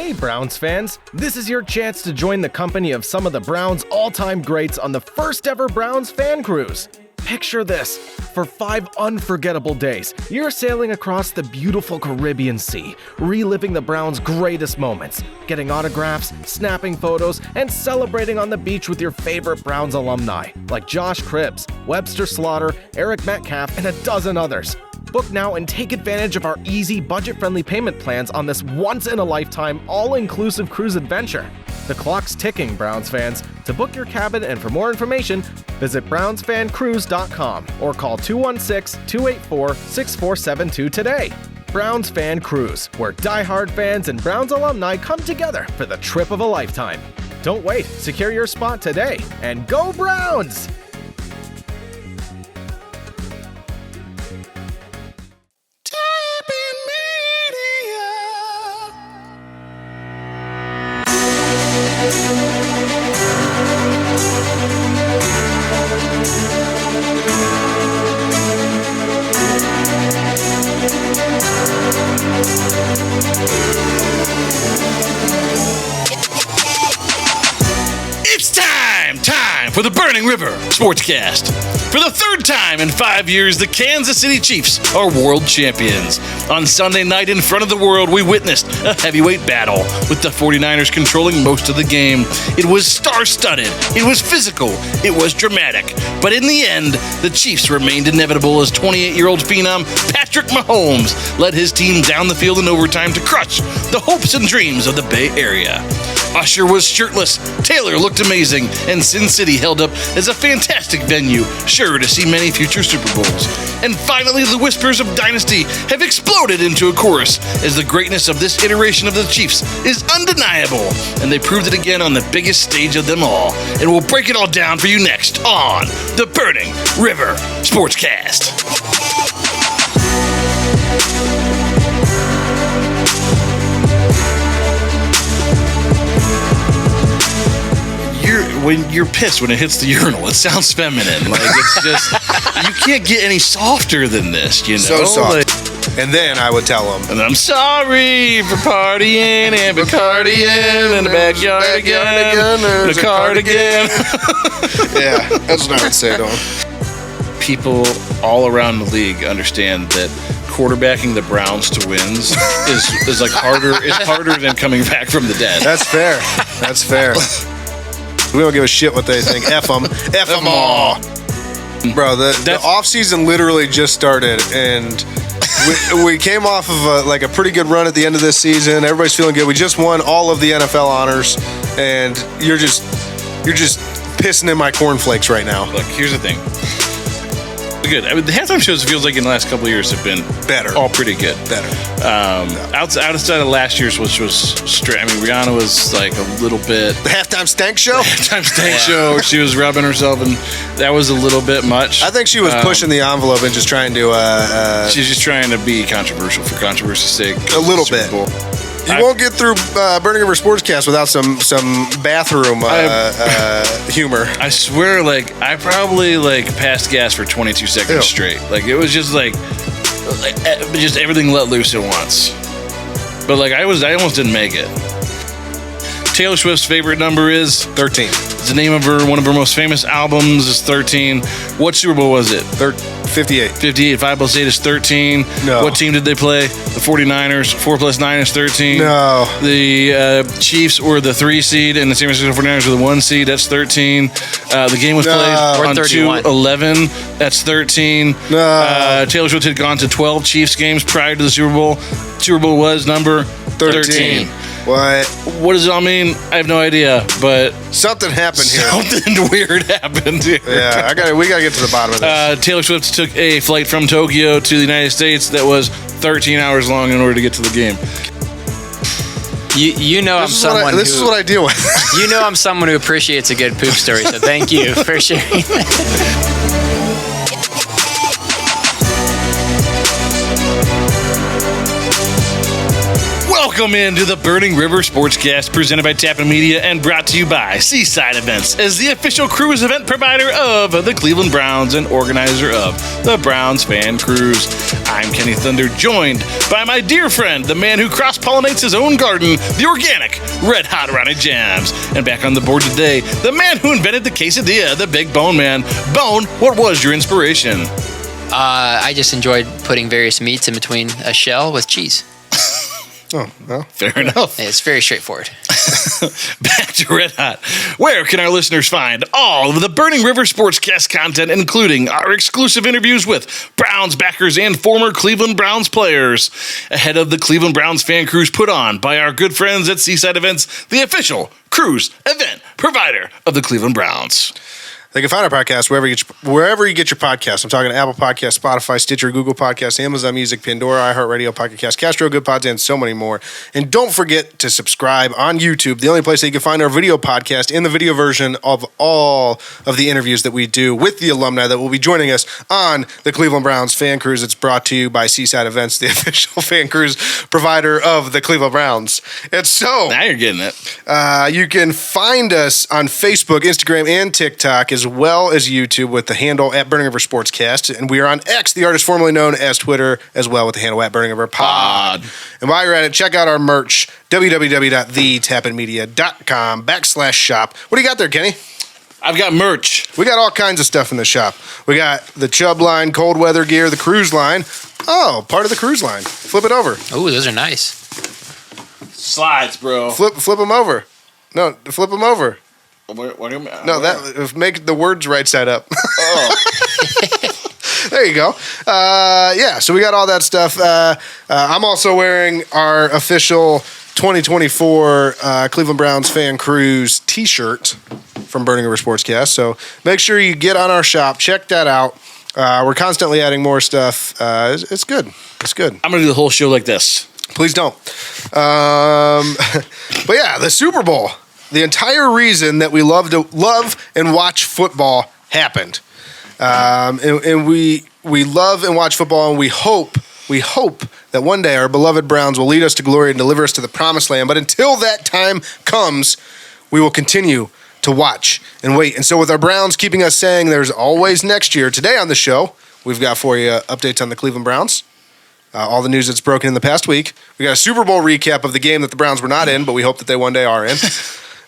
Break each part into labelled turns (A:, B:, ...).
A: Hey Browns fans, this is your chance to join the company of some of the Browns' all-time greats on the first ever Browns fan cruise. Picture this. For 5 unforgettable days, you're sailing across the beautiful Caribbean Sea, reliving the Browns' greatest moments, getting autographs, snapping photos, and celebrating on the beach with your favorite Browns alumni, like Josh Cribbs, Webster Slaughter, Eric Metcalf, and a dozen others. Book now and take advantage of our easy, budget-friendly payment plans on this once-in-a-lifetime, all-inclusive cruise adventure. The clock's ticking, Browns fans. To book your cabin and for more information, visit brownsfancruise.com or call 216-284-6472 today. Browns Fan Cruise, where diehard fans and Browns alumni come together for the trip of a lifetime. Don't wait. Secure your spot today. And go Browns!
B: It's time for the Burning River Sportscast. For the third time in 5 years, the Kansas City Chiefs are world champions. On Sunday night in front of the world, we witnessed a heavyweight battle with the 49ers controlling most of the game. It was star-studded, it was physical, it was dramatic. But in the end, the Chiefs remained inevitable as 28-year-old phenom Patrick Mahomes led his team down the field in overtime to crush the hopes and dreams of the Bay Area. Usher was shirtless, Taylor looked amazing, and Sin City held up as a fantastic venue, sure to see many future Super Bowls. And finally, the whispers of dynasty have exploded into a chorus, as the greatness of this iteration of the Chiefs is undeniable, and they proved it again on the biggest stage of them all. And we'll break it all down for you next on the Burning River Sportscast. When you're pissed when it hits the urinal, it sounds feminine. Like, it's just, you can't get any softer than this, you know?
C: So soft.
B: Like,
C: and then I would tell them,
B: and I'm sorry for partying and Bacardian in the backyard again. The cardigan.
C: yeah, that's what I would say to them.
B: People all around the league understand that quarterbacking the Browns to wins is like harder. It's harder than coming back from the dead.
C: That's fair. That's fair. We don't give a shit what they think. F them. F them all. Bro, the offseason literally just started, and we came off of a pretty good run at the end of this season. Everybody's feeling good. We just won all of the NFL honors, and you're just pissing in my cornflakes right now.
B: Look, here's the thing. Good. I mean, the halftime shows feels like in the last couple of years have been
C: better.
B: All pretty good.
C: Better.
B: Outside of last year's, which was straight. I mean, Rihanna was like a little bit.
C: The halftime stank show.
B: Show where she was rubbing herself, and that was a little bit much.
C: I think she was pushing the envelope and just trying to.
B: She's just trying to be controversial for controversy's sake.
C: A little bit. You won't get through Burning River Sportscast without some bathroom humor.
B: I swear, I probably passed gas for 22 seconds straight. It was just just everything let loose at once. But I almost didn't make it. Taylor Swift's favorite number is
C: 13.
B: It's the name of one of her most famous albums is 13. What Super Bowl was it?
C: 58.
B: 58. 5 plus 8 is 13.
C: No.
B: What team did they play? The 49ers. 4 plus 9 is 13.
C: No.
B: The Chiefs were the 3 seed, and the San Francisco 49ers were the 1 seed. That's 13. The game was played on 2/11. That's 13.
C: No.
B: Taylor Swift had gone to 12 Chiefs games prior to the Super Bowl. Super Bowl was number 13. What does it all mean? I have no idea, but
C: something happened here.
B: Something weird happened here.
C: Yeah, we gotta get to the bottom of this.
B: Taylor Swift took a flight from Tokyo to the United States that was 13 hours long in order to get to the game.
D: You know I'm someone
C: this is what I deal with.
D: You know I'm someone who appreciates a good poop story, so thank you for sharing that.
B: Welcome into the Burning River Sportscast, presented by Tappan Media and brought to you by Seaside Events, as the official cruise event provider of the Cleveland Browns and organizer of the Browns Fan Cruise. I'm Kenny Thunder, joined by my dear friend, the man who cross-pollinates his own garden, the organic Red Hot Ronnie Jams. And back on the board today, the man who invented the quesadilla, the Big Bone Man. Bone, what was your inspiration?
D: I just enjoyed putting various meats in between a shell with cheese.
C: Oh, well.
B: Fair enough.
D: It's very straightforward.
B: Back to Red Hot. Where can our listeners find all of the Burning River Sportscast content, including our exclusive interviews with Browns backers and former Cleveland Browns players, ahead of the Cleveland Browns fan cruise put on by our good friends at Seaside Events, the official cruise event provider of the Cleveland Browns?
C: They can find our podcast wherever you get your podcasts. I'm talking Apple Podcasts, Spotify, Stitcher, Google Podcasts, Amazon Music, Pandora, iHeartRadio, Pocket Cast, Castro, Good Pods, and so many more. And don't forget to subscribe on YouTube, the only place that you can find our video podcast in the video version of all of the interviews that we do with the alumni that will be joining us on the Cleveland Browns fan cruise. It's brought to you by Seaside Events, the official fan cruise provider of the Cleveland Browns. And so
B: Now you're getting it.
C: you can find us on Facebook, Instagram, and TikTok, as well as YouTube with the handle at Burning River Sportscast. And we are on X, the artist formerly known as Twitter, as well with the handle at Burning River Pod. And while you're at it, check out our merch, www.thetappenmedia.com/shop. What do you got there, Kenny?
B: I've got merch.
C: We got all kinds of stuff in the shop. We got the Chubb line, cold weather gear, the cruise line. Oh, part of the cruise line. Flip it over.
D: Oh, those are nice.
B: Slides, bro.
C: Flip them over. No, flip them over.
B: What do you mean?
C: No, that make the words right side up.
B: Oh.
C: There you go. Yeah, so we got all that stuff. I'm also wearing our official 2024 Cleveland Browns fan cruise t-shirt from Burning River Sportscast. So make sure you get on our shop. Check that out. We're constantly adding more stuff. It's good. It's good.
B: I'm going to do the whole show like this.
C: Please don't. But yeah, the Super Bowl. The entire reason that we love and watch football happened. And we love and watch football, and we hope that one day our beloved Browns will lead us to glory and deliver us to the promised land. But until that time comes, we will continue to watch and wait. And so with our Browns keeping us saying there's always next year, today on the show, we've got for you updates on the Cleveland Browns. All the news that's broken in the past week. We got a Super Bowl recap of the game that the Browns were not in, but we hope that they one day are in.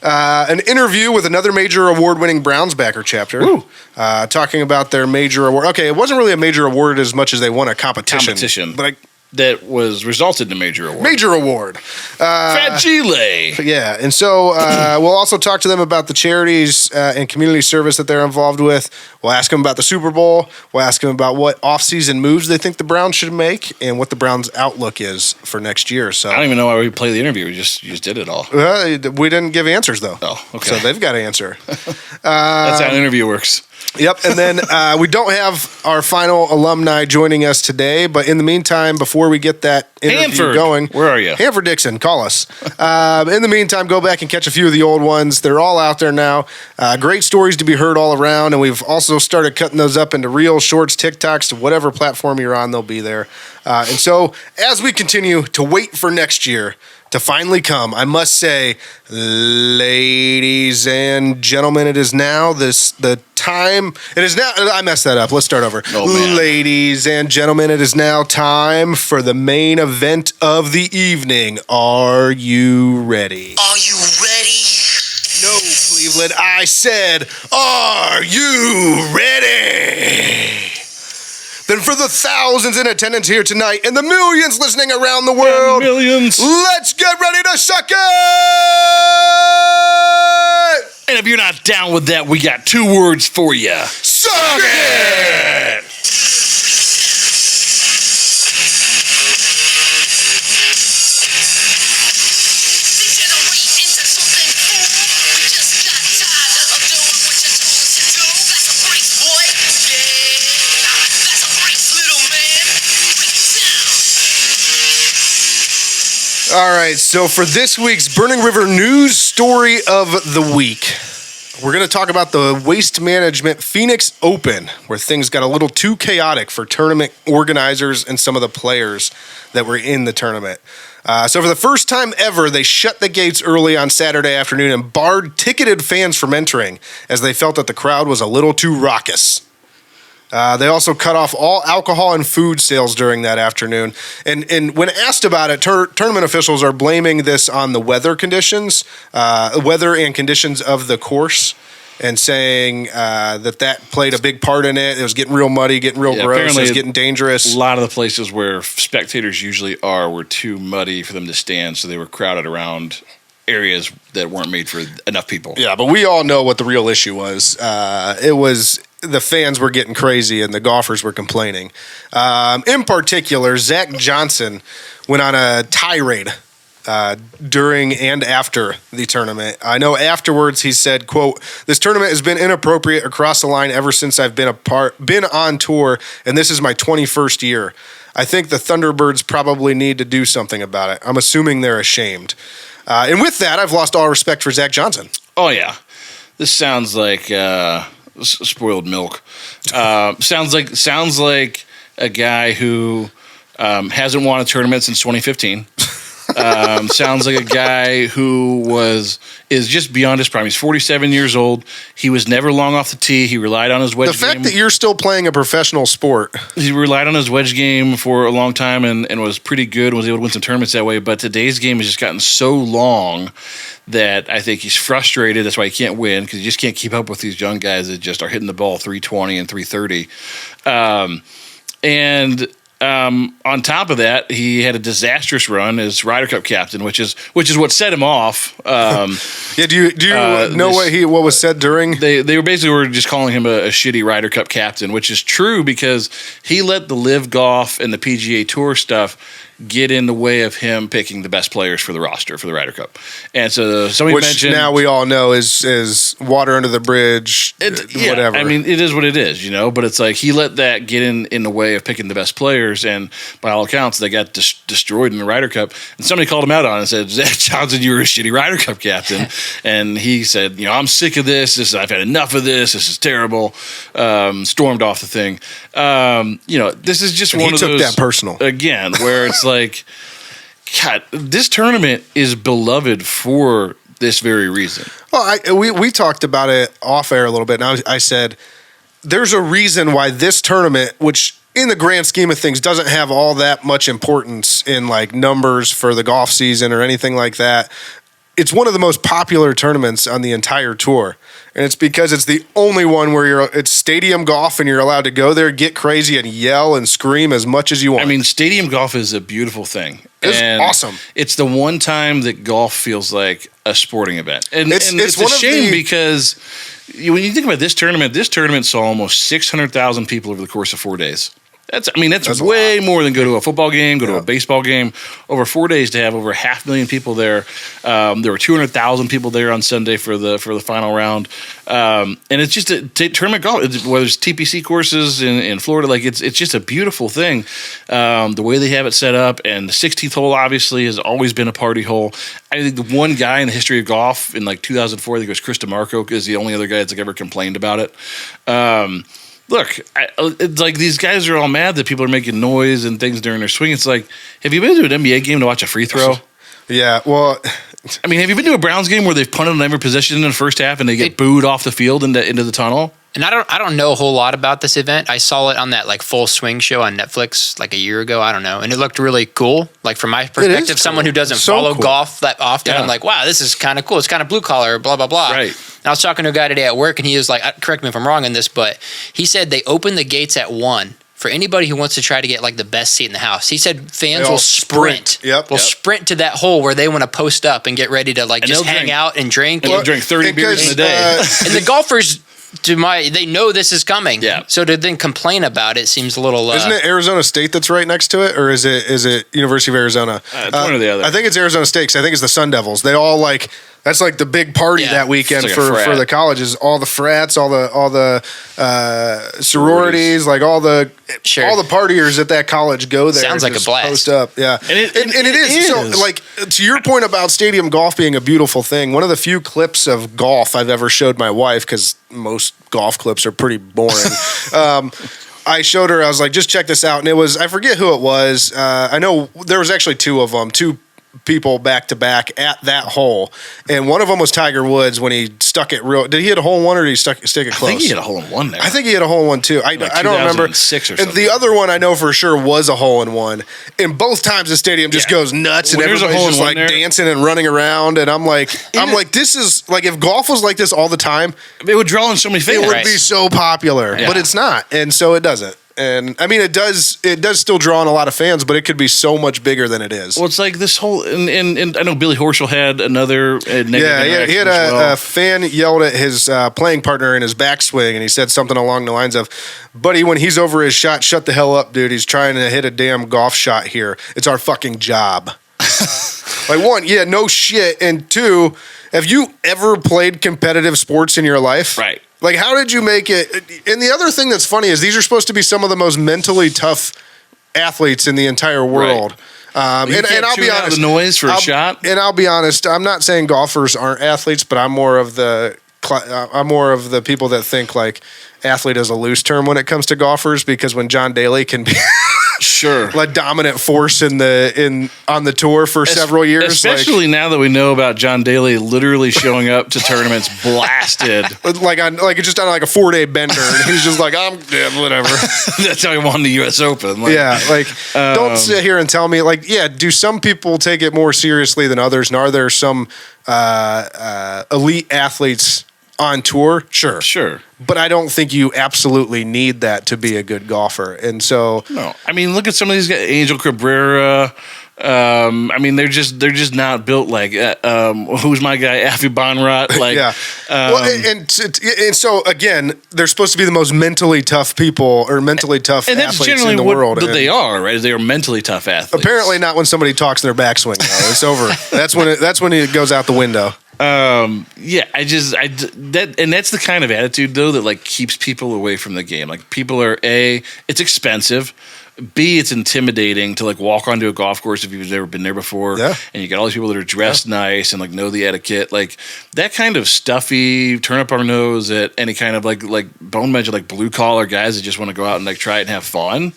C: An interview with another major award-winning Browns backer chapter, talking about their major award. Okay, it wasn't really a major award as much as they won a competition. But
B: that was resulted in a major award.
C: Major award.
B: Fragile.
C: Yeah, and so we'll also talk to them about the charities and community service that they're involved with. We'll ask them about the Super Bowl. We'll ask them about what off-season moves they think the Browns should make and what the Browns' outlook is for next year. So
B: I don't even know why we played the interview. We just did it all.
C: We didn't give answers, though.
B: Oh, okay.
C: So they've got to answer.
B: That's how an interview works.
C: Yep, and then we don't have our final alumni joining us today, but in the meantime, before we get that interview going...
B: Where are you?
C: Hanford Dixon, call us. In the meantime, go back and catch a few of the old ones. They're all out there now. Great stories to be heard all around, and we've also started cutting those up into Reels, Shorts, TikToks, whatever platform you're on, they'll be there. And so, as we continue to wait for next year to finally come, I must say, ladies and gentlemen, it is now the time. It is now. I messed that up. Let's start over.
B: Oh, man.
C: Ladies and gentlemen, it is now time for the main event of the evening. Are you ready?
E: Are you ready?
C: No, Cleveland. I said, are you ready? Then for the thousands in attendance here tonight and the millions listening around the world,
B: Millions.
C: let's get ready to suck it!
B: And if you're not down with that, we got two words for you.
C: Suck it!
E: Degenerate into something cool. We just got tired of doing what you told us to do. That's a break, boy. Yeah, that's a break, little man. Break it down.
C: All right, so for this week's Burning River News Story of the Week, we're going to talk about the Waste Management Phoenix Open, where things got a little too chaotic for tournament organizers and some of the players that were in the tournament. So for the first time ever, they shut the gates early on Saturday afternoon and barred ticketed fans from entering as they felt that the crowd was a little too raucous. They also cut off all alcohol and food sales during that afternoon. And when asked about it, tournament officials are blaming this on the weather and conditions of the course, and saying that played a big part in it. It was getting real muddy, getting real gross. It was getting dangerous.
B: A lot of the places where spectators usually are were too muddy for them to stand, so they were crowded around areas that weren't made for enough people.
C: Yeah, but we all know what the real issue was. It was the fans were getting crazy and the golfers were complaining. In particular, Zach Johnson went on a tirade during and after the tournament. I know afterwards he said, quote, "This tournament has been inappropriate across the line ever since I've been on tour, and this is my 21st year. I think the Thunderbirds probably need to do something about it. I'm assuming they're ashamed." And with that, I've lost all respect for Zach Johnson.
B: Oh, yeah. This sounds like spoiled milk. Sounds like a guy who hasn't won a tournament since 2015. Sounds like a guy who is just beyond his prime. He's 47 years old. He was never long off the tee. He relied on his wedge game.
C: The fact that you're still playing a professional sport.
B: He relied on his wedge game for a long time and was pretty good, was able to win some tournaments that way. But today's game has just gotten so long that I think he's frustrated. That's why he can't win, because he just can't keep up with these young guys that just are hitting the ball 320 and 330. On top of that, he had a disastrous run as Ryder Cup captain, which is what set him off.
C: Do you know what was said during?
B: They were just calling him a shitty Ryder Cup captain, which is true because he let the LIV Golf and the PGA Tour stuff get in the way of him picking the best players for the roster for the Ryder Cup. And so somebody mentioned,
C: now we all know is water under the bridge, whatever.
B: I mean, it is what it is, but it's like he let that get in the way of picking the best players, and by all accounts, they got destroyed in the Ryder Cup. And somebody called him out on it and said, "Zach Johnson, you were a shitty Ryder Cup captain." And he said, "I'm sick of this. I've had enough of this. This is terrible." Stormed off the thing. This is just one of those.
C: He took that personal.
B: Again, where it's like, God, this tournament is beloved for this very reason.
C: Well, we talked about it off air a little bit, and I said there's a reason why this tournament, which in the grand scheme of things doesn't have all that much importance in like numbers for the golf season or anything like that, it's one of the most popular tournaments on the entire tour. And it's because it's the only one where it's stadium golf and you're allowed to go there, get crazy, and yell and scream as much as you want.
B: I mean, stadium golf is a beautiful thing.
C: It's awesome.
B: It's the one time that golf feels like a sporting event. And it's a shame because when you think about this tournament saw almost 600,000 people over the course of 4 days. That's way more than go to a football game, go to a baseball game. Over 4 days to have over 500,000 people there. There were 200,000 people there on Sunday for the final round. And it's just a tournament golf. Whether it's TPC courses in Florida, like it's just a beautiful thing. The way they have it set up, and the 16th hole obviously has always been a party hole. I think the one guy in the history of golf in like 2004, I think it was Chris DeMarco, is the only other guy that's like ever complained about it. Look, it's like these guys are all mad that people are making noise and things during their swing. It's like, have you been to an NBA game to watch a free throw?
C: Yeah, well,
B: I mean, have you been to a Browns game where they've punted on every possession in the first half and they get booed off the field into the tunnel?
D: And I don't know a whole lot about this event. I saw it on that like Full Swing show on Netflix like a year ago. I don't know, and it looked really cool. Like from my perspective, cool. Someone who doesn't follow golf that often, I'm like, wow, this is kind of cool. It's kind of blue collar, blah blah blah.
B: Right.
D: And I was talking to a guy today at work, and he was like, correct me if I'm wrong in this, but he said they open the gates at 1 for anybody who wants to try to get like the best seat in the house. He said fans will sprint. Sprint to that hole where they want to post up and get ready to like just hang out and drink.
B: And they'll drink 30 beers in a day.
D: And the golfers, they know this is coming.
B: Yeah.
D: So to then complain about it seems a little.
C: Isn't it Arizona State that's right next to it, or is it University of Arizona?
B: It's one or the other.
C: I think it's Arizona State, 'cause I think it's the Sun Devils. They all like. That's like the big party that weekend
B: like
C: for the colleges. All the frats, all the sororities, like all the partiers at that college go there.
D: Sounds like a blast.
C: Post up, yeah, and it is. So, like to your point about stadium golf being a beautiful thing, one of the few clips of golf I've ever showed my wife, because most golf clips are pretty boring. I showed her. I was like, just check this out, and it was, I forget who it was. I know there was actually two of them, two people back to back at that hole, and one of them was Tiger Woods when he stuck it real. Did he hit a hole in one or did he stick it close?
B: I think he hit a hole in one there.
C: I think he hit a hole in one too. I don't remember.
B: 2006 or something.
C: And the other one I know for sure was a hole in one. And both times the stadium just goes nuts and everybody's just like dancing and running around. And I'm like, this is like if golf was like this all the time,
B: it would draw in so many fans.
C: It would be so popular, but it's not, and so it doesn't. And I mean, it does still draw in a lot of fans, but it could be so much bigger than it is.
B: Well, it's like this whole, and I know Billy Horschel had another negative
C: he had a fan yelled at his playing partner in his backswing, and he said something along the lines of, "Buddy, when he's over his shot, shut the hell up, dude. He's trying to hit a damn golf shot here. It's our fucking job." Like, one, yeah, no shit, and two, have you ever played competitive sports in your life?
B: Right.
C: Like, how did you make it? And the other thing that's funny is these are supposed to be some of the most mentally tough athletes in the entire world.
B: Right.
C: And I'll be honest,
B: the noise for a shot.
C: And I'll be honest, I'm not saying golfers aren't athletes, but I'm more of the people that think like athlete is a loose term when it comes to golfers, because when John Daly can be
B: sure
C: a dominant force on the tour for several years,
B: especially now that we know about John Daly literally showing up to tournaments blasted,
C: like just on like a 4-day bender, and he's just like, I'm dead, whatever.
B: That's how he won the U.S. Open.
C: Don't sit here and tell me do some people take it more seriously than others, and are there some elite athletes on tour? Sure. But I don't think you absolutely need that to be a good golfer. And so,
B: no, I mean, look at some of these guys, Angel Cabrera. I mean, they're just not built like who's my guy, Afi Bonrot. Like,
C: yeah. And so again, they're supposed to be the most mentally tough people or mentally tough
B: and that's
C: athletes
B: generally
C: in the world.
B: They are, right? They are mentally tough athletes.
C: Apparently, not when somebody talks in their backswing. Though. It's over. That's when it goes out the window.
B: That's the kind of attitude though that like keeps people away from the game. Like, people are it's expensive. B, it's intimidating to like walk onto a golf course if you've never been there before. Yeah. And you got all these people that are dressed nice and like know the etiquette. Like, that kind of stuffy, turn up our nose at any kind of like bone measure, like blue collar guys that just want to go out and like try it and have fun.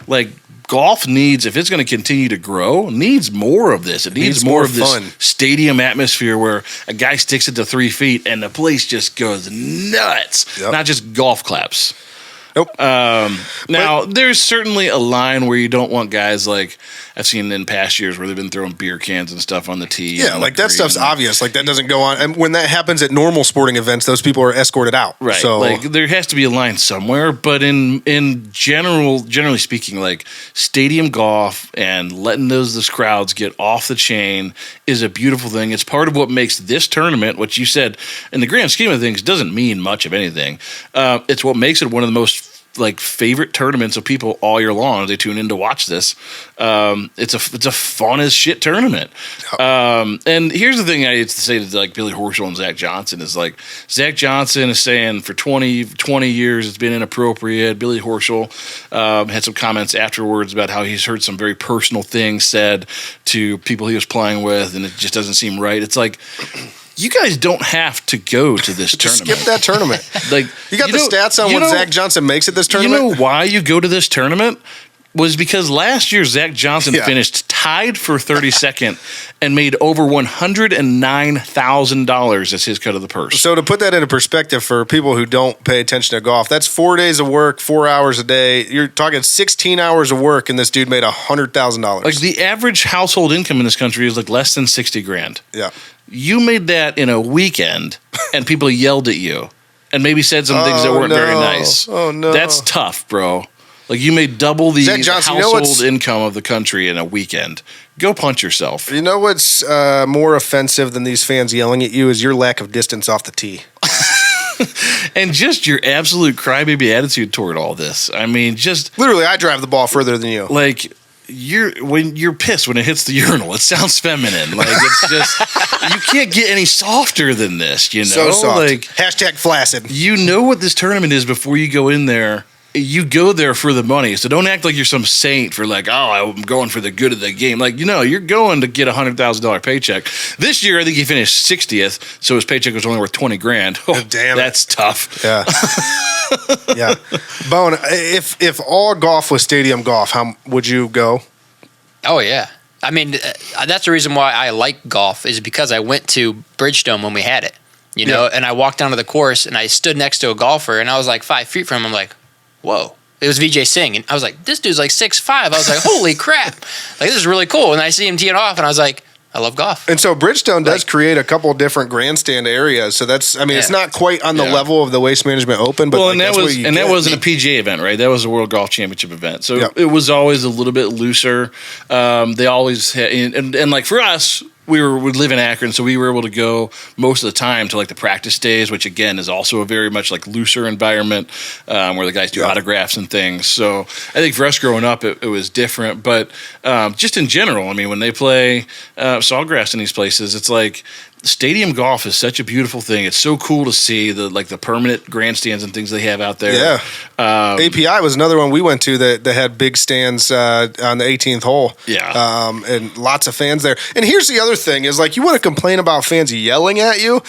B: Like, golf needs, if it's going to continue to grow, needs more of this. It needs more of this fun stadium atmosphere where a guy sticks it to 3 feet and the place just goes nuts. Not just golf claps.
C: Nope.
B: Now, there's certainly a line where you don't want guys like I've seen in past years where they've been throwing beer cans and stuff on the tee.
C: Yeah, like that stuff's obvious. Like, that doesn't go on. And when that happens at normal sporting events, those people are escorted out.
B: Right.
C: So,
B: like, there has to be a line somewhere. But in generally speaking, like, stadium golf and letting those crowds get off the chain is a beautiful thing. It's part of what makes this tournament, what you said, in the grand scheme of things, doesn't mean much of anything. It's what makes it one of the most like favorite tournaments of people all year long as they tune in to watch this. It's a fun as shit tournament. And here's the thing I used to say to like Billy Horschel and Zach Johnson is like, Zach Johnson is saying for 20 years it's been inappropriate. Billy Horschel had some comments afterwards about how he's heard some very personal things said to people he was playing with, and it just doesn't seem right. It's like, you guys don't have to go to this tournament.
C: Skip that tournament.
B: Like,
C: you got the stats on what Zach Johnson makes at this tournament?
B: You know why you go to this tournament? Was because last year Zach Johnson finished tied for 32nd and made over $109,000 as his cut of the purse.
C: So to put that into perspective for people who don't pay attention to golf, that's 4 days of work, 4 hours a day. You're talking 16 hours of work, and this dude made $100,000.
B: Like, the average household income in this country is like less than $60,000.
C: Yeah.
B: You made that in a weekend, and people yelled at you and maybe said some things that weren't very nice.
C: Oh, no.
B: That's tough, bro. Like, you made double the household income of the country in a weekend. Go punch yourself.
C: You know what's more offensive than these fans yelling at you is your lack of distance off the tee.
B: And just your absolute crybaby attitude toward all this. I mean, just...
C: Literally, I drive the ball further than you.
B: Like... When you're pissed when it hits the urinal, it sounds feminine. Like, it's just, you can't get any softer than this, you know?
C: So soft.
B: Like,
C: hashtag flaccid.
B: You know what this tournament is before you go in there. You go there for the money, so don't act like you're some saint for like, oh, I'm going for the good of the game. Like, you know, you're going to get $100,000 paycheck. This year, I think he finished 60th, so his paycheck was only worth $20,000. Oh, damn, that's tough.
C: Yeah, yeah. Bone, if all golf was stadium golf, how would you go?
D: Oh yeah. I mean, that's the reason why I like golf is because I went to Bridgestone when we had it, you know, and I walked down to the course and I stood next to a golfer and I was like 5 feet from him. I'm like, whoa. It was Vijay Singh. And I was like, this dude's like 6'5". I was like, holy crap. Like, this is really cool. And I see him teeing off and I was like, I love golf.
C: And so Bridgestone does create a couple of different grandstand areas. So that's, I mean, it's not quite on the level of the Waste Management Open, but
B: and that wasn't a PGA event, right? That was a World Golf Championship event. So it was always a little bit looser. They always had, and like for us, we live in Akron, so we were able to go most of the time to like the practice days, which again is also a very much like looser environment where the guys do autographs and things. So I think for us growing up, it was different. But just in general, I mean, when they play Sawgrass in these places, it's like stadium golf is such a beautiful thing. It's so cool to see the permanent grandstands and things they have out there.
C: Yeah. API was another one we went to that had big stands on the 18th hole.
B: Yeah.
C: And lots of fans there. And here's the other thing is like you want to complain about fans yelling at you.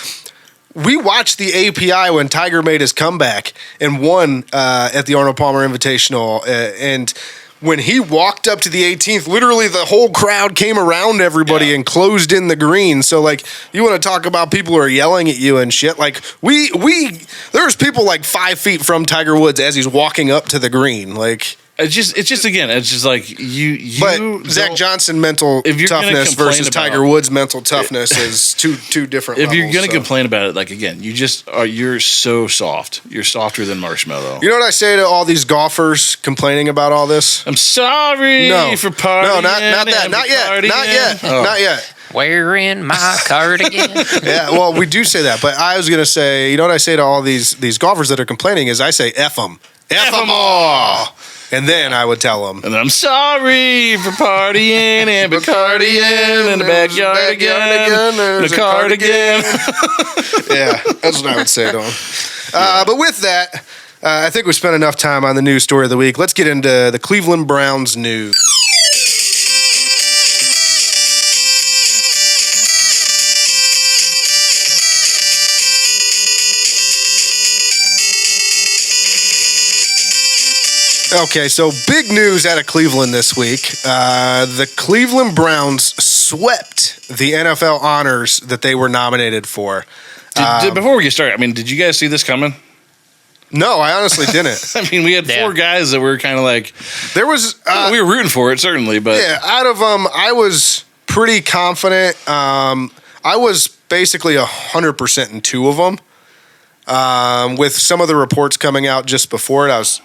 C: We watched the API when Tiger made his comeback and won at the Arnold Palmer Invitational. And when he walked up to the 18th, literally the whole crowd came around everybody and closed in the green. So, like, you want to talk about people who are yelling at you and shit. Like, there's people like 5 feet from Tiger Woods as he's walking up to the green. Like, it's just like you. But Zach Johnson mental toughness versus Tiger Woods mental toughness is two different.
B: If you're going to complain about it, like again, you're so soft. You're softer than marshmallow.
C: You know what I say to all these golfers complaining about all this?
B: I'm sorry for partying.
C: No, not that. Not yet. Not yet.
D: Wearing my cardigan.
C: Yeah, well, we do say that, but I was going to say, you know what I say to all these golfers that are complaining is I say F them. F them all. And then I would tell them.
B: And then I'm sorry for partying and Bacardian in the backyard again. The cardigan.
C: Yeah, that's what I would say to them. But with that, I think we spent enough time on the news story of the week. Let's get into the Cleveland Browns news. Okay, so big news out of Cleveland this week. The Cleveland Browns swept the NFL honors that they were nominated for.
B: Before we get started, I mean, did you guys see this coming?
C: No, I honestly didn't.
B: I mean, we had four guys that were kind of like...
C: There was...
B: we were rooting for it, certainly, but...
C: Yeah, out of them, I was pretty confident. I was basically 100% in two of them. With some of the reports coming out just before it,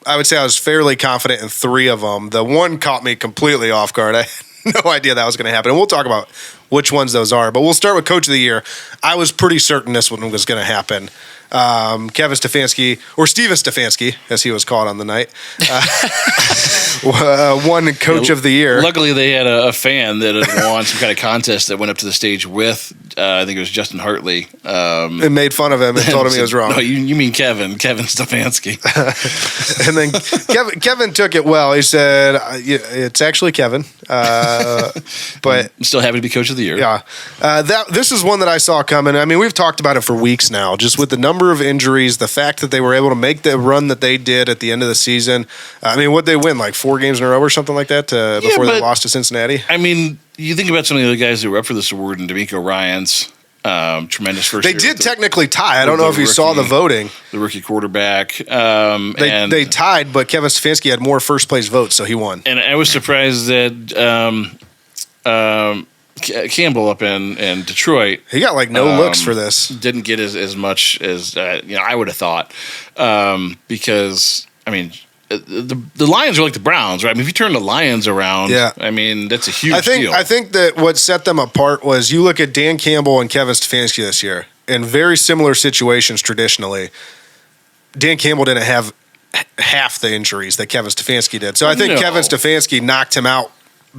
C: I would say I was fairly confident in three of them. The one caught me completely off guard. I had no idea that was going to happen. And we'll talk about which ones those are. But we'll start with Coach of the Year. I was pretty certain this one was going to happen. Kevin Stefanski, or Steven Stefanski, as he was called on the night, won Coach of the Year.
B: Luckily, they had a fan that had won some kind of contest that went up to the stage with, I think it was Justin Hartley.
C: And made fun of him and told him he was wrong.
B: No, you mean Kevin Stefanski.
C: And then Kevin took it well. He said, it's actually Kevin. But
B: I'm still happy to be Coach of the Year.
C: Yeah. This is one that I saw coming. I mean, we've talked about it for weeks now, just with the number of injuries, the fact that they were able to make the run that they did at the end of the season. I mean, what'd they win, like 4 games in a row or something like that before they lost to Cincinnati?
B: I mean, you think about some of the other guys who were up for this award, and DeMeco Ryans, tremendous first year.
C: They did technically tie. I don't know if you saw the voting.
B: The rookie quarterback.
C: They tied, but Kevin Stefanski had more first-place votes, so he won.
B: And I was surprised that Campbell up in Detroit,
C: he got like no looks for this.
B: Didn't get as much as I would have thought, because I mean the Lions are like the Browns, right? I mean, if you turn the Lions around, I mean that's a huge deal.
C: I think that what set them apart was you look at Dan Campbell and Kevin Stefanski this year in very similar situations traditionally. Dan Campbell didn't have half the injuries that Kevin Stefanski did, so I think Kevin Stefanski knocked him out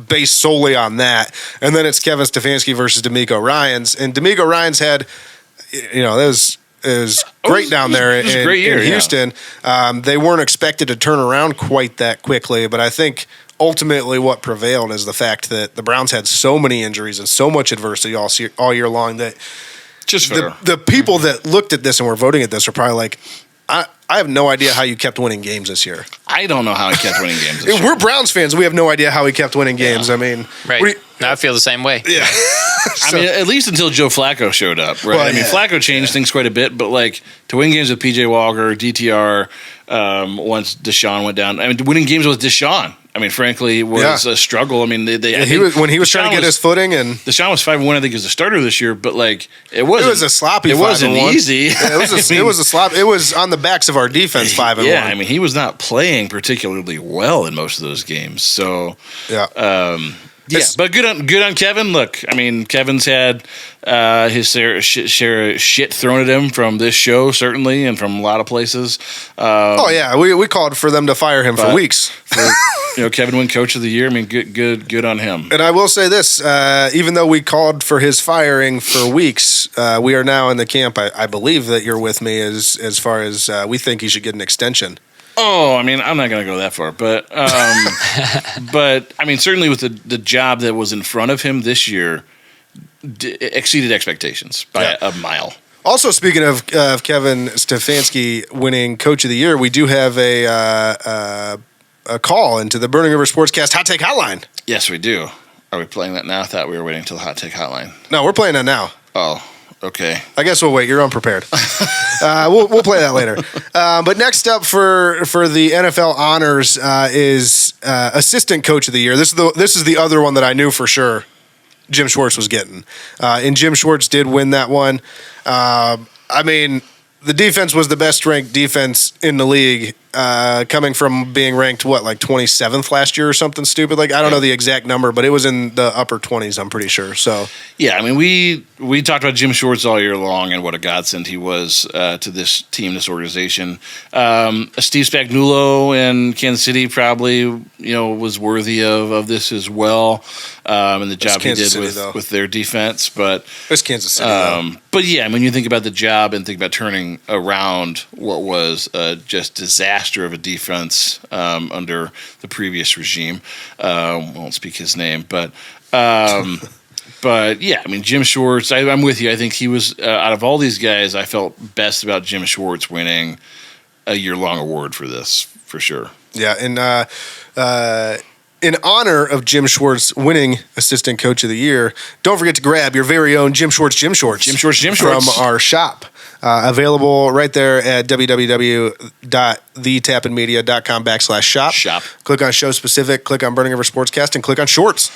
C: based solely on that. And then it's Kevin Stefanski versus DeMeco Ryans. And DeMeco Ryans had, it was great down there in Houston. They weren't expected to turn around quite that quickly, but I think ultimately what prevailed is the fact that the Browns had so many injuries and so much adversity all year long that
B: just
C: the people that looked at this and were voting at this are probably like, I have no idea how you kept winning games this year.
B: I don't know how he kept winning games this year.
C: We're Browns fans. We have no idea how he kept winning games. I mean,
D: right. I feel the same way.
C: Yeah.
B: I mean, at least until Joe Flacco showed up, right?
C: Well,
B: Flacco changed things quite a bit, but like to win games with PJ Walker, DTR, once Deshaun went down. I mean, winning games with Deshaun, I mean, frankly, was a struggle. I mean,
C: when he was trying to get his footing, and
B: Deshaun was 5-1, I think, as a starter this year. But like, it was
C: a sloppy.
B: It wasn't easy.
C: Yeah, it was a slop. It was on the backs of our defense 5-1.
B: Yeah, I mean, he was not playing particularly well in most of those games. So but good on Kevin. Look, I mean, Kevin's had his share of shit thrown at him from this show, certainly, and from a lot of places.
C: We called for them to fire him for weeks.
B: Kevin win Coach of the Year. I mean, good on him.
C: And I will say this: even though we called for his firing for weeks, we are now in the camp. I believe that you're with me as far as we think he should get an extension.
B: Oh, I mean, I'm not going to go that far, but I mean, certainly with the job that was in front of him this year, exceeded expectations by a mile.
C: Also, speaking of Kevin Stefanski winning Coach of the Year, we do have a call into the Burning River Sportscast Hot Take Hotline.
B: Yes, we do. Are we playing that now? I thought we were waiting until the Hot Take Hotline.
C: No, we're playing that now.
B: Oh. Okay.
C: I guess we'll wait. You're unprepared. We'll play that later. But next up for the NFL honors is assistant coach of the year. This is the other one that I knew for sure Jim Schwartz was getting, and Jim Schwartz did win that one. I mean, the defense was the best ranked defense in the league, coming from being ranked, 27th last year or something stupid. Like, I don't know the exact number, but it was in the upper 20s, I'm pretty sure. So,
B: yeah, I mean, we talked about Jim Schwartz all year long and what a godsend he was to this team, this organization. Steve Spagnuolo in Kansas City probably, was worthy of this as well, and the job he did with their defense. But
C: it's Kansas City,
B: but yeah, when you think about the job and think about turning around what was just disaster of a defense under the previous regime, won't speak his name, but yeah, I mean, Jim Schwartz, I'm with you. I think he was, out of all these guys, I felt best about Jim Schwartz winning a year-long award for this, for sure. Yeah, and
C: in honor of Jim Schwartz winning Assistant Coach of the Year, don't forget to grab your very own Jim Schwartz from our shop. Available right there at www.thetappinmedia.com/shop. Click on show specific, click on Burning River Sportscast, and click on shorts.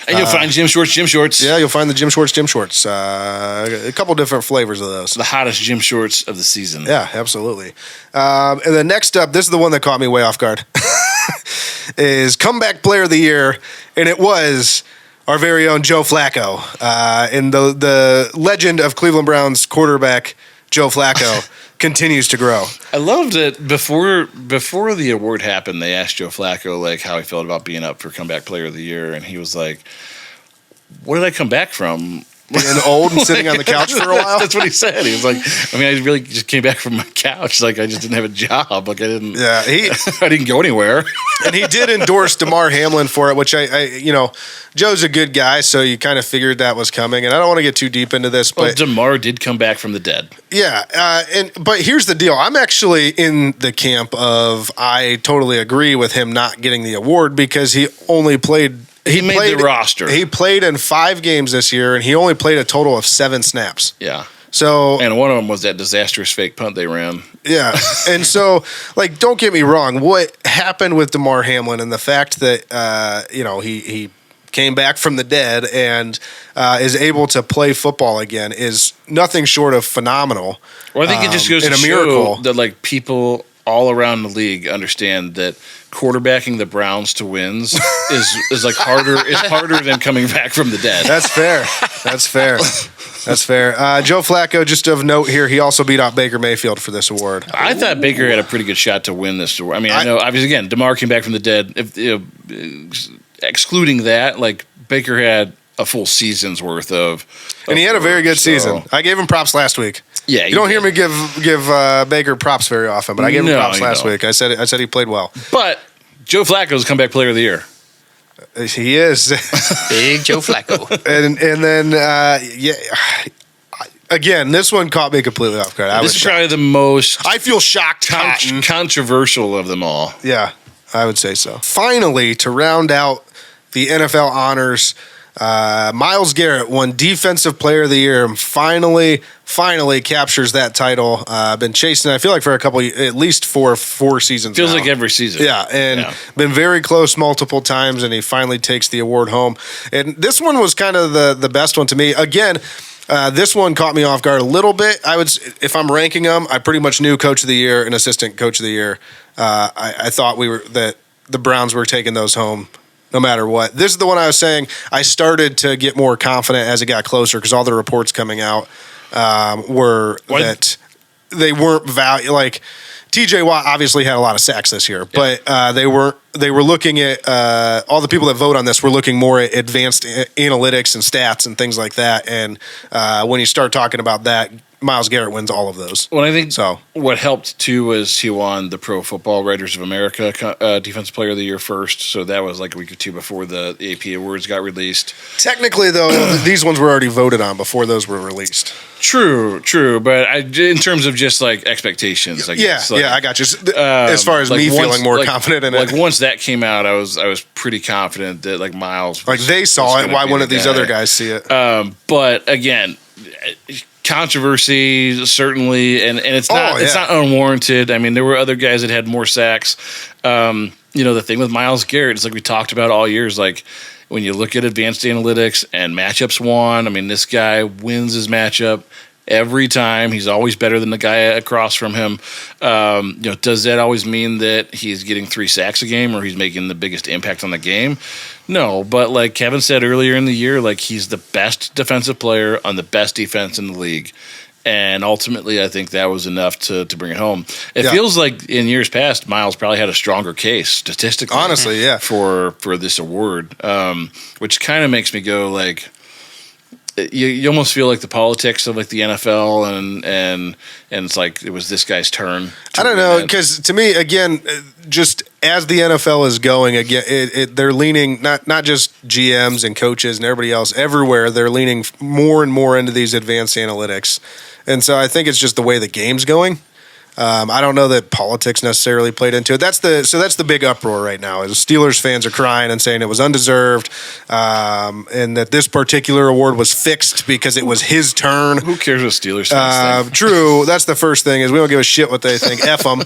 B: And you'll find Jim Schwartz.
C: Yeah, you'll find the Jim Schwartz. A couple different flavors of those.
B: The hottest Jim Schwartz of the season.
C: Yeah, absolutely. And then next up, this is the one that caught me way off guard, is Comeback Player of the Year, and it was our very own Joe Flacco. And the legend of Cleveland Browns quarterback Joe Flacco continues to grow.
B: I loved it. Before the award happened, they asked Joe Flacco how he felt about being up for Comeback Player of the Year, and he was like, "What did I come back from?
C: Being old and sitting on the couch for a while?"
B: That's what he said. He was like, "I mean, I really just came back from my couch. I just didn't have a job. I didn't. Yeah, I didn't go anywhere."
C: And he did endorse Damar Hamlin for it, which I Joe's a good guy, so you kind of figured that was coming. And I don't want to get too deep into this, but
B: Damar did come back from the dead.
C: Yeah, but here's the deal. I'm actually in the camp of I totally agree with him not getting the award because he only played.
B: He made the roster.
C: He played in 5 games this year, and he only played a total of 7 snaps.
B: Yeah.
C: So,
B: and one of them was that disastrous fake punt they ran.
C: Yeah. And so, don't get me wrong. What happened with Damar Hamlin and the fact that, he came back from the dead and is able to play football again is nothing short of phenomenal.
B: Well, I think it just goes to show that, people all around the league understand that quarterbacking the Browns to wins is harder than coming back from the dead.
C: That's fair. Joe Flacco, just of note here, he also beat out Baker Mayfield for this award.
B: I thought Baker had a pretty good shot to win this award. I mean, I know obviously again, Damar came back from the dead. Excluding that, Baker had a full season's worth of
C: and he had a very good season. I gave him props last week.
B: Yeah,
C: you don't hear me give Baker props very often, but I gave him props last week. I said he played well.
B: But Joe Flacco's Comeback Player of the Year.
C: He is
D: big Joe Flacco,
C: and then again, this one caught me completely off guard.
B: This is probably the most
C: I feel shocked,
B: controversial of them all.
C: Yeah, I would say so. Finally, to round out the NFL honors, Myles Garrett won Defensive Player of the Year and finally captures that title. I've been chasing it, I feel like, for at least four seasons
B: Feels
C: now.
B: like every season.
C: Yeah, and been very close multiple times, and he finally takes the award home. And this one was kind of the best one to me. Again, this one caught me off guard a little bit. If I'm ranking them, I pretty much knew Coach of the Year and Assistant Coach of the Year. I thought that the Browns were taking those home no matter what. This is the one I was saying I started to get more confident as it got closer because all the reports coming out were that they weren't like TJ Watt obviously had a lot of sacks this year, but they were looking at all the people that vote on this were looking more at advanced analytics and stats and things like that. And when you start talking about that, Myles Garrett wins all of those.
B: Well, I think what helped too was he won the Pro Football Writers of America Defensive Player of the Year first. So that was like a week or two before the AP awards got released.
C: Technically, though, these ones were already voted on before those were released.
B: True. But in terms of just like expectations, I guess.
C: I got you. As far as me feeling more confident in it,
B: like once that came out, I was pretty confident that like Myles,
C: they saw it. Why wouldn't these other guys see it?
B: But again, controversy certainly, and it's not unwarranted. I mean, there were other guys that had more sacks. The thing with Myles Garrett is like we talked about all years, like. When you look at advanced analytics and matchups won, I mean, this guy wins his matchup every time. He's always better than the guy across from him. Does that always mean that he's getting 3 sacks a game or he's making the biggest impact on the game? No, but like Kevin said earlier in the year, like he's the best defensive player on the best defense in the league. And ultimately, I think that was enough to bring it home. It feels like in years past, Myles probably had a stronger case statistically.
C: Honestly, for
B: this award, which kind of makes me go like, you almost feel like the politics of like the NFL and it's like it was this guy's turn.
C: I don't know, because to me, again, just as the NFL is going, again, they're leaning not just GMs and coaches and everybody else everywhere. They're leaning more and more into these advanced analytics, and so I think it's just the way the game's going. I don't know that politics necessarily played into it. That's the big uproar right now. Is Steelers fans are crying and saying it was undeserved, and that this particular award was fixed because it was his turn.
B: Who cares what Steelers fans think?
C: True. That's the first thing is we don't give a shit what they think. F them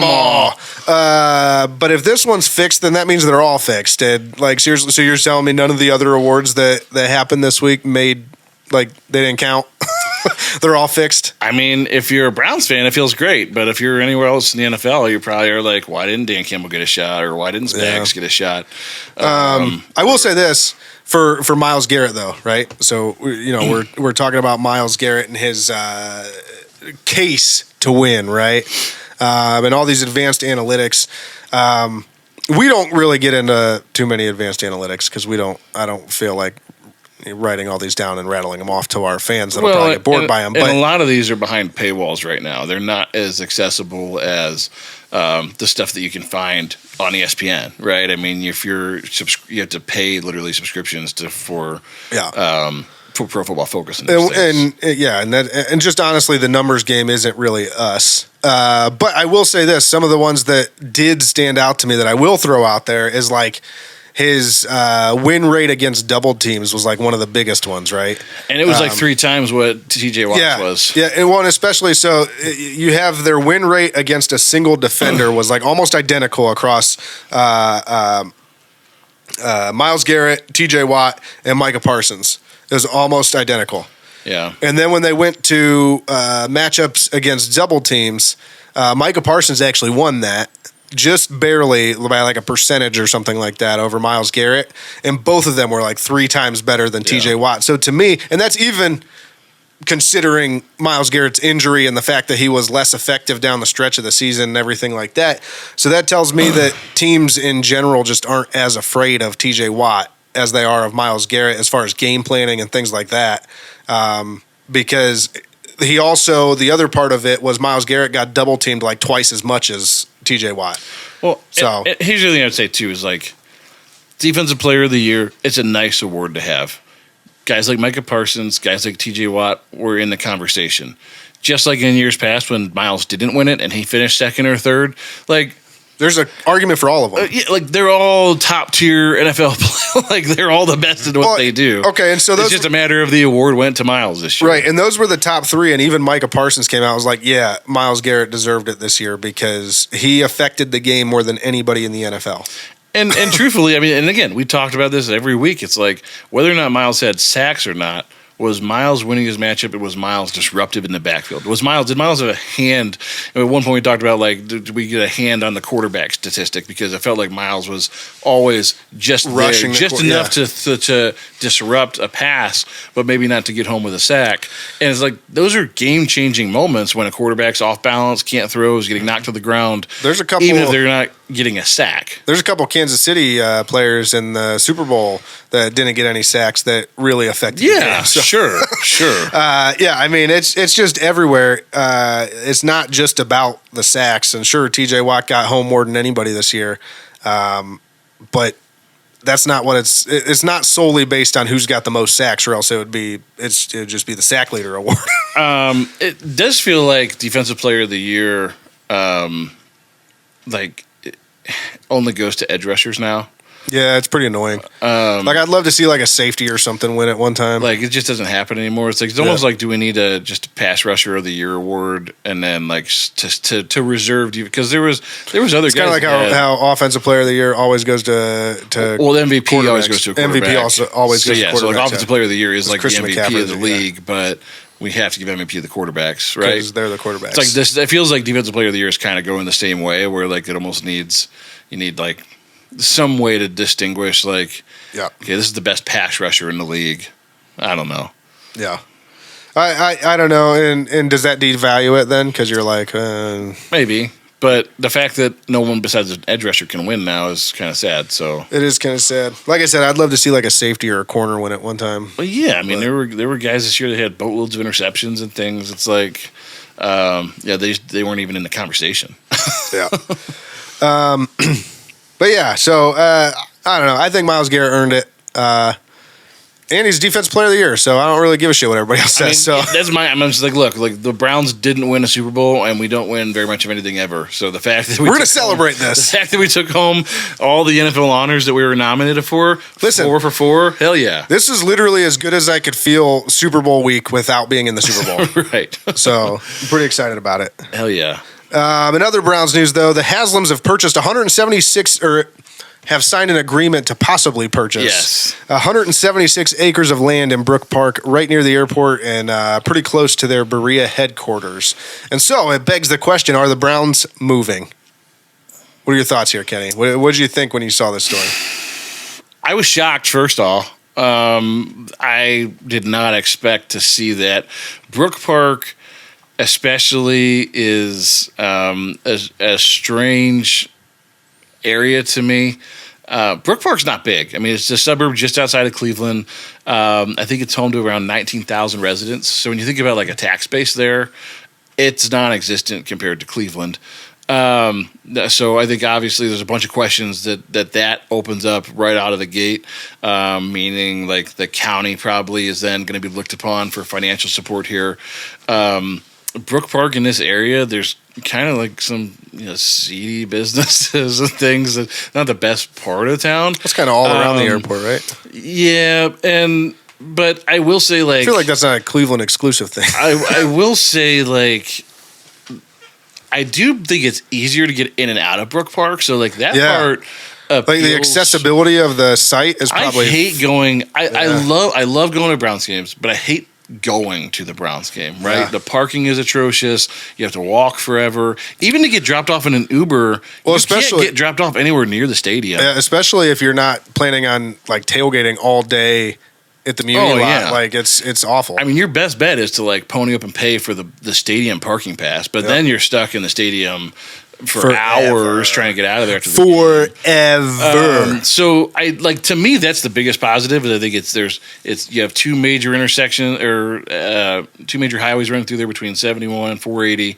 C: all. But if this one's fixed, then that means they're all fixed. And like seriously, so you're telling me none of the other awards that happened this week they didn't count? They're all fixed.
B: I mean, if you're a Browns fan, it feels great. But if you're anywhere else in the NFL, you probably are like, why didn't Dan Campbell get a shot? Or why didn't Spags get a shot?
C: I will say this for Myles Garrett, though, right? So, we're talking about Myles Garrett and his case to win, right? And all these advanced analytics. We don't really get into too many advanced analytics because I don't feel like writing all these down and rattling them off to our fans that'll probably get bored by them.
B: But a lot of these are behind paywalls right now. They're not as accessible as the stuff that you can find on ESPN, right? I mean, if you have to pay literally subscriptions for Pro Football Focus
C: and just honestly, the numbers game isn't really us. But I will say this: some of the ones that did stand out to me that I will throw out there is like. His win rate against double teams was like one of the biggest ones, right?
B: And it was like 3 times what TJ Watt was.
C: Yeah, and one especially so you have their win rate against a single defender was like almost identical across Myles Garrett, TJ Watt, and Micah Parsons. It was almost identical.
B: Yeah.
C: And then when they went to matchups against double teams, Micah Parsons actually won that. Just barely by like a percentage or something like that over Myles Garrett. And both of them were like 3 times better than TJ Watt. So to me, and that's even considering Myles Garrett's injury and the fact that he was less effective down the stretch of the season and everything like that. So that tells me that teams in general just aren't as afraid of TJ Watt as they are of Myles Garrett as far as game planning and things like that. Because he also, the other part of it was Myles Garrett got double teamed like twice as much as TJ Watt.
B: Well, so here's the thing I'd say too is like Defensive Player of the Year. It's a nice award to have. guys like Micah Parsons, guys like T.J. Watt were in the conversation. Just like in years past when Miles didn't win it and he finished second or third, like
C: there's an argument for all of them.
B: Yeah, like they're all top tier NFL players. Like they're all the best at what they do.
C: Okay, and so
B: it's just a matter of the award went to Miles this year,
C: right? And those were the top three. And even Micah Parsons came out and was like, "Yeah, Myles Garrett deserved it this year because he affected the game more than anybody in the NFL."
B: And truthfully, I mean, and again, we talked about this every week. It's like whether or not Miles had sacks or not. Was Miles winning his matchup? It was Miles disruptive in the backfield. Did Miles have a hand? At one point, we talked about like, did we get a hand on the quarterback statistic? Because I felt like Miles was always just rushing, just enough to disrupt a pass, but maybe not to get home with a sack. And it's like those are game changing moments when a quarterback's off balance, can't throw, is getting knocked to the ground.
C: There's a couple,
B: even if they're not getting a sack.
C: There's a couple Kansas City players in the Super Bowl that didn't get any sacks that really affected the game. So.
B: Sure.
C: Yeah, I mean, it's just everywhere. It's not just about the sacks. And sure, T.J. Watt got home more than anybody this year. But that's not what it's not solely based on who's got the most sacks, or else it would just be the sack leader award.
B: It does feel like Defensive Player of the Year only goes to edge rushers now.
C: Yeah, it's pretty annoying. I'd love to see like a safety or something win at one time.
B: Like it just doesn't happen anymore. It's almost like, do we need just a pass rusher of the year award and then like to reserve? Because there was other guys.
C: It's kind of like how offensive player of the year always goes to
B: well, the MVP always goes to a quarterback.
C: MVP also always goes to quarterback.
B: So like offensive player of the year is like
C: Christian
B: the MVP
C: McCaffrey
B: of the league, but we have to give MVP to the quarterbacks, right?
C: Because they're the quarterbacks.
B: It's like this. It feels like defensive player of the year is kind of going the same way, where like it almost you need like some way to distinguish, like, okay, this is the best pass rusher in the league. I don't know.
C: Yeah, I don't know. And does that devalue it then? Because you're like
B: maybe, but the fact that no one besides an edge rusher can win now is kind of sad. So
C: it is kind of sad. Like I said, I'd love to see like a safety or a corner win at one time.
B: Well, yeah, I mean there were guys this year that had boatloads of interceptions and things. It's like, they weren't even in the conversation.
C: Yeah. But yeah, so I don't know. I think Myles Garrett earned it, and he's Defensive Player of the Year. So I don't really give a shit what everybody else says.
B: I'm just like, look, like the Browns didn't win a Super Bowl, and we don't win very much of anything ever. So the fact that
C: we're going to celebrate this,
B: the fact that we took home all the NFL honors that we were nominated for, 4 for 4, hell yeah.
C: This is literally as good as I could feel Super Bowl week without being in the Super Bowl.
B: Right.
C: So I'm pretty excited about it.
B: Hell yeah.
C: In other Browns news, though, the Haslams have purchased 176 or have signed an agreement to possibly purchase 176 acres of land in Brook Park, right near the airport and pretty close to their Berea headquarters. And so it begs the question: are the Browns moving? What are your thoughts here, Kenny? What did you think when you saw this story?
B: I was shocked. First off, I did not expect to see that. Brook Park especially is a strange area to me. Brook Park's not big. I mean, it's a suburb just outside of Cleveland. I think it's home to around 19,000 residents. So when you think about like a tax base there, it's non-existent compared to Cleveland. So I think obviously there's a bunch of questions that opens up right out of the gate, meaning like the county probably is then going to be looked upon for financial support here. Brook Park in this area, there's kind of like some seedy businesses and things that not the best part of town.
C: That's kind of all around the airport, right?
B: Yeah, but I will say like I
C: feel like that's not a Cleveland exclusive thing.
B: I will say like I do think it's easier to get in and out of Brook Park. So like that part. Like
C: the accessibility of the site is probably.
B: I hate going. I love going to Browns games, but I hate going to the Browns game, right? Yeah. The parking is atrocious. You have to walk forever. Even to get dropped off in an Uber, you can't get dropped off anywhere near the stadium.
C: Especially if you're not planning on like tailgating all day at the Muni lot. Yeah. Like it's awful.
B: I mean, your best bet is to like pony up and pay for the stadium parking pass, but then you're stuck in the stadium for hours trying to get out of there.
C: Forever.
B: So I like, to me, that's the biggest positive. I think you have two major intersections or two major highways running through there between 71 and 480.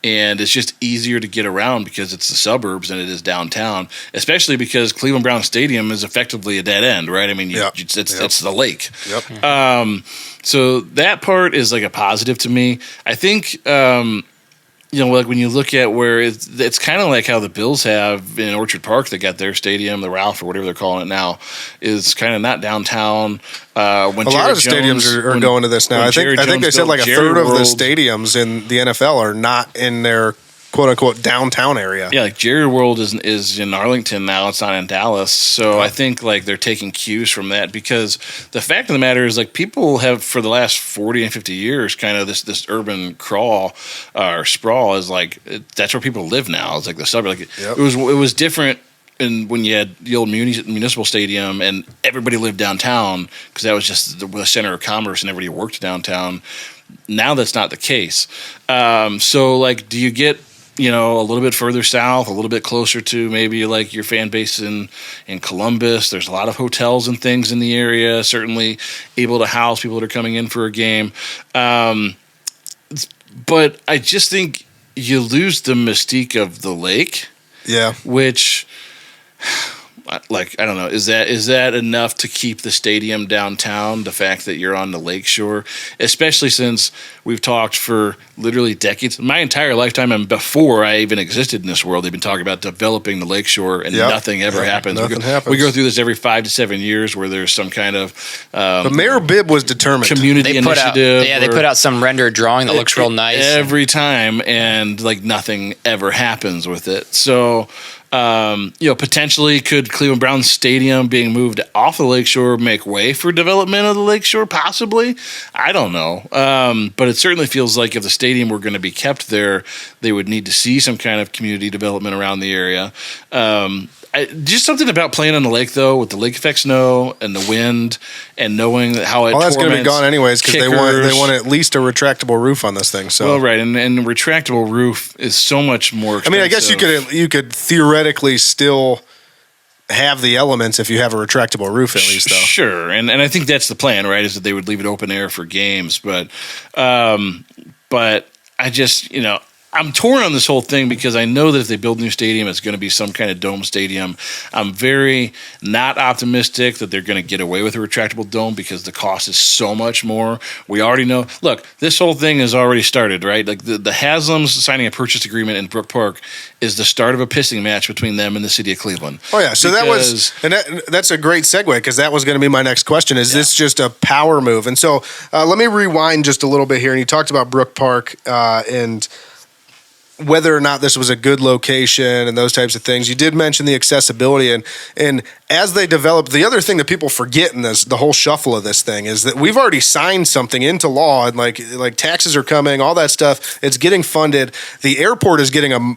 B: and it's just easier to get around because it's the suburbs than it is downtown, especially because Cleveland Browns Stadium is effectively a dead end, right? I mean, it's the lake.
C: Yep.
B: So that part is like a positive to me. I think, like when you look at where it's kind of like how the Bills have in Orchard Park, they got their stadium, the Ralph or whatever they're calling it now, is kind of not downtown.
C: When a lot of stadiums are going to this now. I think they said like a third of the stadiums in the NFL are not in their quote unquote downtown area.
B: Yeah, like Jerry World is in Arlington now. It's not in Dallas. So I think like they're taking cues from that, because the fact of the matter is like people have for the last 40 and 50 years kind of this urban crawl or sprawl is like that's where people live now. It's like the suburb. Like it was different. And when you had the old municipal stadium and everybody lived downtown because that was just the center of commerce and everybody worked downtown. Now that's not the case. So like, do you get a little bit further south, a little bit closer to maybe like your fan base in Columbus? There's a lot of hotels and things in the area, certainly able to house people that are coming in for a game. But I just think you lose the mystique of the lake.
C: Yeah.
B: Which, like, I don't know, is that enough to keep the stadium downtown, the fact that you're on the lakeshore, especially since we've talked for literally decades, my entire lifetime and before I even existed in this world, they've been talking about developing the lakeshore and nothing ever happens. We go through this every 5 to 7 years where there's some kind of
C: but Mayor Bibb was determined.
B: Community initiative.
D: They put out some rendered drawing that looks real nice.
B: Every time, and like nothing ever happens with it. So potentially could Cleveland Browns Stadium being moved off the lakeshore make way for development of the lakeshore? Possibly. I don't know. But it certainly feels like if the stadium were going to be kept there, they would need to see some kind of community development around the area. Just something about playing on the lake, though, with the lake effect snow and the wind and knowing how it
C: that's going to be gone anyways because they want at least a retractable roof on this thing. So.
B: Well, right, and the retractable roof is so much more expensive.
C: I mean, I guess you could theoretically still have the elements if you have a retractable roof at least, though.
B: Sure, and I think that's the plan, right, is that they would leave it open air for games. But I just, I'm torn on this whole thing because I know that if they build a new stadium, it's going to be some kind of dome stadium. I'm very not optimistic that they're going to get away with a retractable dome because the cost is so much more. We already know. Look, this whole thing has already started, right? Like the Haslams signing a purchase agreement in Brook Park is the start of a pissing match between them and the city of Cleveland.
C: Oh, yeah. So that's a great segue because that was going to be my next question. Is this just a power move? And so let me rewind just a little bit here. And you talked about Brook Park and whether or not this was a good location and those types of things. You did mention the accessibility and as they develop, the other thing that people forget in the whole shuffle of this thing is that we've already signed something into law and like taxes are coming, all that stuff. It's getting funded. The airport is getting a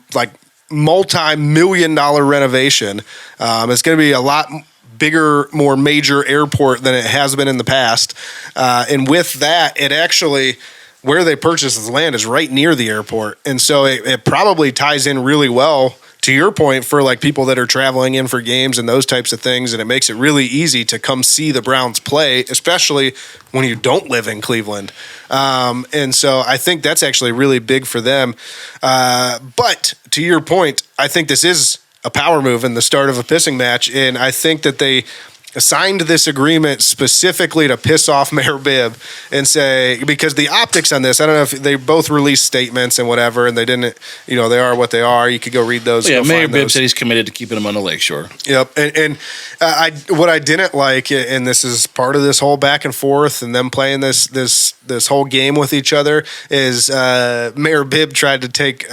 C: multi-million-dollar renovation. It's going to be a lot bigger, more major airport than it has been in the past. And with that, it actually, where they purchase this land is right near the airport. And so it probably ties in really well to your point for like people that are traveling in for games and those types of things. And it makes it really easy to come see the Browns play, especially when you don't live in Cleveland. And so I think that's actually really big for them. But to your point, I think this is a power move and the start of a pissing match. And I think that they signed this agreement specifically to piss off Mayor Bibb and say, because the optics on this, I don't know if they both released statements and whatever, and they didn't, they are what they are. You could go read those.
B: Yeah, Mayor Bibb said he's committed to keeping them on the lakeshore.
C: Yep. And what I didn't like, and this is part of this whole back and forth and them playing this whole game with each other, is Mayor Bibb tried to take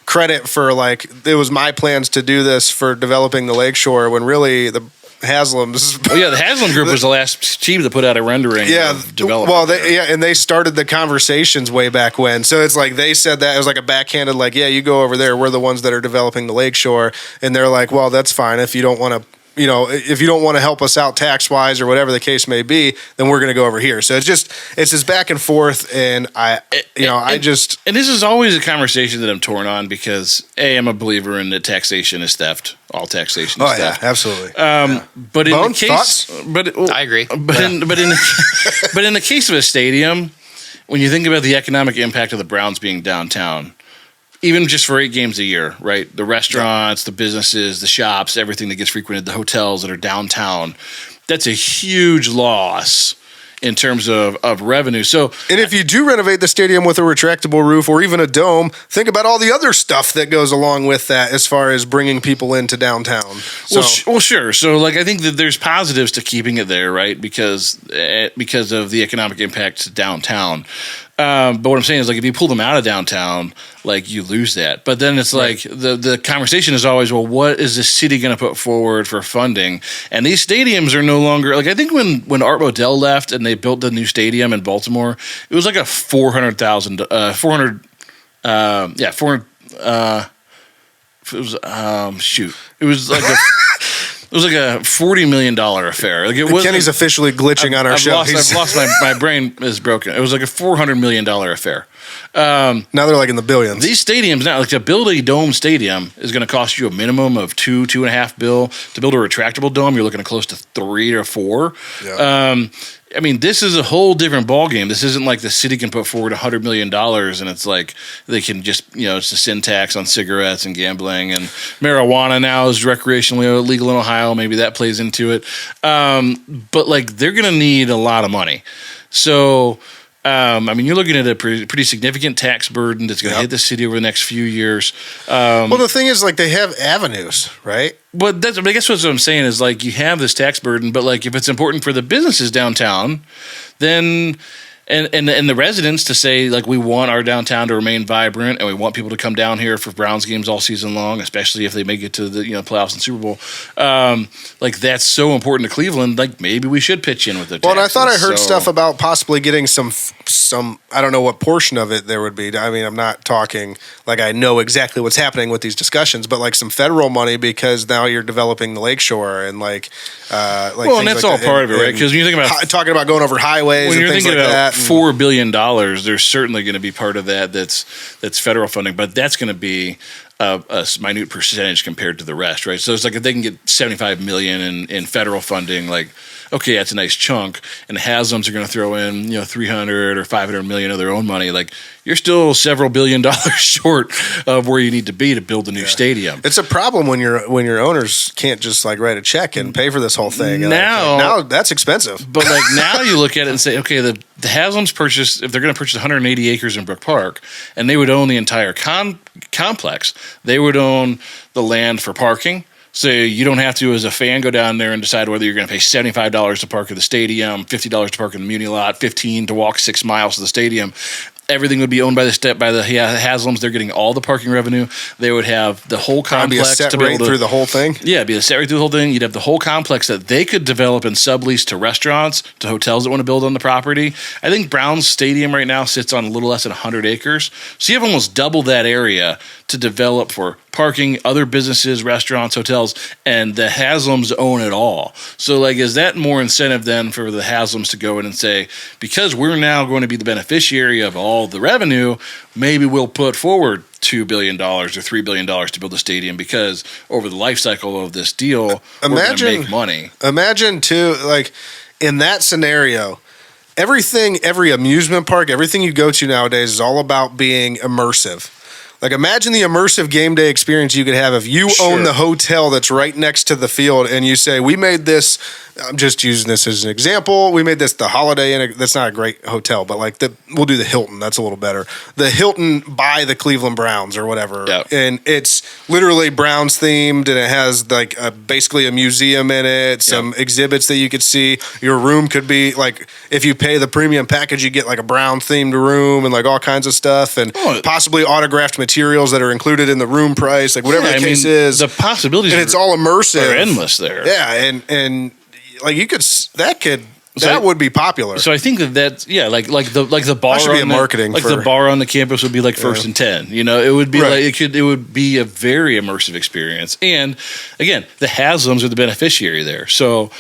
C: credit for it was my plans to do this for developing the lakeshore when really the Haslams.
B: Oh yeah, the Haslam group was the last team to put out a rendering of development.
C: Well, and they started the conversations way back when. So it's like they said that it was like a backhanded, you go over there. We're the ones that are developing the lakeshore, and they're like, well, that's fine if you don't want to. If you don't want to help us out tax wise or whatever the case may be, then we're going to go over here. So it's this back and forth, and and
B: this is always a conversation that I'm torn on because I'm a believer in that taxation is theft. All taxation is theft.
C: Yeah, absolutely.
B: But in the case,
D: I agree.
B: But in the case of a stadium, when you think about the economic impact of the Browns being downtown, even just for 8 games a year, right? The restaurants, the businesses, the shops, everything that gets frequented, the hotels that are downtown, that's a huge loss in terms of revenue. So,
C: and if you do renovate the stadium with a retractable roof or even a dome, think about all the other stuff that goes along with that as far as bringing people into downtown. So,
B: well, sure. So, like, I think that there's positives to keeping it there, right? Because of the economic impact to downtown. But what I'm saying is, like, if you pull them out of downtown, like, you lose that. But then it's like the conversation is always, well, what is the city going to put forward for funding? And these stadiums are no longer, like, I think when Art Modell left and they built the new stadium in Baltimore, it was like a $400,000, it was like a. It was like a $40 million affair. Like, it was.
C: Kenny's officially glitching on our show.
B: I've lost my brain is broken. It was like a $400 million affair.
C: Now they're like in the billions.
B: These stadiums now, like, to build a dome stadium is going to cost you a minimum of $2.5 billion. To build a retractable dome, you're looking at close to $3 or $4. Yeah. I mean, this is a whole different ballgame. This isn't like the city can put forward $100 million and it's like they can just, it's a sin tax on cigarettes and gambling, and marijuana now is recreationally legal in Ohio. Maybe that plays into it. But, like, they're going to need a lot of money. So, I mean, you're looking at a pretty significant tax burden that's going to hit the city over the next few years.
C: Well, the thing is, like, they have avenues, right?
B: But I guess what I'm saying is, like, you have this tax burden, but, like, if it's important for the businesses downtown, then and the residents to say, like, we want our downtown to remain vibrant and we want people to come down here for Browns games all season long, especially if they make it to the playoffs and Super Bowl. Like, that's so important to Cleveland. Like, maybe we should pitch in with it.
C: Well, and I thought I heard stuff about possibly getting some I don't know what portion of it there would be. I mean, I'm not talking like I know exactly what's happening with these discussions, but like some federal money because now you're developing the lakeshore and like
B: well, and that's all part of it, right? Because when you think about
C: talking about going over highways and things like that.
B: $4 billion, there's certainly going to be part of that that's federal funding, but that's going to be a minute percentage compared to the rest, right? So it's like if they can get $75 million in federal funding, like, okay, that's a nice chunk, and the Haslams are going to throw in, $300 or $500 million of their own money. Like, you're still several $1 billion short of where you need to be to build a new stadium.
C: It's a problem when your owners can't just like write a check and pay for this whole thing. Now that's expensive.
B: But like now you look at it and say, okay, the Haslams purchased, if they're going to purchase 180 acres in Brook Park, and they would own the entire complex, they would own the land for parking. So you don't have to, as a fan, go down there and decide whether you're going to pay $75 to park at the stadium, $50 to park in the Muni lot, $15 to walk 6 miles to the stadium. Everything would be owned by the Haslams. They're getting all the parking revenue. They would have the whole complex
C: to be able to through the whole thing.
B: Yeah, it'd be a set right through the whole thing. You'd have the whole complex that they could develop and sublease to restaurants, to hotels that want to build on the property. I think Browns Stadium right now sits on a little less than 100 acres. So you have almost double that area to develop for parking, other businesses, restaurants, hotels, and the Haslams own it all. So, like, is that more incentive then for the Haslams to go in and say, because we're now going to be the beneficiary of all the revenue, maybe we'll put forward $2 billion or $3 billion to build a stadium because over the life cycle of this deal, we're going to make money.
C: Imagine, too, like, in that scenario, every amusement park, everything you go to nowadays is all about being immersive. Like, imagine the immersive game day experience you could have if you own the hotel that's right next to the field and you say, we made this, I'm just using this as an example, we made this the Holiday Inn. That's not a great hotel, but like we'll do the Hilton. That's a little better. The Hilton by the Cleveland Browns or whatever. Yep. And it's literally Browns themed and it has like basically a museum in it, some exhibits that you could see. Your room could be like, if you pay the premium package, you get like a Brown themed room and like all kinds of stuff and possibly autographed materials that are included in the room price, like whatever the case is.
B: The possibilities
C: and it's all immersive.
B: Are endless there.
C: Yeah, and like that would be popular.
B: So I think that's like the bar.
C: That should be marketing.
B: The bar on the campus would be like first and 10. It would be like it would be a very immersive experience. And again, the Haslams are the beneficiary there. So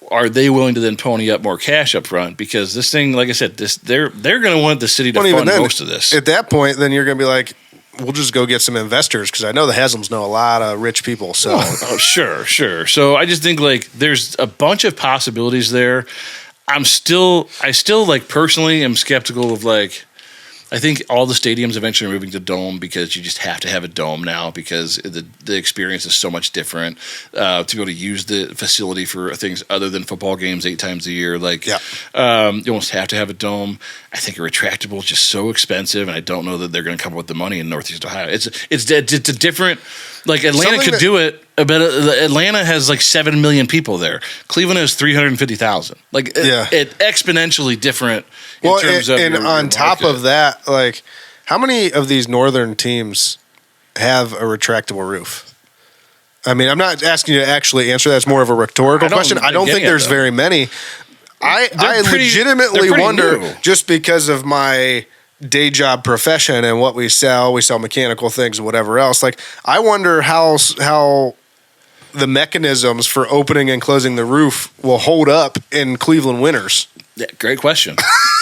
B: are they willing to then pony up more cash up front? Because this thing, like I said, they're going to want the city to fund most of this.
C: At that point, then you're going to be like, we'll just go get some investors because I know the Haslams know a lot of rich people. So
B: sure. So I just think like there's a bunch of possibilities there. I still like personally am skeptical of like I think all the stadiums eventually are moving to dome because you just have to have a dome now because the experience is so much different. To be able to use the facility for things other than football games 8 times a year, you almost have to have a dome. I think a retractable is just so expensive, and I don't know that they're going to come up with the money in Northeast Ohio. It's a different. Like Atlanta could do it, but Atlanta has like 7 million people there. Cleveland has 350,000. It exponentially different in terms of.
C: And on top of that, like, how many of these northern teams have a retractable roof? I mean, I'm not asking you to actually answer that. It's more of a rhetorical question. I don't think there's very many. I legitimately wonder, just because of my day job profession and what we sell mechanical things and whatever else. Like, I wonder how the mechanisms for opening and closing the roof will hold up in Cleveland winters.
B: Yeah, great question.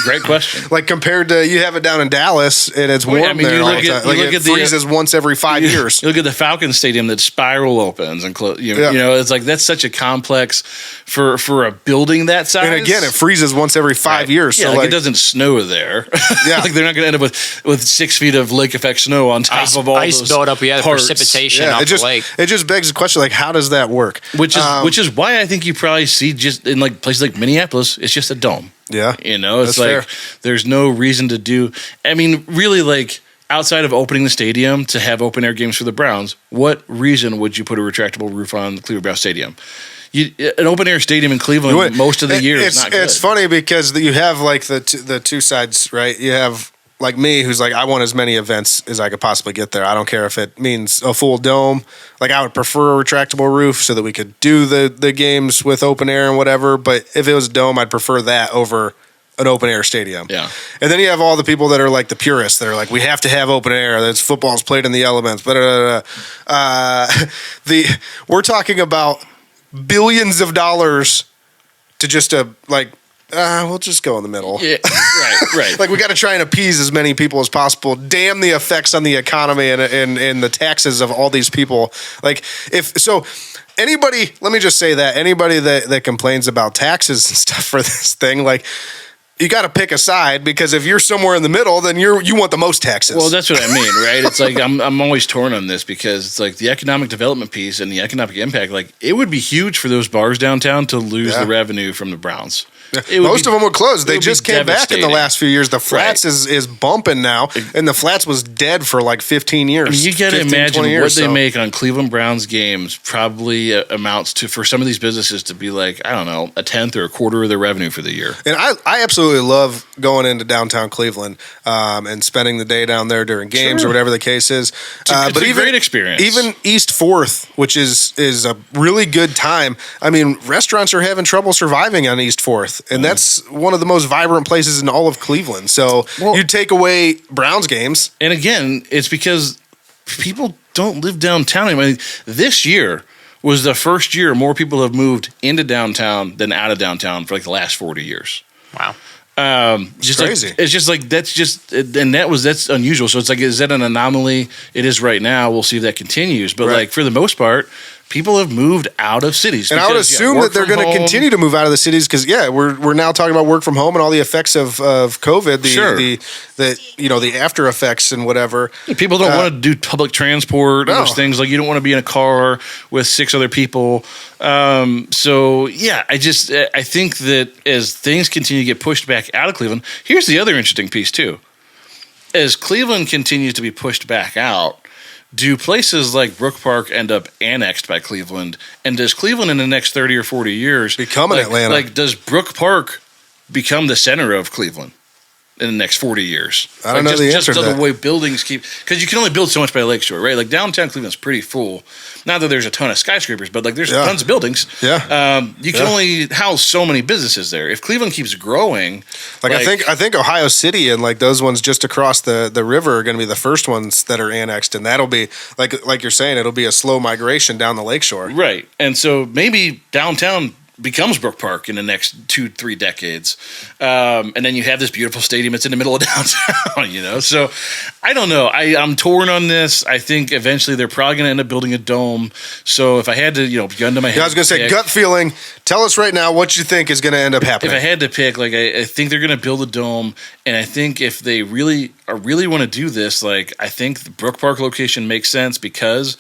B: Great question.
C: Like, compared to, you have it down in Dallas and it's warm there all the time. Like, it freezes once every 5 years.
B: You look at the Falcons Stadium that spiral opens and close. You know, it's like, that's such a complex for a building that size.
C: And again, it freezes once every 5 years.
B: Yeah,
C: so
B: like, it doesn't snow there.
C: Yeah.
B: Like, they're not going to end up with 6 feet of lake effect snow on top of all
D: ice
B: those
D: build up. Yeah,
B: parts.
D: precipitation off the lake.
C: It just begs the question, like, how does that work?
B: Which is why I think you probably see just in like places like Minneapolis, it's just a dome.
C: Yeah.
B: You know, it's
C: That's
B: like
C: fair.
B: There's no reason to do. I mean, really, like, outside of opening the stadium to have open air games for the Browns, what reason would you put a retractable roof on the Cleveland Browns Stadium? An open air stadium in Cleveland most of the year is not good.
C: It's funny because you have like the two sides, right? You have like me, who's like, I want as many events as I could possibly get there. I don't care if it means a full dome. Like, I would prefer a retractable roof so that we could do the games with open air and whatever. But if it was a dome, I'd prefer that over an open air stadium.
B: Yeah.
C: And then you have all the people that are like the purists. They're like, we have to have open air. That's football's played in the elements. We're talking about billions of dollars to just we'll just go in the middle. Yeah,
B: right.
C: Like, we got to try and appease as many people as possible. Damn the effects on the economy and the taxes of all these people. Like, anybody, let me just say that anybody that complains about taxes and stuff for this thing, like, you got to pick a side, because if you're somewhere in the middle, then you want the most taxes.
B: Well, that's what I mean, right? It's like I'm always torn on this, because it's like the economic development piece and the economic impact. Like, it would be huge for those bars downtown to lose the revenue from the Browns.
C: Most of them would close. They just came back in the last few years. The Flats is bumping now, and the Flats was dead for like 15 years.
B: I mean, you got to imagine what they make on Cleveland Browns games probably amounts to, for some of these businesses, to be like, I don't know, a tenth or a quarter of their revenue for the year.
C: And I absolutely love going into downtown Cleveland and spending the day down there during games or whatever the case is.
B: It's a great experience.
C: Even East 4th, which is a really good time. I mean, restaurants are having trouble surviving on East 4th. And that's one of the most vibrant places in all of Cleveland. So you take away Browns games.
B: And again, it's because people don't live downtown anymore. I mean, this year was the first year more people have moved into downtown than out of downtown for like the last 40 years.
D: Wow.
C: Just crazy.
B: Like, it's just like, that's unusual. So it's like, is that an anomaly? It is right now. We'll see if that continues. But like, for the most part, people have moved out of cities.
C: And I would assume that they're going to continue to move out of the cities, because we're now talking about work from home and all the effects of COVID, the after effects and whatever.
B: People don't want to do public transport and those things. Like, you don't want to be in a car with 6 other people. I think that as things continue to get pushed back out of Cleveland, here's the other interesting piece too. As Cleveland continues to be pushed back out, do places like Brook Park end up annexed by Cleveland? And does Cleveland in the next 30 or 40 years
C: become an Atlanta?
B: Like, does Brook Park become the center of Cleveland in the next 40 years?
C: I don't know the answer to that.
B: Just the way buildings keep... Because you can only build so much by Lakeshore, right? Like, downtown Cleveland's pretty full. Not that there's a ton of skyscrapers, but like, there's tons of buildings.
C: Yeah.
B: You can only house so many businesses there. If Cleveland keeps growing...
C: I think Ohio City and like those ones just across the river are going to be the first ones that are annexed, and that'll be, like you're saying, it'll be a slow migration down the Lakeshore.
B: Right. And so maybe downtown becomes Brook Park in the next 2-3 decades. And then you have this beautiful stadium. It's in the middle of downtown, So I don't know. I'm torn on this. I think eventually they're probably going to end up building a dome. So if I had to, gun to my head.
C: I was going to say gut feeling. Tell us right now what you think is going to end up happening.
B: If I had to pick, I think they're going to build a dome. And I think if they really want to do this, I think the Brook Park location makes sense because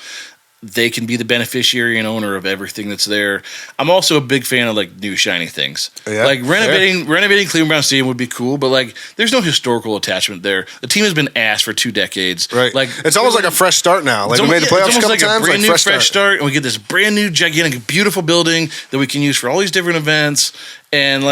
B: they can be the beneficiary and owner of everything that's there. I'm also a big fan of new shiny things. Yeah, renovating Cleveland Brown Stadium would be cool, but there's no historical attachment there. The team has been ass for 2 decades.
C: Right. It's almost like a fresh start now. We made the playoffs a couple times.
B: A brand new fresh start, and we get this brand new gigantic beautiful building that we can use for all these different events. And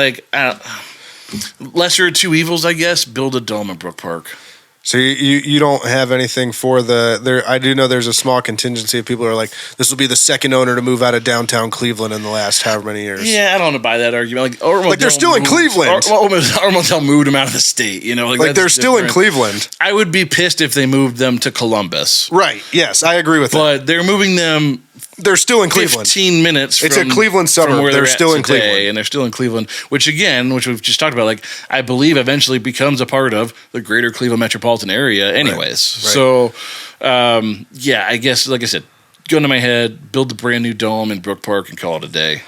B: lesser of two evils, I guess. Build a dome in Brook Park.
C: So you don't have anything for there. I do know there's a small contingency of people who are like, this will be the second owner to move out of downtown Cleveland in the last however many years.
B: Yeah, I don't want to buy that argument.
C: They're still in Cleveland.
B: Or Motel moved them out of the state.
C: They're still in Cleveland.
B: I would be pissed if they moved them to Columbus.
C: Right. Yes, I agree with that.
B: But they're moving them.
C: They're still in Cleveland.
B: 15 minutes.
C: It's a Cleveland suburb. They're still in Cleveland,
B: and they're still in Cleveland. Which we've just talked about. I believe eventually becomes a part of the greater Cleveland metropolitan area. Anyways,
C: right.
B: So I guess like I said, gun to my head, build the brand new dome in Brook Park and call it a day.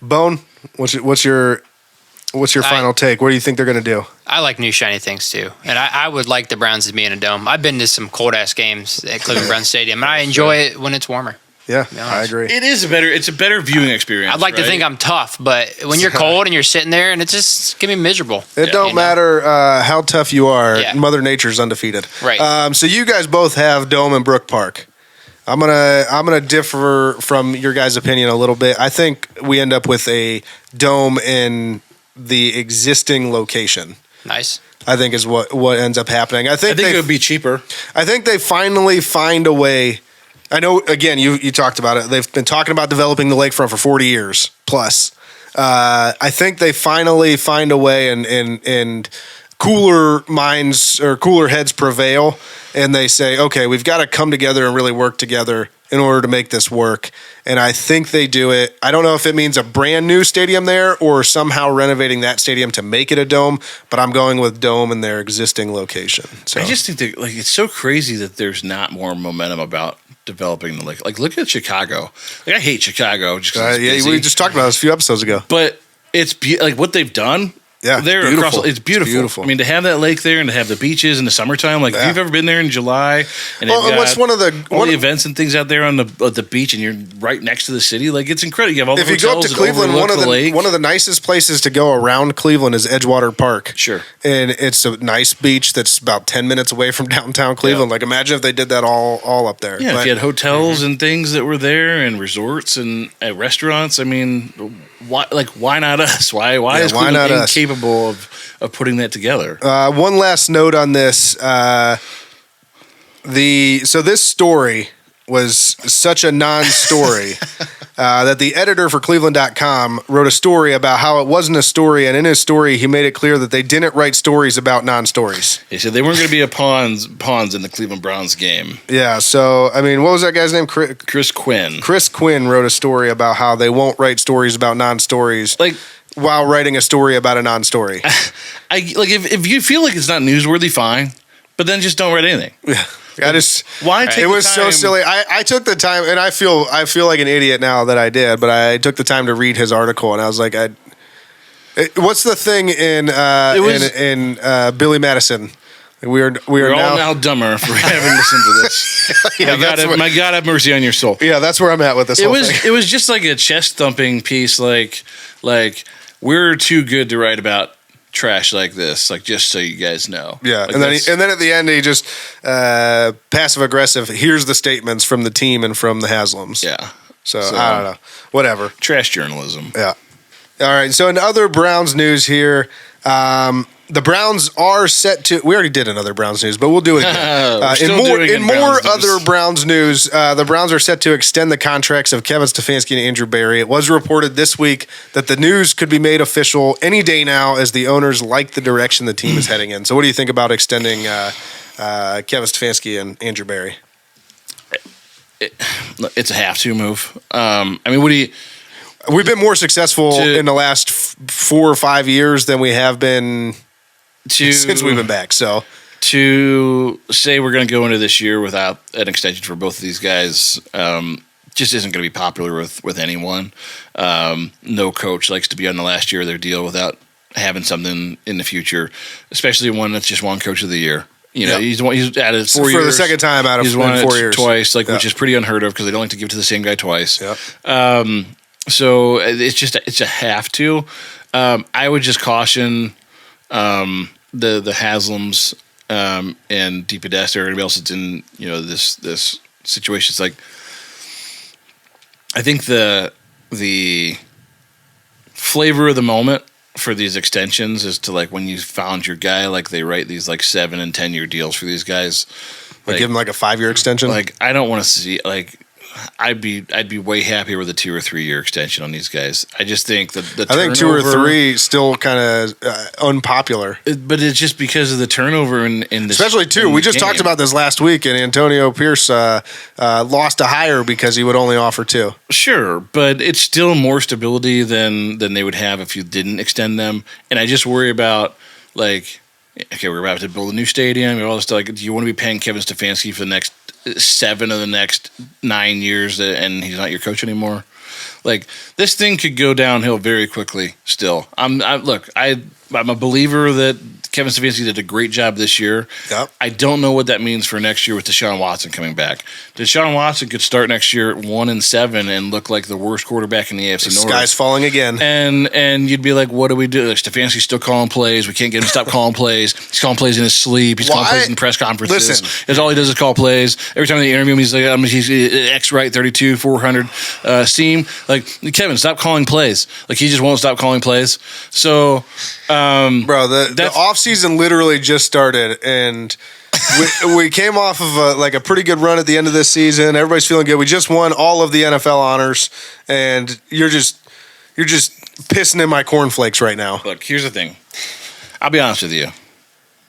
C: Bone, what's your final take? What do you think they're going to do?
D: I like new shiny things too, and I would like the Browns to be in a dome. I've been to some cold ass games at Cleveland Browns Stadium, and I enjoy it when it's warmer.
C: Yeah, I agree.
B: It's a better viewing experience.
D: I'd like to think I'm tough, but when you're cold and you're sitting there and it just can be miserable.
C: It don't matter how tough you are. Yeah. Mother Nature's undefeated.
D: Right.
C: So you guys both have dome in Brook Park. I'm gonna differ from your guys' opinion a little bit. I think we end up with a dome in the existing location.
D: Nice.
C: I think is what ends up happening. I think
B: it would be cheaper.
C: I think they finally find a way. I know, again, you talked about it. They've been talking about developing the lakefront for 40 years plus. I think they finally find a way and cooler minds or cooler heads prevail. And they say, okay, we've got to come together and really work together in order to make this work. And I think they do it. I don't know if it means a brand new stadium there or somehow renovating that stadium to make it a dome, but I'm going with dome in their existing location. So
B: I just think that it's so crazy that there's not more momentum about developing the lake. Look at Chicago. I hate Chicago. Just
C: we just talked about this a few episodes ago.
B: But it's what they've done.
C: Yeah,
B: they're
C: beautiful.
B: It's beautiful. I mean, to have that lake there and to have the beaches in the summertime, if you've ever been there in July, and
C: what's one of the
B: events and things out there on the beach, and you're right next to the city, it's incredible. You have all the hotels.
C: If you go up to Cleveland, one of the nicest places to go around Cleveland is Edgewater Park.
B: Sure,
C: and it's a nice beach that's about 10 minutes away from downtown Cleveland.
B: Yeah.
C: Imagine if they did that all up there.
B: Yeah, if you had hotels and things that were there, and resorts and restaurants. I mean, why not us? Why is Cleveland incapable of putting that together?
C: One last note on this. This story was such a non-story that the editor for Cleveland.com wrote a story about how it wasn't a story, and in his story he made it clear that they didn't write stories about non-stories.
B: He said they weren't going to be a pawns in the Cleveland Browns game.
C: Yeah, so, I mean, what was that guy's name?
B: Chris Quinn.
C: Chris Quinn wrote a story about how they won't write stories about non-stories. While writing a story about a non-story.
B: If you feel like it's not newsworthy, fine, but then just don't write anything.
C: Yeah.
B: Why take
C: it was
B: the time?
C: so silly. I took the time, and I feel like an idiot now that I did, but I took the time to read his article, and I was like, what's the thing in Billy Madison? We're
B: all now dumber for having listened to this. Yeah, my God, have mercy on your soul.
C: Yeah, that's where I'm at with this. It
B: was just like a chest thumping piece, like we're too good to write about trash like this, just so you guys know.
C: Yeah, and then at the end he just passive aggressive. Here's the statements from the team and from the Haslams.
B: Yeah.
C: So I don't know. Whatever.
B: Trash journalism.
C: Yeah. All right. So in other Browns news here. The Browns are set to. We already did another Browns news, but we'll do it again. In more other Browns news, the Browns are set to extend the contracts of Kevin Stefanski and Andrew Berry. It was reported this week that the news could be made official any day now, as the owners like the direction the team is heading in. So, what do you think about extending Kevin Stefanski and Andrew Berry?
B: It's a have-to move. I mean, what do you?
C: We've been more successful in the last 4 or 5 years than we have been since we've been back. So
B: to say we're going to go into this year without an extension for both of these guys just isn't going to be popular with anyone. No coach likes to be on the last year of their deal without having something in the future, especially one that's just won Coach of the Year. He's added 4 years
C: for the second time out of
B: he's won
C: 4 years
B: twice, which is pretty unheard of because they don't like to give to the same guy twice.
C: Yep.
B: So it's a have to. I would just caution the Haslams and DePodesta or anybody else that's in this situation. It's like I think the flavor of the moment for these extensions is to when you found your guy, they write these 7 and 10 year deals for these guys.
C: Give him a 5-year extension.
B: I don't want to see I'd be way happier with a 2 or 3 year extension on these guys. I just think that I think 2 or 3
C: still kind of unpopular.
B: But it's just because of the turnover in this,
C: especially too. We just talked about this last week, and Antonio Pierce lost a hire because he would only offer 2.
B: Sure, but it's still more stability than they would have if you didn't extend them. And I just worry about we're about to build a new stadium and all this stuff. Do you want to be paying Kevin Stefanski for the next 7 of the next 9 years and he's not your coach anymore? This thing could go downhill very quickly still. I'm a believer that Kevin Stefanski did a great job this year.
C: Yep.
B: I don't know what that means for next year with Deshaun Watson coming back. Deshaun Watson could start next year at 1-7 and look like the worst quarterback in the AFC North.
C: Sky's falling again.
B: And you'd be like, what do we do? Stefanski's still calling plays. We can't get him to stop calling plays. He's calling plays in his sleep. He's calling plays in press conferences.
C: Listen.
B: That's all he does is call plays. Every time they interview him, he's like, he's X right 32, 400 seam. Kevin, stop calling plays. He just won't stop calling plays. So,
C: bro, the offseason literally just started, and we came off of a pretty good run at the end of this season. Everybody's feeling good. We just won all of the NFL honors, and you're just pissing in my cornflakes right now.
B: Look, here's the thing. I'll be honest with you.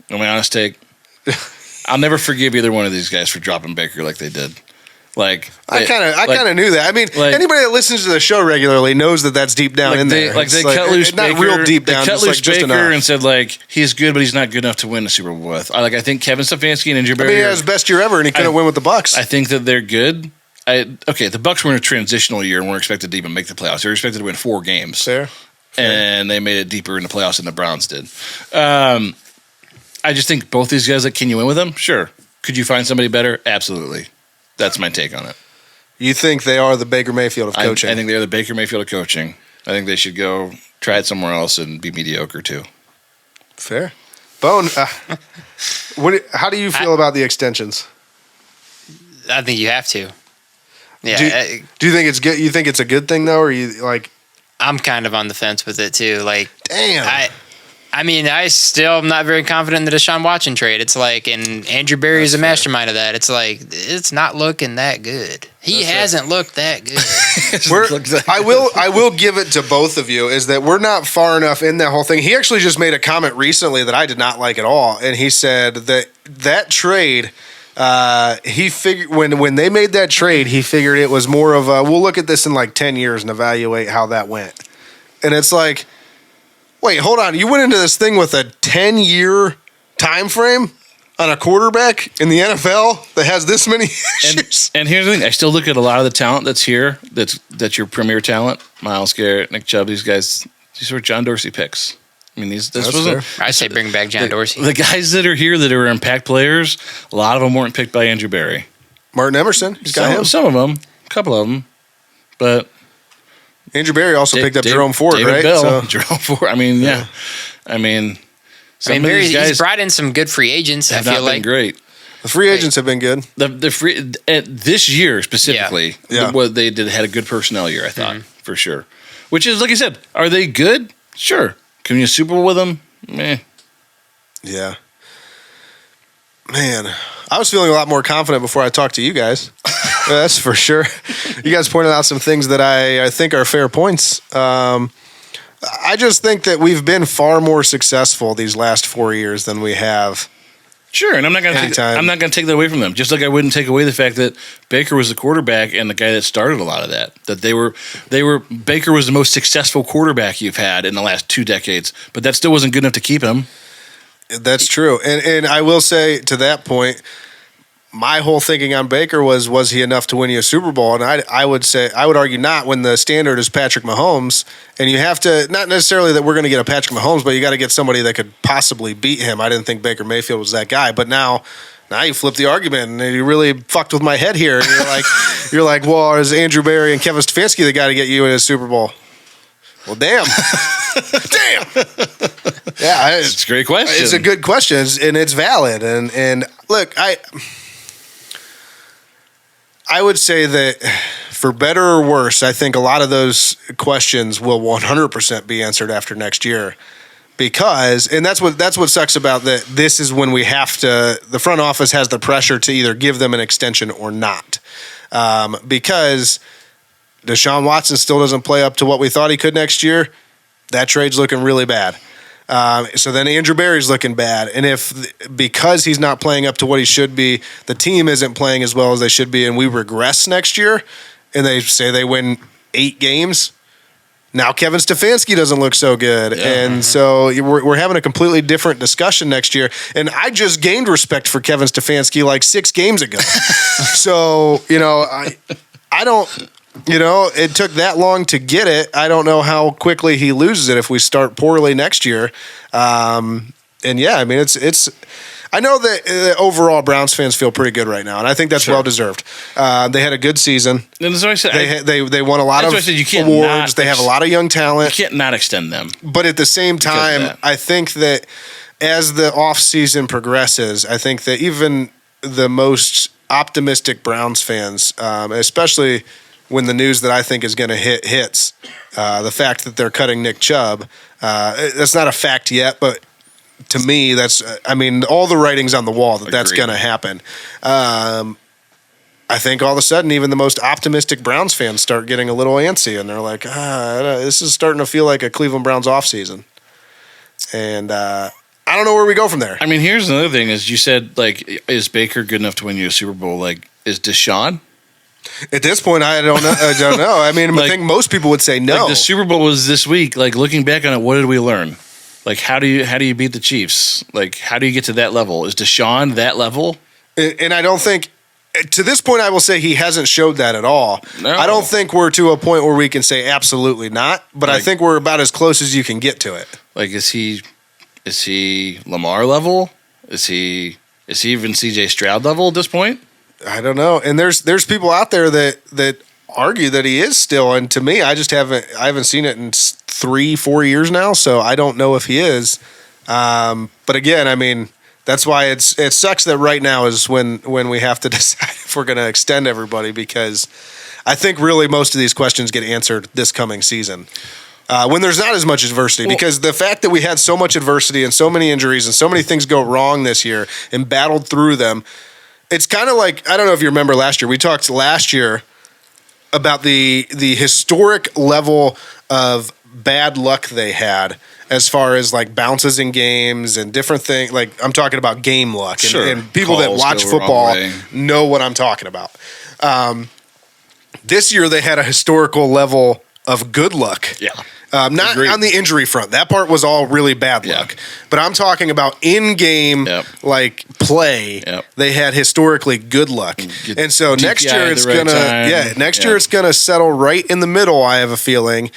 B: My honest take. I'll never forgive either one of these guys for dropping Baker like they did. I kind of knew that. I mean, anybody that listens to the show regularly knows that that's deep down in there. They cut loose Baker.
C: Not real deep down.
B: They cut loose
C: just
B: Baker
C: enough.
B: and said he's good, but he's not good enough to win the Super Bowl with. I think Kevin Stefanski and Andrew Berry.
C: He had his best year ever, and he couldn't win with the Bucs.
B: I think that they're good. The Bucs were in a transitional year and weren't expected to even make the playoffs. They were expected to win 4 games.
C: Fair.
B: And they made it deeper in the playoffs than the Browns did. I just think both these guys, can you win with them? Sure. Could you find somebody better? Absolutely. That's my take on it.
C: You think they are the Baker Mayfield of coaching?
B: I think they're the Baker Mayfield of coaching. I think they should go try it somewhere else and be mediocre too.
C: Fair. Bone, how do you feel about the extensions?
D: I think you have to. Yeah.
C: Do you think it's good? You think it's a good thing though, or you
D: I'm kind of on the fence with it too.
C: Damn.
D: I mean, I still am not very confident in the Deshaun Watson trade. It's and Andrew Berry is a mastermind of that. It's not looking that good. He hasn't looked that good.
C: I will give it to both of you is that we're not far enough in that whole thing. He actually just made a comment recently that I did not like at all, and he said that trade. He figured when they made that trade, he figured it was more of a we'll look at this in 10 years and evaluate how that went, and it's wait, hold on. You went into this thing with a 10-year time frame on a quarterback in the NFL that has this many issues.
B: And here's the thing. I still look at a lot of the talent that's here, that's your premier talent. Myles Garrett, Nick Chubb, these guys, these were John Dorsey picks. I mean,
D: I say bring back John Dorsey.
B: The guys that are here that are impact players, a lot of them weren't picked by Andrew Berry.
C: Martin Emerson, he's got him.
B: Some of them, a couple of them. But
C: Andrew Berry also picked up Jerome Ford,
B: David
C: right?
B: Bell, Jerome Ford. I mean, yeah. I mean,
D: he's brought in some good free agents. I feel
B: been great.
C: The free agents have been good.
B: The free this year specifically, what they did had a good personnel year. I thought for sure. Which is like I said, are they good? Sure. Can you Super Bowl with them? Meh.
C: Yeah. Man, I was feeling a lot more confident before I talked to you guys. That's for sure. You guys pointed out some things that I think are fair points. I just think that we've been far more successful these last 4 years than we have
B: Sure, and I'm not going to take that away from them. Just like I wouldn't take away the fact that Baker was the quarterback and the guy that started a lot of that. That Baker was the most successful quarterback you've had in the last 2 decades, but that still wasn't good enough to keep him.
C: That's true, and I will say to that point, my whole thinking on Baker was he enough to win you a Super Bowl? And I would argue not, when the standard is Patrick Mahomes, and you have to, not necessarily that we're going to get a Patrick Mahomes, but you got to get somebody that could possibly beat him. I didn't think Baker Mayfield was that guy, but now you flip the argument and you really fucked with my head here. And you're like, well, is Andrew Berry and Kevin Stefanski the guy to get you in a Super Bowl? Well, damn. Yeah,
B: it's a great question.
C: It's a good question, and it's valid. And look, I would say that for better or worse, I think a lot of those questions will 100% be answered after next year, because, and that's what sucks about that. This is when we have to. The front office has the pressure to either give them an extension or not, because Deshaun Watson still doesn't play up to what we thought he could next year. That trade's looking really bad. So then Andrew Berry's looking bad. And because he's not playing up to what he should be, the team isn't playing as well as they should be, and we regress next year, and they say they win 8 games, now Kevin Stefanski doesn't look so good. Yeah. And so we're having a completely different discussion next year. And I just gained respect for Kevin Stefanski like 6 games ago. So, I don't... it took that long to get it. I don't know how quickly he loses it if we start poorly next year. And yeah, I mean, it's. I know that overall Browns fans feel pretty good right now, and I think that's well deserved. They had a good season.
B: And that's what I said.
C: They won a lot of awards. They have a lot of young talent.
B: You can't not extend them.
C: But at the same time, I think that as the offseason progresses, I think that even the most optimistic Browns fans, especially when the news that I think is going to hits, the fact that they're cutting Nick Chubb, that's not a fact yet, but to me, all the writing's on the wall that's going to happen. I think all of a sudden, even the most optimistic Browns fans start getting a little antsy, and they're like, this is starting to feel like a Cleveland Browns offseason. And I don't know where we go from there.
B: I mean, here's another thing, is you said, is Baker good enough to win you a Super Bowl? Is Deshaun?
C: At this point, I don't know. I mean, I think most people would say no.
B: The Super Bowl was this week. Looking back on it, what did we learn? How do you beat the Chiefs? How do you get to that level? Is Deshaun that level?
C: And I don't think, to this point, I will say he hasn't showed that at all.
B: No.
C: I don't think we're to a point where we can say absolutely not, but I think we're about as close as you can get to it.
B: Is he Lamar level? Is he even CJ Stroud level at this point?
C: I don't know. And there's people out there that argue that he is still, and to me, I haven't seen it in 3-4 years now, so I don't know if he is. But again, I mean, that's why it sucks that right now is when we have to decide if we're going to extend everybody, because I think really most of these questions get answered this coming season. When there's not as much adversity, because the fact that we had so much adversity and so many injuries and so many things go wrong this year and battled through them, it's kind of like, I don't know if you remember last year. We talked last year about the historic level of bad luck they had as far as bounces in games and different things. I'm talking about game luck. And people that watch football know what I'm talking about. This year they had a historical level of good luck.
B: Yeah.
C: Not on the injury front. That part was all really bad luck. But I'm talking about in-game play. Yep. They had historically good luck. And so next year it's it's gonna settle right in the middle, I have a feeling.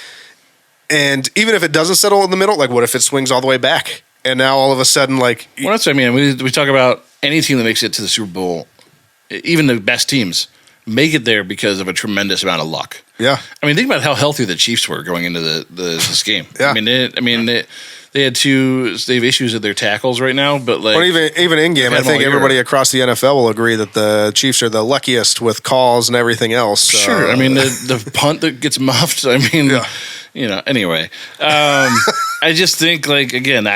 C: And even if it doesn't settle in the middle, what if it swings all the way back? And now all of a sudden
B: well, that's what I mean. We talk about any team that makes it to the Super Bowl, even the best teams make it there because of a tremendous amount of luck.
C: Yeah.
B: I mean, think about how healthy the Chiefs were going into this game.
C: Yeah.
B: They had they have issues with their tackles right now, but
C: even in game, I think everybody across the NFL will agree that the Chiefs are the luckiest with calls and everything else.
B: Sure. I mean, the punt that gets muffed. I mean, anyway, I just think again,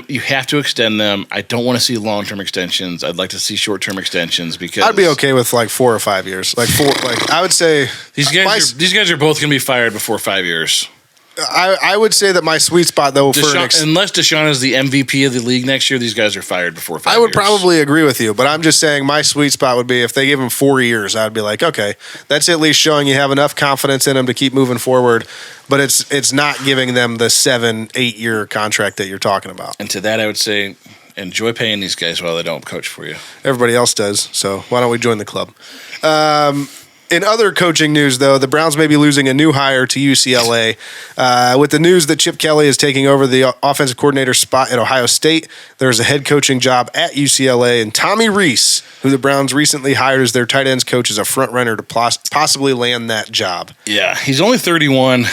B: you have to extend them. I don't want to see long-term extensions. I'd like to see short-term extensions, because
C: I'd be okay with 4 or 5 years. I would say
B: these guys are both going to be fired before 5 years.
C: I would say that my sweet spot, though,
B: unless Deshaun is the MVP of the league next year, these guys are fired before 5 years.
C: I would probably agree with you, but I'm just saying my sweet spot would be if they give him 4 years, I'd be like, okay, that's at least showing you have enough confidence in him to keep moving forward, but it's not giving them the 7-8 year contract that you're talking about.
B: And to that, I would say, enjoy paying these guys while they don't coach for you.
C: Everybody else does, so why don't we join the club? In other coaching news, though, the Browns may be losing a new hire to UCLA. With the news that Chip Kelly is taking over the offensive coordinator spot at Ohio State, there's a head coaching job at UCLA, and Tommy Rees, who the Browns recently hired as their tight ends coach, is a front runner to possibly land that job.
B: Yeah, he's only 31,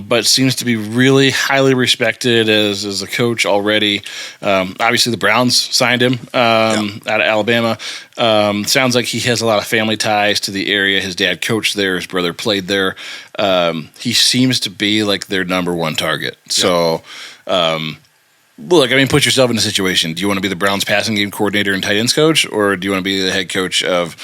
B: but seems to be really highly respected as a coach already. Obviously, the Browns signed him out of Alabama. Sounds like he has a lot of family ties to the area. His dad coached there. His brother played there. He seems to be like their number one target. So, look, I mean, put yourself in a situation. Do you want to be the Browns passing game coordinator and tight ends coach, or do you want to be the head coach of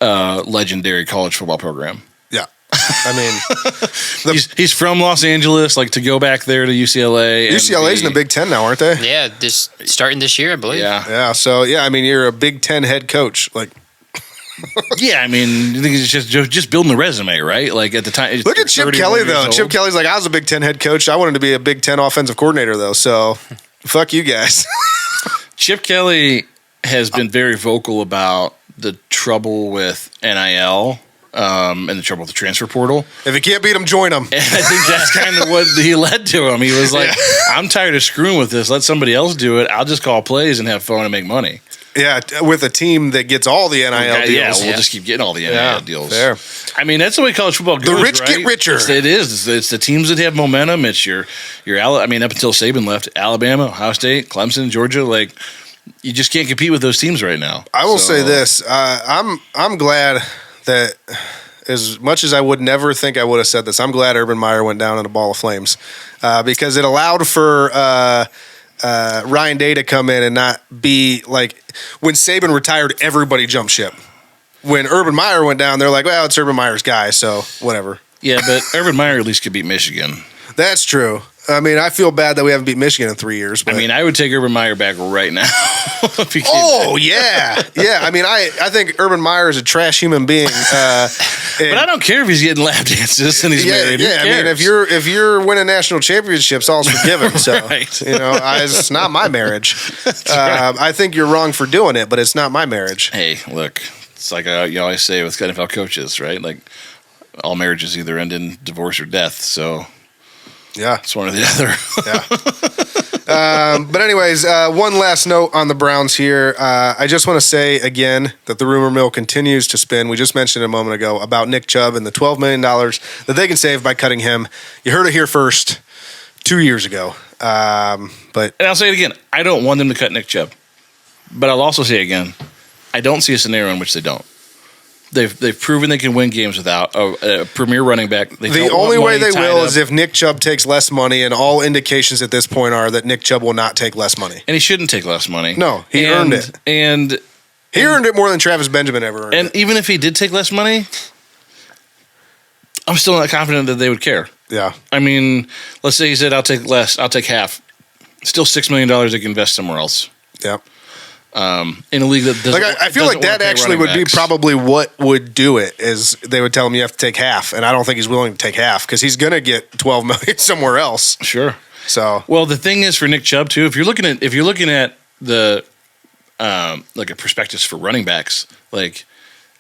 B: a legendary college football program?
C: Yeah. I mean,
B: he's from Los Angeles. Like, to go back there to UCLA.
C: UCLA's in the Big Ten now, aren't they?
D: Yeah, just starting this year, I believe.
C: Yeah. So I mean, you're a Big Ten head coach, like.
B: Yeah, I mean, I think it's just building the resume, right? Like at the time.
C: Look at Chip Kelly though. Chip Kelly's like, I was a Big Ten head coach. I wanted to be a Big Ten offensive coordinator though. So, fuck you guys.
B: Chip Kelly has been very vocal about the trouble with NIL. And the trouble with the transfer portal.
C: If you can't beat him, join him.
B: And I think that's kind of what he led to him. He was like, I'm tired of screwing with this. Let somebody else do it. I'll just call plays and have fun and make money.
C: Yeah, with a team that gets all the NIL deals.
B: Yeah, we'll just keep getting all the NIL deals.
C: Fair.
B: I mean, that's the way college football goes.
C: The rich
B: right?
C: get richer.
B: It is. It's the teams that have momentum. It's your I mean, up until Saban left, Alabama, Ohio State, Clemson, Georgia, like you just can't compete with those teams right now.
C: I will say this: I'm glad that. As much as I would never think I would have said this, I'm glad Urban Meyer went down in a ball of flames because it allowed for Ryan Day to come in and not be like when Saban retired, everybody jumped ship. When Urban Meyer went down, they're like, well, it's Urban Meyer's guy, so whatever.
B: Yeah, but Urban Meyer at least could beat Michigan.
C: That's true. I mean, I feel bad that we haven't beat Michigan in 3 years. But.
B: I mean, I would take Urban Meyer back right now.
C: Yeah. I mean, I think Urban Meyer is a trash human being.
B: But I don't care if he's getting lap dances and he's married.
C: Yeah, I mean, if you're winning national championships, all's forgiven. So
B: right.
C: It's not my marriage. Right. I think you're wrong for doing it, but it's not my marriage.
B: Hey, look, it's like you always say with NFL coaches, right? Like all marriages either end in divorce or death. So.
C: Yeah.
B: It's one or the other.
C: Yeah. But anyways, one last note on the Browns here. I just want to say again that the rumor mill continues to spin. We just mentioned a moment ago about Nick Chubb and the $12 million that they can save by cutting him. You heard it here first 2 years ago. And
B: I'll say it again. I don't want them to cut Nick Chubb. But I'll also say again, I don't see a scenario in which they don't. They've proven they can win games without a premier running back.
C: The only way they will is if Nick Chubb takes less money, and all indications at this point are that Nick Chubb will not take less money.
B: And he shouldn't take less money.
C: No, he earned it.
B: And
C: he earned it more than Travis Benjamin ever earned it.
B: And even if he did take less money, I'm still not confident that they would care.
C: Yeah.
B: I mean, let's say he said, I'll take less, I'll take half. Still $6 million they can invest somewhere else.
C: Yeah.
B: In a league that doesn't,
C: I feel like that actually would be probably what would do it is they would tell him you have to take half, and I don't think he's willing to take half because he's going to get $12 million somewhere else.
B: Sure.
C: So
B: well, the thing is for Nick Chubb too, if you're looking at the like a prospectus for running backs, like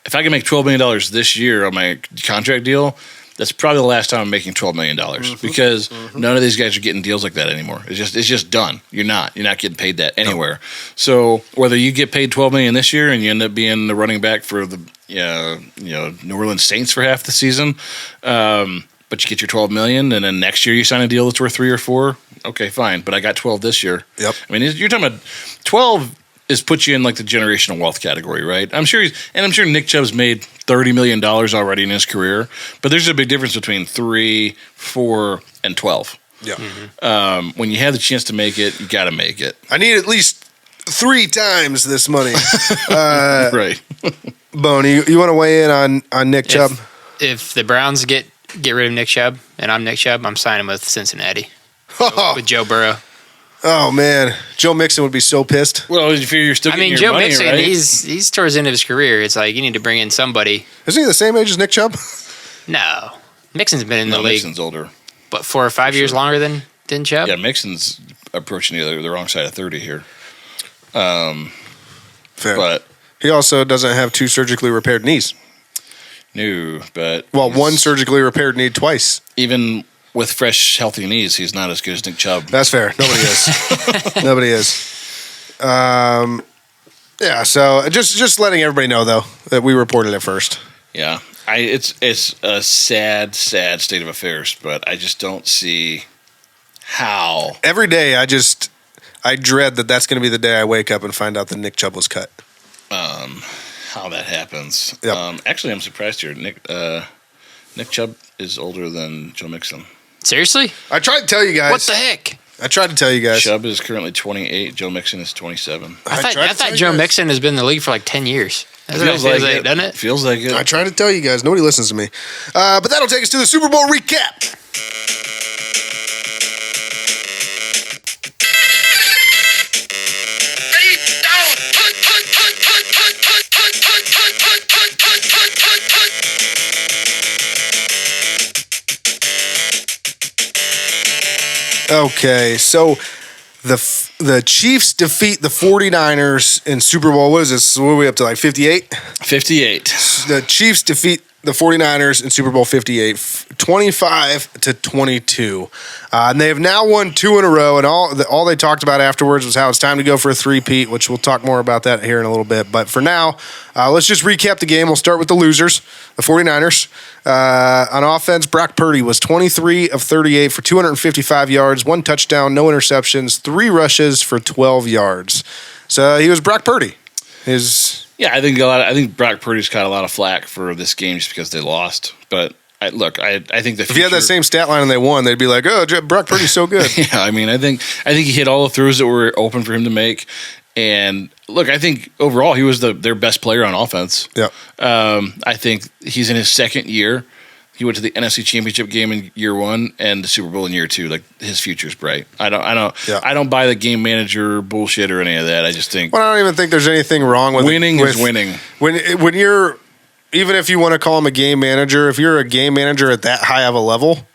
B: if I can make $12 million this year on my contract deal, that's probably the last time I'm making $12 million because none of these guys are getting deals like that anymore. It's just done. You're not getting paid that anywhere. No. So whether you get paid $12 million this year and you end up being the running back for the New Orleans Saints for half the season, but you get your $12 million and then next year you sign a deal that's worth 3 or 4. Okay, fine. But I got 12 this year.
C: Yep.
B: I mean, you're talking about 12. Is put you in like the generational wealth category, right? I'm sure Nick Chubb's made $30 million already in his career, but there's a big difference between 3, 4, and 12.
C: Yeah.
B: When you have the chance to make it, you got to make it.
C: I need at least 3 times this money.
B: Right.
C: Boney, you want to weigh in on Nick Chubb?
D: If the Browns get get rid of Nick Chubb, and I'm Nick Chubb, I'm signing with Cincinnati with Joe Burrow.
C: Oh man, Joe Mixon would be so pissed.
B: Well, if you're still getting your
D: Joe
B: money,
D: Mixon,
B: right?
D: he's towards the end of his career. It's like you need to bring in somebody.
C: Isn't he the same age as Nick Chubb?
D: No, Mixon's been in the league.
B: Mixon's older,
D: but 4 or 5 years longer than Chubb.
B: Yeah, Mixon's approaching the wrong side of 30 here.
C: Fair.
B: But
C: he also doesn't have 2 surgically repaired knees.
B: No, but
C: one surgically repaired knee twice.
B: Even with fresh, healthy knees, he's not as good as Nick Chubb.
C: That's fair. Nobody is. Nobody is. Yeah. So just letting everybody know though that we reported it first.
B: Yeah, it's a sad state of affairs, but I just don't see how.
C: Every day, I dread that that's going to be the day I wake up and find out that Nick Chubb was cut.
B: How that happens.
C: Yep.
B: Actually, I'm surprised here. Nick Chubb is older than Joe Mixon.
D: Seriously?
C: I tried to tell you guys.
D: What the heck?
C: I tried to tell you guys.
B: Chubb is currently 28. Joe Mixon is 27.
D: I thought Joe Mixon has been in the league for like 10 years. That's
B: feels
D: what it feels
B: like
D: like, doesn't it?
B: Feels like it.
C: I tried to tell you guys. Nobody listens to me. But that'll take us to the Super Bowl recap. Okay, so the Chiefs defeat the 49ers in Super Bowl. What is this? What are we up to, like 58?
B: 58.
C: The Chiefs defeat the 49ers in Super Bowl 58, 25-22. And they have now won 2 in a row, and all they talked about afterwards was how it's time to go for a 3-peat, which we'll talk more about that here in a little bit. But for now, let's just recap the game. We'll start with the losers, the 49ers. On offense, Brock Purdy was 23 of 38 for 255 yards, 1 touchdown, no interceptions, 3 rushes for 12 yards. So he was Brock Purdy.
B: Yeah, I think Brock Purdy's got a lot of flack for this game just because they lost. But I think if
C: you had that same stat line and they won, they'd be like, "Oh, Brock Purdy's so good."
B: Yeah, I mean, I think he hit all the throws that were open for him to make. And look, I think overall he was their best player on offense.
C: Yeah.
B: I think he's in his second year. He went to the NFC Championship game in year 1 and the Super Bowl in year 2. Like his future's bright. I don't buy the game manager bullshit or any of that. I just think.
C: Well, I don't even think there's anything wrong with
B: winning. Is winning.
C: When you're, even if you want to call him a game manager, if you're a game manager at that high of a level,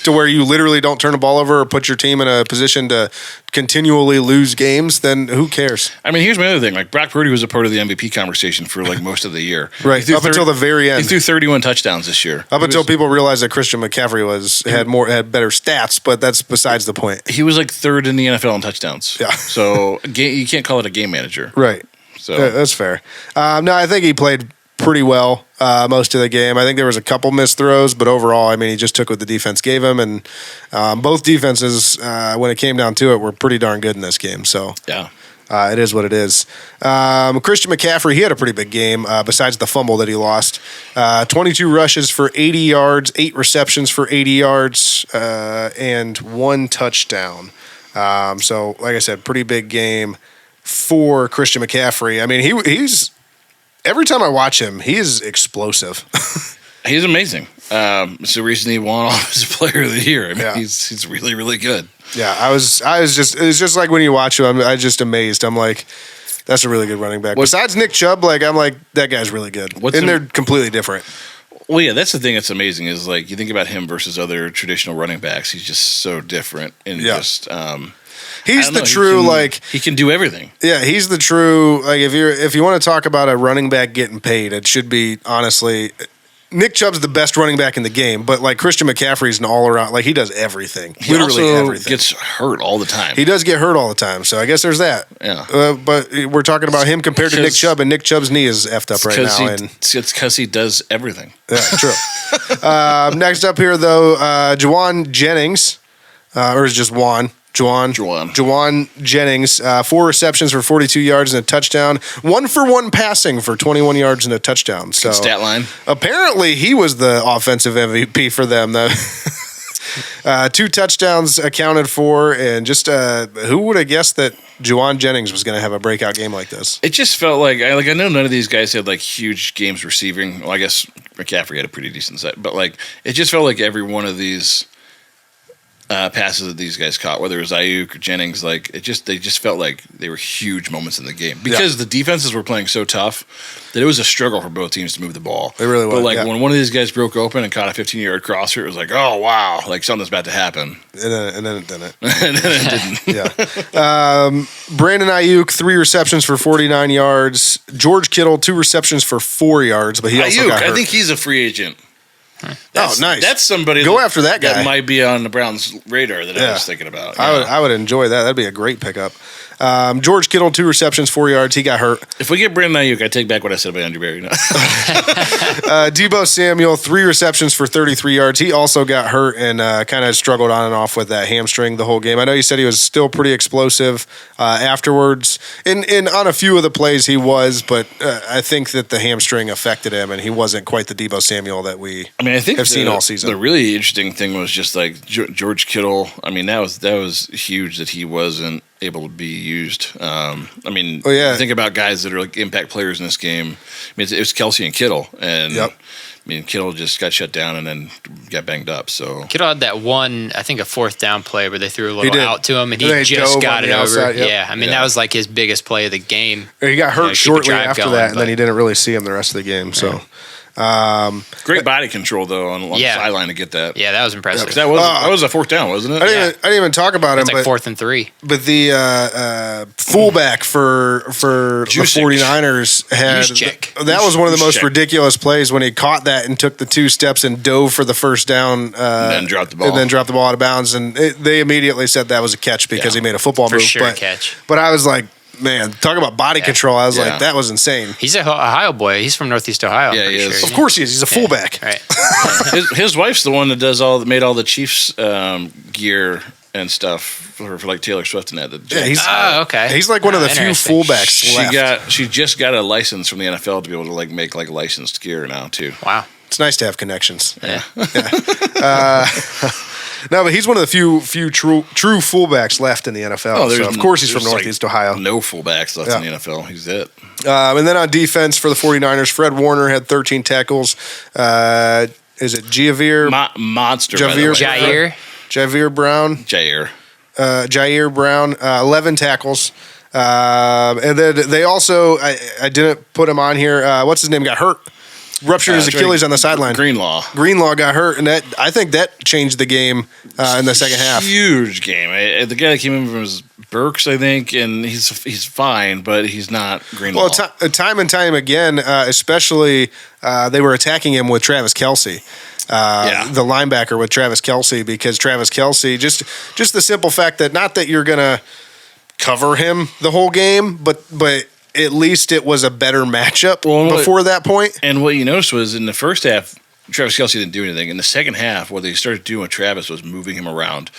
C: to where you literally don't turn the ball over or put your team in a position to continually lose games, then who cares?
B: I mean, here's my other thing. Like Brock Purdy was a part of the MVP conversation for like most of the year.
C: Right, up until the very end.
B: He threw 31 touchdowns this year.
C: Up until people realized that Christian McCaffrey had better stats, but that's besides the point.
B: He was like 3rd in the NFL in touchdowns.
C: Yeah.
B: So you can't call it a game manager.
C: Right.
B: So
C: that's fair. No, I think he played pretty well most of the game. I think there was a couple missed throws, but overall, I mean, he just took what the defense gave him, and both defenses, when it came down to it, were pretty darn good in this game. So
B: yeah,
C: it is what it is. Christian McCaffrey, he had a pretty big game besides the fumble that he lost. 22 rushes for 80 yards, 8 receptions for 80 yards, and 1 touchdown. So, like I said, pretty big game for Christian McCaffrey. I mean, he's every time I watch him, he is explosive.
B: He's amazing. It's the reason he won Offensive Player of the Year. I mean,
C: yeah.
B: he's really, really good.
C: Yeah, it was just like when you watch him, I'm just amazed. I'm like, that's a really good running back. Besides Nick Chubb, I'm like, that guy's really good. They're completely different.
B: Well, yeah, that's the thing that's amazing is like you think about him versus other traditional running backs. He's just so different and just.
C: He's the true
B: he can do everything.
C: Yeah, he's the true if you want to talk about a running back getting paid, it should be honestly Nick Chubb's the best running back in the game, but like Christian McCaffrey's an all around he does everything.
B: He
C: literally
B: also
C: everything.
B: Gets hurt all the time.
C: He does get hurt all the time, so I guess there's that.
B: Yeah.
C: But we're talking about him compared to Nick Chubb, and Nick Chubb's knee is effed up right now.
B: It's because he does everything.
C: Yeah, true. Next up here though, Juwan Jennings, or is it just Juwan? Juwan Jennings, 4 receptions for 42 yards and a touchdown. 1-for-1 passing for 21 yards and a touchdown. So
B: good stat line.
C: Apparently, he was the offensive MVP for them. 2 touchdowns accounted for, and just who would have guessed that Juwan Jennings was going to have a breakout game like this?
B: It just felt like I know none of these guys had like huge games receiving. Well, I guess McCaffrey had a pretty decent set, but like it just felt like every one of these passes that these guys caught, whether it was Ayuk or Jennings, like they just felt like they were huge moments in the game because the defenses were playing so tough that it was a struggle for both teams to move the ball.
C: They really were.
B: But like when one of these guys broke open and caught a 15-yard crosser, it was like, oh wow, like something's about to happen.
C: And then it didn't.
B: And then it didn't.
C: Yeah. Brandon Ayuk, 3 receptions for 49 yards. George Kittle, 2 receptions for 4 yards, but he also
B: Ayuk,
C: got hurt.
B: I think he's a free agent.
C: Nice.
B: That's somebody.
C: Go after that guy.
B: That might be on the Browns' radar that I was thinking about.
C: I would enjoy that. That'd be a great pickup. George Kittle, 2 receptions, 4 yards. He got hurt.
B: If we get Brandon Ayuk, I take back what I said about Andrew Berry. No.
C: Deebo Samuel, 3 receptions for 33 yards. He also got hurt and kind of struggled on and off with that hamstring the whole game. I know you said he was still pretty explosive afterwards. And on a few of the plays he was, but I think that the hamstring affected him, and he wasn't quite the Deebo Samuel that
B: I think
C: have seen all season.
B: The really interesting thing was just like George Kittle. I mean, that was huge that he wasn't able to be used. Think about guys that are like impact players in this game. I mean, it was Kelsey and Kittle, and I mean, Kittle just got shut down and then got banged up. So
D: Kittle had that one, I think, a 4th down play where they threw a little out to him, and he just got it over.
C: Outside,
D: Yeah, I mean, that was like his biggest play of the game.
C: He got hurt shortly after that, and then he didn't really see him the rest of the game. So.
B: Great body control though on the sideline to get that.
D: Yeah, that was impressive.
B: That was a 4th down, wasn't it?
C: I didn't even talk about him.
D: It's like 4th and 3.
C: But the fullback for the 49ers had that was one of the most ridiculous plays when he caught that and took the 2 steps and dove for the first down, and
B: then dropped the ball
C: out of bounds. And they immediately said that was a catch because he made a football move.
D: Sure, catch.
C: But I was like, man, talk about body control. I was like, that was insane.
D: He's a Ohio boy. He's from Northeast Ohio.
B: Yeah, he is.
C: Of course he is. He's a fullback.
D: Right.
B: his wife's the one that made all the Chiefs gear and stuff for like Taylor Swift and that.
D: Okay.
C: He's like one of the few fullbacks left.
B: She just got a license from the NFL to be able to like make like licensed gear now too.
D: Wow.
C: It's nice to have connections.
D: Yeah.
C: No, but he's one of the few true fullbacks left in the NFL. So of course he's from Northeast Ohio.
B: No fullbacks left in the NFL. He's it.
C: And then on defense for the 49ers, Fred Warner had 13 tackles. Is it Javier?
B: Monster.
C: Javier Brown. Jair Brown, 11 tackles. And then they also, I didn't put him on here. What's his name? Got hurt. Ruptured his Achilles on the sideline. Greenlaw got hurt, and I think that changed the game in the second half.
B: Huge game. The guy that came in from was Burks, I think, and he's fine, but he's not Greenlaw.
C: Well, time and time again, especially they were attacking him with Travis Kelce. The linebacker with Travis Kelce, because Travis Kelce, just the simple fact that not that you're going to cover him the whole game, but at least it was a better matchup before that point.
B: And what you noticed was in the first half, Travis Kelce didn't do anything. In the second half, what they started doing with Travis was moving him around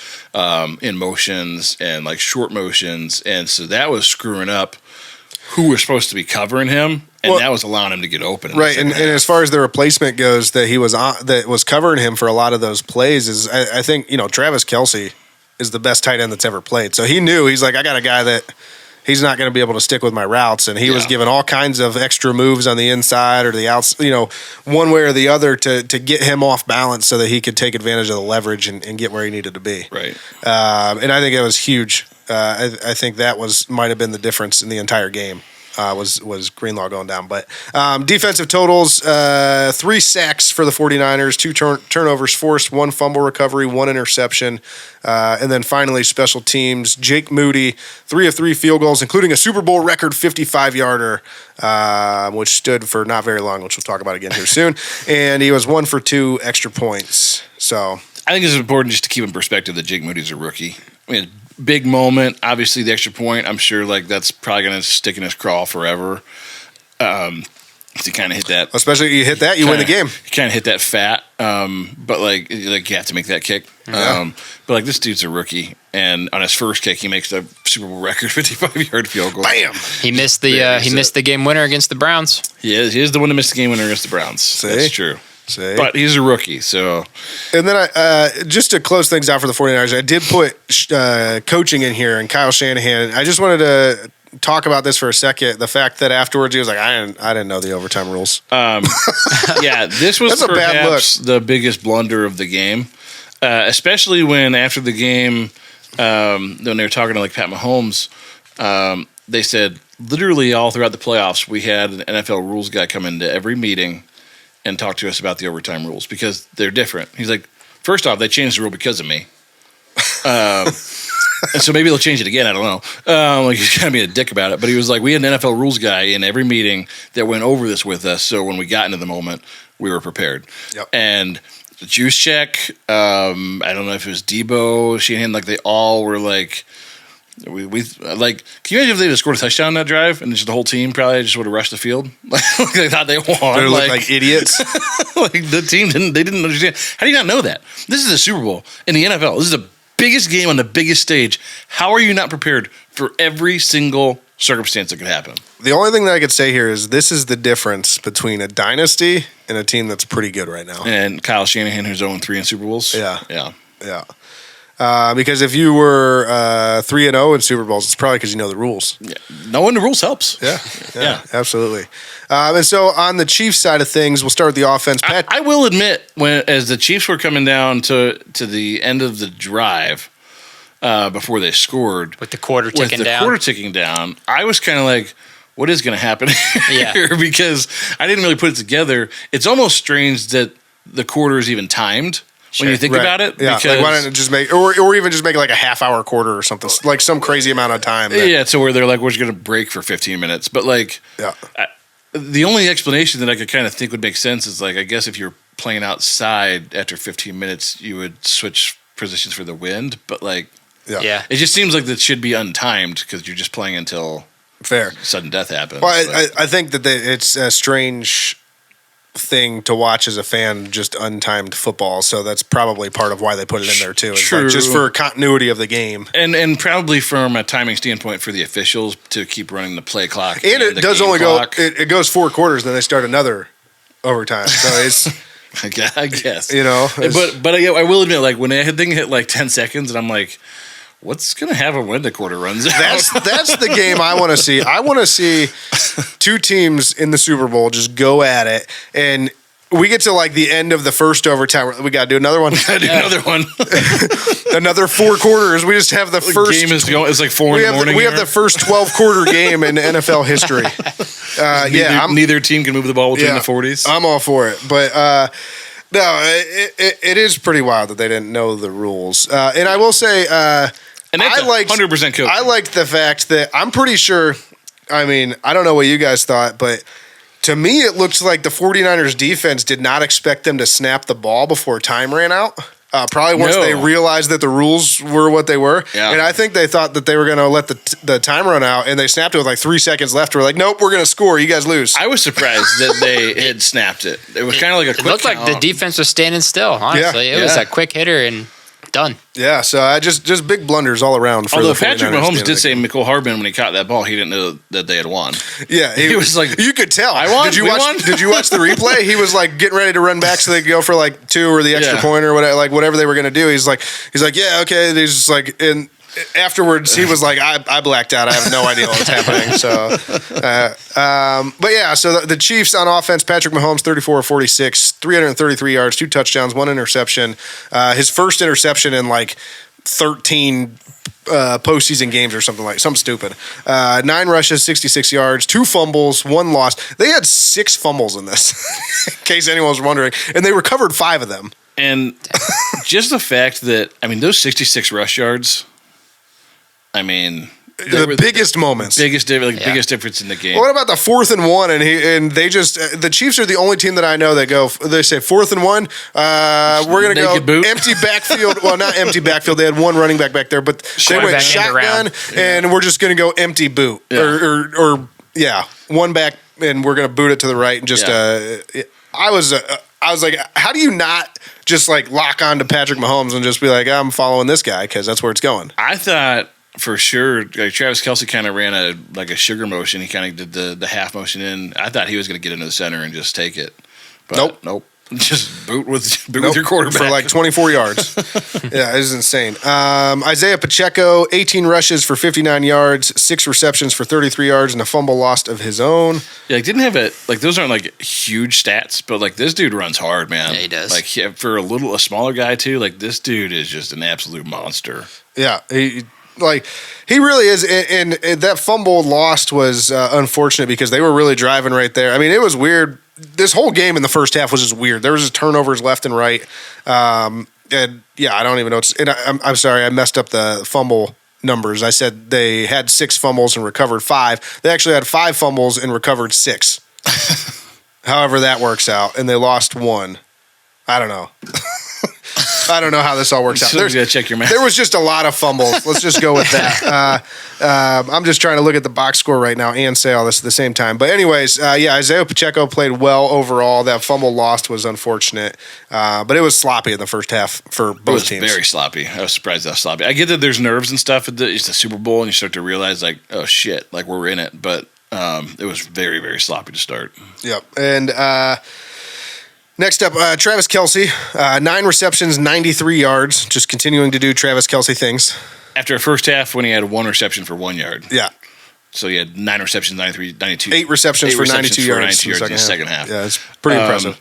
B: in motions and like short motions. And so that was screwing up who was supposed to be covering him. And that was allowing him to get open.
C: Right. And as far as the replacement goes that he was on, that was covering him for a lot of those plays is I think, Travis Kelce is the best tight end that's ever played. So he knew, he's like, I got a guy that he's not going to be able to stick with my routes. And he was given all kinds of extra moves on the inside or the outside, one way or the other to get him off balance so that he could take advantage of the leverage and get where he needed to be.
B: Right.
C: And I think it was huge. I think that might have been the difference in the entire game. Was Greenlaw going down. But defensive totals, 3 sacks for the 49ers, 2 turnovers forced, 1 fumble recovery, 1 interception. And then finally, special teams, Jake Moody, 3 of 3 field goals, including a Super Bowl record 55-yarder, which stood for not very long, which we'll talk about again here soon. And he was 1 for 2 extra points. So
B: I think it's important just to keep in perspective that Jake Moody's a rookie. I mean, big moment. Obviously, the extra point, I'm sure that's probably going to stick in his craw forever. To kind of hit that.
C: Especially you hit that, you win the game.
B: You kind of hit that fat. But like you have to make that kick.
C: Yeah.
B: But this dude's a rookie. And on his first kick, he makes the Super Bowl record 55-yard field goal.
C: Bam!
D: He missed the game winner against the Browns.
B: He is the one that missed the game winner against the Browns.
C: See?
B: That's true. But he's a rookie, so.
C: And then just to close things out for the 49ers, I did put coaching in here and Kyle Shanahan. I just wanted to talk about this for a second. The fact that afterwards he was like, I didn't know the overtime rules.
B: Yeah, this was
C: That's a bad look.
B: The biggest blunder of the game, especially when after the game, when they were talking to like Pat Mahomes, they said literally all throughout the playoffs we had an NFL rules guy come into every meeting and talk to us about the overtime rules because they're different. He's like, first off, they changed the rule because of me. And so maybe they'll change it again. I don't know. Like he's kind of being a dick about it, but he was like, we had an NFL rules guy in every meeting that went over this with us. So when we got into the moment, we were prepared.
C: Yep.
B: And the juice check, I don't know if it was Debo, Shanahan, like they all were like, we like. Can you imagine if they just scored a touchdown on that drive and just the whole team probably just would have rushed the field? Like they thought they won.
C: They looked like idiots.
B: Like the team didn't understand. How do you not know that? This is a Super Bowl in the NFL. This is the biggest game on the biggest stage. How are you not prepared for every single circumstance that could happen?
C: The only thing that I could say here is this is the difference between a dynasty and a team that's pretty good right now.
B: And Kyle Shanahan, who's 0-3 in Super Bowls.
C: Yeah. Because if you were 3-0 in Super Bowls, it's probably because you know the rules.
B: Yeah. Knowing the rules helps.
C: Yeah, absolutely. And so on the Chiefs side of things, we'll start with the offense. Pat,
B: I will admit, as the Chiefs were coming down to the end of the drive before they scored,
D: with the quarter ticking down,
B: I was kind of like, what is going to happen here? Because I didn't really put it together. It's almost strange that the quarter is even timed. Sure. When you think about it,
C: yeah. Like why don't it just make, or even just make like a half-hour quarter or something, like some crazy amount of time.
B: So where they're like, we're just going to break for 15 minutes, but like, the only explanation that I could kind of think would make sense is like, I guess if you're playing outside after 15 minutes, you would switch positions for the wind, but like, it just seems like that should be untimed because you're just playing until sudden death happens.
C: Well, I think that it's a strange thing to watch as a fan, just untimed football, so that's probably part of why they put it in there too. It's like just for continuity of the game, and probably from a timing standpoint for the officials to keep running the play clock. And it does only clock. It goes 4 quarters, then they start another overtime. So it's
B: I guess
C: but
B: I will admit, like when that thing hit like 10 seconds, and I'm like, what's going to happen when the quarter runs out?
C: That's the game I want to see. I want to see 2 teams in the Super Bowl just go at it, and we get to like the end of the first overtime. We got to do another one. Another 4 quarters. We just have the first
B: game is going. It's like 4 in the morning.
C: We have the first 12-quarter game in NFL history.
B: Neither team can move the ball between the 40s.
C: I'm all for it, but no, it is pretty wild that they didn't know the rules. And I will say.
B: And that's 100% coach.
C: I liked the fact that I'm pretty sure, I mean, I don't know what you guys thought, but to me it looks like the 49ers defense did not expect them to snap the ball before time ran out. Probably once they realized that the rules were what they were. Yeah. And I think they thought that they were going to let the time run out, and they snapped it with like 3 seconds left. We're like, nope, we're going to score. You guys lose.
B: I was surprised that they had snapped it. It was kind of like a quick
D: It looked like the defense was standing still, honestly. It was a quick hitter and done.
C: Yeah, so I just big blunders all around.
B: Although Patrick Mahomes did say Mecole Hardman when he caught that ball, he didn't know that they had won.
C: Yeah, he was like, you could tell.
B: I won.
C: Did you watch the replay? He was like getting ready to run back so they could go for like 2 or the extra point or whatever they were going to do. He's like, yeah, okay. He's just like, and afterwards he was like, I blacked out. I have no idea what was happening. So, but yeah, so the Chiefs on offense, Patrick Mahomes, 34-46, 333 yards, 2 touchdowns, 1 interception. His first interception in like 13 postseason games or something stupid. 9 rushes, 66 yards, 2 fumbles, 1 loss. They had 6 fumbles in this, in case anyone was wondering, and they recovered 5 of them.
B: And just the fact that, I mean, those 66 rush yards, I mean,
C: the biggest moments,
B: biggest difference in the game.
C: Well, what about the 4th and 1? And they just the Chiefs are the only team that I know that go. They say 4th and 1. We're gonna go
B: boot.
C: Empty backfield. Well, not empty backfield. They had 1 running back there, but they went shotgun, and we're just gonna go empty boot or 1 back, and we're gonna boot it to the right and just. I was like, how do you not just like lock on to Patrick Mahomes and just be like, I'm following this guy because that's where it's going?
B: I thought. For sure, like Travis Kelce kind of ran a sugar motion. He kind of did the half motion in. I thought he was going to get into the center and just take it. But nope. Just boot with your quarterback.
C: For like 24 yards. Yeah, it was insane. Isaiah Pacheco, 18 rushes for 59 yards, 6 receptions for 33 yards, and a fumble lost of his own.
B: Yeah, didn't have it. Like, those aren't like huge stats, but like this dude runs hard, man.
D: Yeah, he does.
B: Like, for a smaller guy too. Like, this dude is just an absolute monster.
C: Yeah, he really is. And that fumble lost was unfortunate because they were really driving right there. I mean, it was weird. This whole game in the first half was just weird. There was just turnovers left and right. And yeah, I don't even know. I'm sorry, I messed up the fumble numbers. I said they had 6 fumbles and recovered 5. They actually had 5 fumbles and recovered 6. However that works out. And they lost 1. I don't know. I don't know how this all works out.
B: You gotta check your math.
C: There was just a lot of fumbles. Let's just go with that. I'm just trying to look at the box score right now and say all this at the same time. But anyways, yeah, Isaiah Pacheco played well overall. That fumble lost was unfortunate, but it was sloppy in the first half for both teams.
B: Very sloppy. I was surprised how sloppy. I get that there's nerves and stuff. It's the Super Bowl, and you start to realize, like, oh shit, like we're in it. But it was very, very sloppy to start.
C: Yep, and. Next up, Travis Kelce, 9 receptions, 93 yards, just continuing to do Travis Kelce things.
B: After a first half when he had 1 reception for 1 yard.
C: Yeah.
B: So he had 9 receptions, 92.
C: 8 receptions for 92 yards
B: in the second half.
C: Yeah, it's pretty impressive.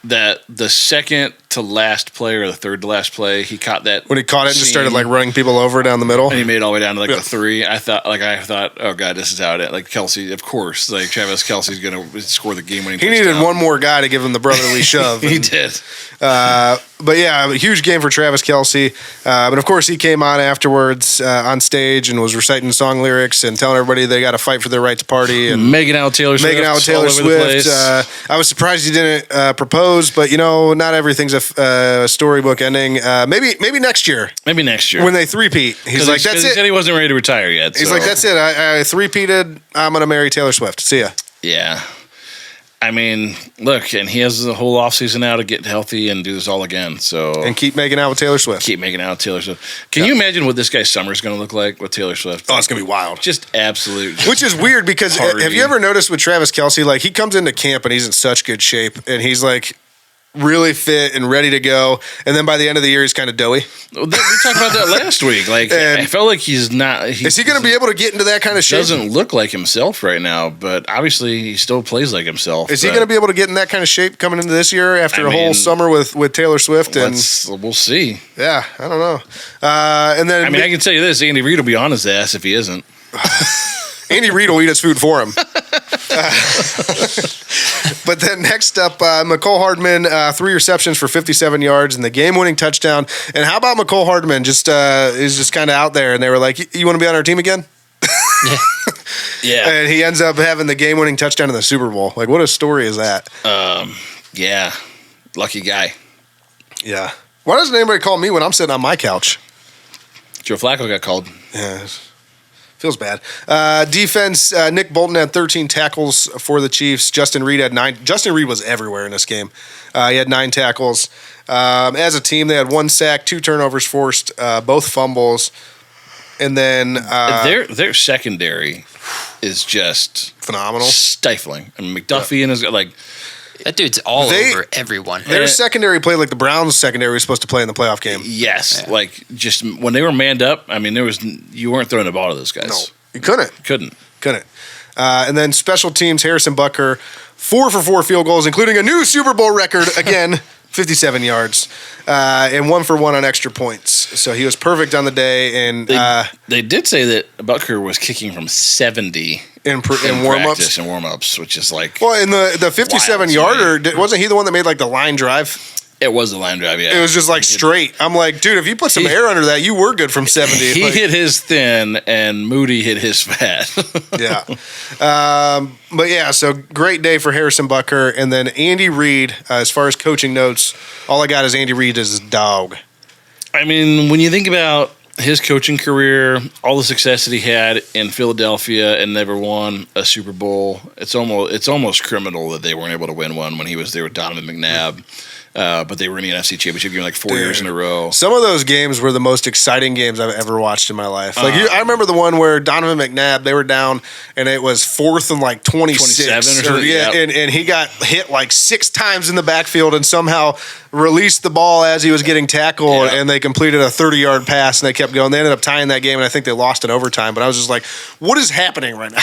B: That the second to last play or the third to last play, he caught that.
C: When he caught it and just started like running people over down the middle.
B: And he made it all the way down to like the 3. I thought, oh God, this is how it, like Kelce, of course, like Travis Kelce's going to score the game winning.
C: He needed one more guy to give him the brotherly shove.
B: He did.
C: But yeah, a huge game for Travis Kelce. But of course, he came on afterwards on stage and was reciting song lyrics and telling everybody they got to fight for their right to party. And
B: making out with Taylor Swift.
C: I was surprised he didn't propose, but you know, not everything's a storybook ending. Maybe next year.
B: Maybe next year
C: when they three-peat. He's like, that's it.
B: He said he wasn't ready to retire yet.
C: He's like, that's it. I three-peated. I'm gonna marry Taylor Swift. See ya.
B: Yeah. I mean, look, and he has the whole offseason now to get healthy and do this all again.
C: And keep making out with Taylor Swift. Can you imagine what this guy's summer is going to look like with Taylor Swift? Oh, it's going to be wild.
B: Just absolute.
C: Which is weird because have you ever noticed with Travis Kelce, like he comes into camp and he's in such good shape and he's like really fit and ready to go, and then by the end of the year he's kind of doughy.
B: We talked about that last week. Like, I felt like he's not.
C: Is he going to be able to get into that kind of shape?
B: Doesn't look like himself right now, but obviously he still plays like himself.
C: Is he going to be able to get in that kind of shape coming into this year after a whole summer with Taylor Swift?
B: We'll see.
C: Yeah, I don't know. And then
B: I can tell you this: Andy Reid will be on his ass if he isn't.
C: Andy Reid will eat his food for him. But then next up, McCole Hardman, 3 receptions for 57 yards and the game-winning touchdown. And how about McCole Hardman? Is just kind of out there, and they were like, "You want to be on our team again?"
B: Yeah.
C: And he ends up having the game-winning touchdown in the Super Bowl. Like, what a story is that?
B: Yeah, lucky guy.
C: Yeah. Why doesn't anybody call me when I'm sitting on my couch?
B: Joe Flacco got called.
C: Yeah. Feels bad. Defense, Nick Bolton had 13 tackles for the Chiefs. Justin Reed had 9. Justin Reed was everywhere in this game. He had 9 tackles. As a team, they had 1 sack, 2 turnovers forced, both fumbles. And then
B: their secondary is just
C: phenomenal.
B: Stifling. I mean, McDuffie and his like
D: that dude's over everyone.
C: Their secondary played like the Browns' secondary was supposed to play in the playoff game.
B: Yes, like just when they were manned up. I mean, you weren't throwing the ball to those guys.
C: No, you couldn't. And then special teams, Harrison Butker, 4 for 4 field goals, including a new Super Bowl record again. 57 yards, and 1 for 1 on extra points. So he was perfect on the day. And
B: they did say that Butker was kicking from 70
C: in warm-ups.
B: In warm-ups, which is like...
C: Well, in the 57-yarder, wasn't he the one that made like the line drive?
B: It was the line drive, yeah.
C: It was just like straight. I'm like, dude, if you put some air under that, you were good from 70.
B: He hit his thin, and Moody hit his fat.
C: Yeah. But yeah, so great day for Harrison Butker. And then Andy Reid, as far as coaching notes, all I got is Andy Reid is his dog.
B: I mean, when you think about his coaching career, all the success that he had in Philadelphia and never won a Super Bowl, it's almost criminal that they weren't able to win one when he was there with Donovan McNabb. But they were in the NFC Championship game like 4 years in a row.
C: Some of those games were the most exciting games I've ever watched in my life. I remember the one where Donovan McNabb, they were down, and it was 4th and like 26.
B: 27 or something.
C: Yeah, and he got hit like 6 times in the backfield and somehow released the ball as he was getting tackled, and they completed a 30-yard pass, and they kept going. They ended up tying that game, and I think they lost in overtime. But I was just like, what is happening right now?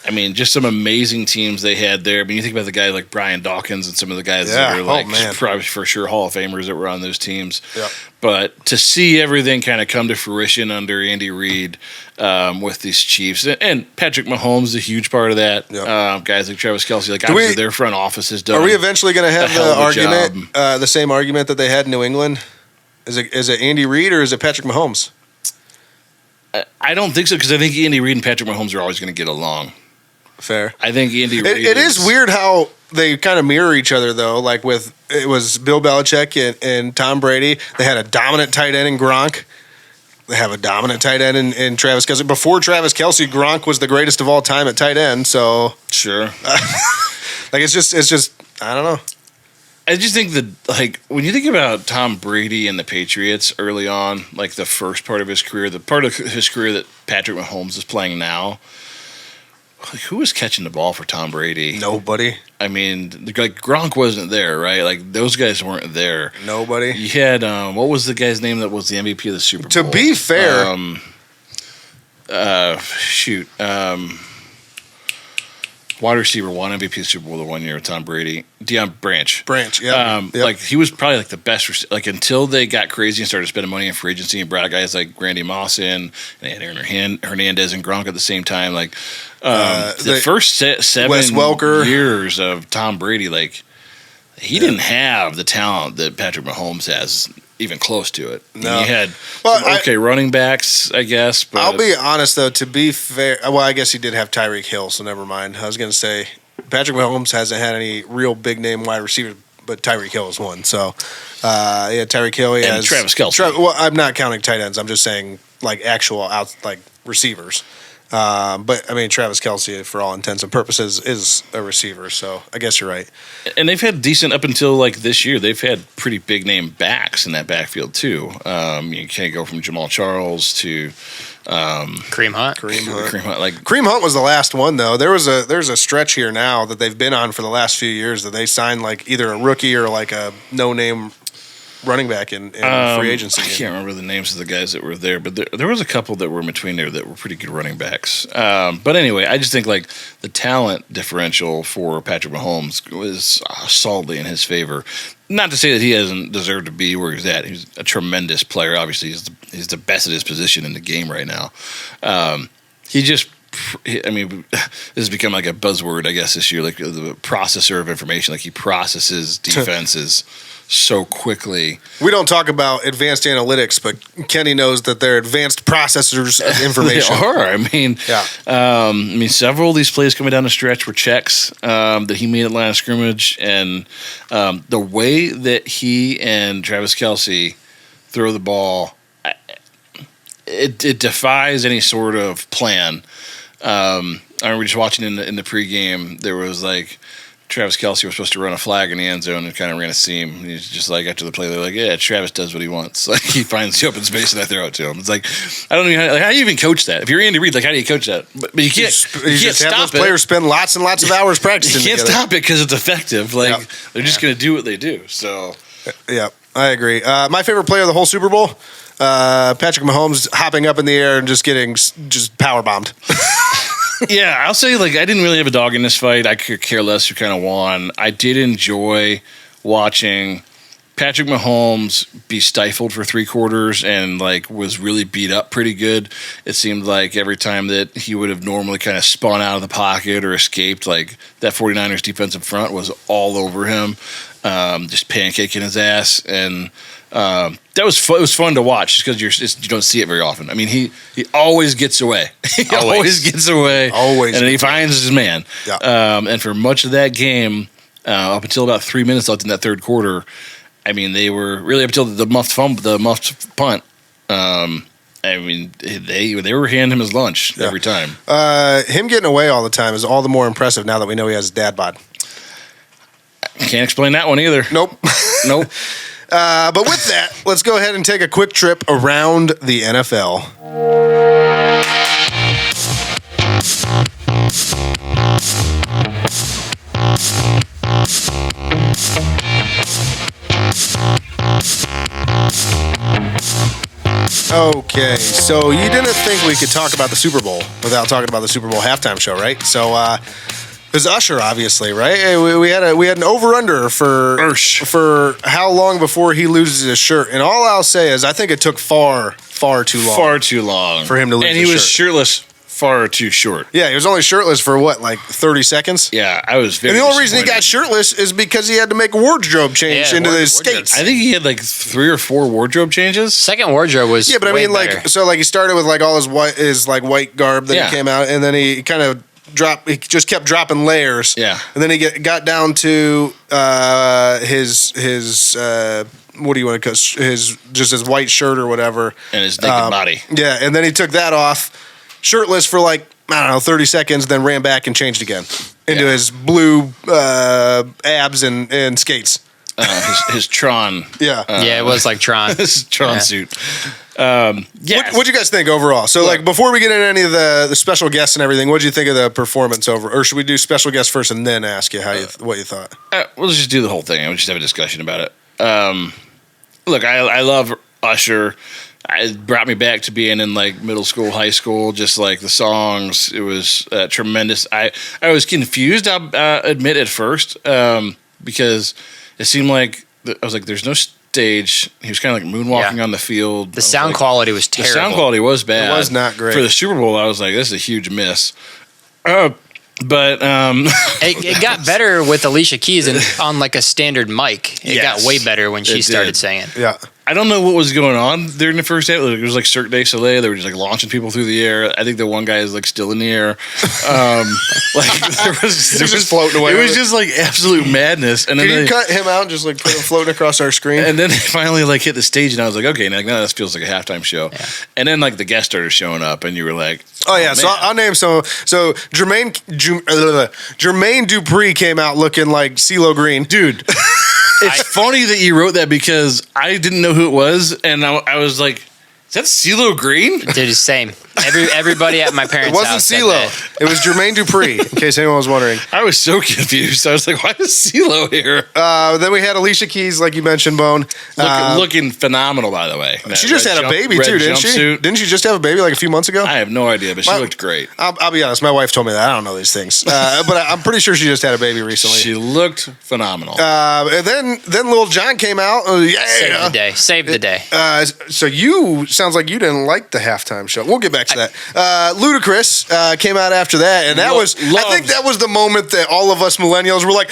B: I mean, just some amazing teams they had there. I mean, you think about the guy like Brian Dawkins and some of the guys that are like probably for sure Hall of Famers that were on those teams. Yep. But to see everything kind of come to fruition under Andy Reid with these Chiefs, and Patrick Mahomes is a huge part of that. Yep. Guys like Travis Kelce, like obviously their front office has done.
C: Are we eventually going to have the argument, the same argument that they had in New England? Is it Andy Reid or is it Patrick Mahomes?
B: I don't think so, because I think Andy Reid and Patrick Mahomes are always going to get along.
C: Fair.
B: I think Andy Reid.
C: It is weird how they kind of mirror each other, though. Like it was Bill Belichick and Tom Brady. They had a dominant tight end in Gronk. They have a dominant tight end in Travis Kelce. Before Travis Kelce, Gronk was the greatest of all time at tight end. So
B: sure.
C: Like it's just I don't know.
B: I just think that, like, when you think about Tom Brady and the Patriots early on, like the first part of his career, the part of his career that Patrick Mahomes is playing now. Like, who was catching the ball for Tom Brady?
C: Nobody.
B: I mean, like Gronk wasn't there, right? Like those guys weren't there.
C: Nobody.
B: You had what was the guy's name that was the MVP of the Super Bowl?
C: To be fair,
B: wide receiver won MVP of the Super Bowl the 1 year with Tom Brady. Branch.
C: Yeah.
B: Like he was probably like the best. Like until they got crazy and started spending money in free agency and brought guys like Randy Moss in, and they had Aaron Hernandez and Gronk at the same time. Like the first 7 years of Tom Brady, like he didn't have the talent that Patrick Mahomes has, even close to it.
C: No.
B: He had running backs, I guess. But
C: I'll be honest, though, to be fair, well, I guess he did have Tyreek Hill, so never mind. I was going to say Patrick Mahomes hasn't had any real big-name wide receivers, but Tyreek Hill is one. So, Tyreek Hill. He has
B: Travis Kelce.
C: Well, I'm not counting tight ends. I'm just saying, like, actual receivers. But I mean, Travis Kelce, for all intents and purposes, is a receiver. So I guess you're right.
B: And they've had decent up until like this year. They've had pretty big name backs in that backfield too. You can't go from Jamal Charles to
D: Kareem Hunt.
C: Kareem Hunt was the last one though. There's a stretch here now that they've been on for the last few years that they signed like either a rookie or like a no name running back in free agency.
B: I can't remember the names of the guys that were there, but there was a couple that were in between there that were pretty good running backs. But anyway, I just think like the talent differential for Patrick Mahomes was solidly in his favor. Not to say that he hasn't deserved to be where he's at. He's a tremendous player. Obviously, he's the best at his position in the game right now. This has become like a buzzword, I guess, this year, like the processor of information. Like he processes defenses so quickly.
C: We don't talk about advanced analytics, but Kenny knows that they're advanced processors of information.
B: They are. I mean, several of these plays coming down the stretch were checks that he made at line of scrimmage, and the way that he and Travis Kelce throw the ball, it defies any sort of plan. I remember just watching in the pregame, there was like Travis Kelce was supposed to run a flag in the end zone and kind of ran a seam. And he's just like, after the play, they're like, yeah, Travis does what he wants. Like he finds the open space and I throw it to him. It's like, I don't know how do you even coach that? If you're Andy Reid, like how do you coach that? But you can't stop
C: have those players spend lots and lots of hours practicing.
B: You can't stop it because it's effective. Like they're just going to do what they do. So
C: yeah, I agree. My favorite player of the whole Super Bowl, Patrick Mahomes hopping up in the air and just getting power bombed.
B: Yeah, I'll say, like, I didn't really have a dog in this fight. I could care less who kind of won. I did enjoy watching Patrick Mahomes be stifled for 3 quarters and, like, was really beat up pretty good. It seemed like every time that he would have normally kind of spun out of the pocket or escaped, like, that 49ers defensive front was all over him, just pancaking his ass. And that was fun. It was fun to watch just because you don't see it very often. I mean, he always gets away. He always gets away.
C: Always,
B: and then he finds his man.
C: Yeah.
B: And for much of that game, up until about 3 minutes left in that third quarter, I mean, they were really up until the muffed punt. I mean, they were handing him his lunch every time.
C: Him getting away all the time is all the more impressive now that we know he has his dad bod.
B: Can't explain that one either.
C: Nope.
B: Nope.
C: But with that, let's go ahead and take a quick trip around the NFL. Okay, so you didn't think we could talk about the Super Bowl without talking about the Super Bowl halftime show, right? So it was Usher, obviously, right? We had an over/under for how long before he loses his shirt, and all I'll say is I think it took far too long
B: for
C: him to lose his shirt.
B: And he was shirtless far too short.
C: Yeah, he was only shirtless for what, like 30 seconds?
B: Yeah, I was very.
C: And the only reason he got shirtless is because he had to make a wardrobe change into his skates.
B: I think he had like 3 or 4 wardrobe changes.
D: Second wardrobe was
C: but I mean, better. He started with like all his white garb that he came out, and then he kind of dropped. He just kept dropping layers.
B: Yeah,
C: and then he got down to his what do you want to call his white shirt or whatever,
B: and his naked body.
C: Yeah, and then he took that off, shirtless for like, I don't know, 30 seconds, then ran back and changed again into his blue abs and skates.
B: His Tron.
C: Yeah.
D: It was like Tron.
B: His Tron suit.
C: What'd you guys think overall? So, like, before we get into any of the special guests and everything, what'd you think of the performance or should we do special guests first and then ask you what you thought?
B: Let's just do the whole thing and we'll just have a discussion about it. Look, I love Usher. It brought me back to being in like middle school, high school. Just like the songs, it was tremendous. I was confused. I'll admit at first because it seemed like I was like, "There's no stage." He was kind of like moonwalking on the field.
D: The sound quality was terrible.
B: The sound quality was bad.
C: It was not great
B: for the Super Bowl. I was like, "This is a huge miss." But
D: it got better with Alicia Keys and on like a standard mic. It got way better when she started singing.
C: Yeah.
B: I don't know what was going on during the first half. It was like Cirque du Soleil. They were just like launching people through the air. I think the one guy is like still in the air. There was
C: just floating away.
B: It was just like absolute madness. And then
C: Can you cut him out and just like put him floating across our screen?
B: And then they finally like hit the stage, and I was like, okay, now this feels like a halftime show. Yeah. And then like the guests started showing up, and you were like,
C: oh yeah. So I'll name some. So Jermaine Dupri came out looking like CeeLo Green,
B: dude. It's funny that you wrote that because I didn't know who it was, and I was like, "Is that CeeLo Green?"
D: Dude, it's same. Everybody at my parents' house.
C: It wasn't CeeLo. It was Jermaine Dupri. In case anyone was wondering,
B: I was so confused. I was like, "Why is CeeLo here?"
C: Then we had Alicia Keys, like you mentioned, Bone,
B: looking phenomenal, by the way.
C: She just had a baby too, didn't she? Didn't she just have a baby like a few months ago?
B: I have no idea, but she looked great.
C: I'll be honest. My wife told me that. I don't know these things, but I'm pretty sure she just had a baby recently.
B: She looked phenomenal.
C: And then Lil Jon came out.
D: Saved the day.
C: So you sounds like you didn't like the halftime show. We'll get back to that. Ludacris came out after that, and I think that was the moment that all of us millennials were like,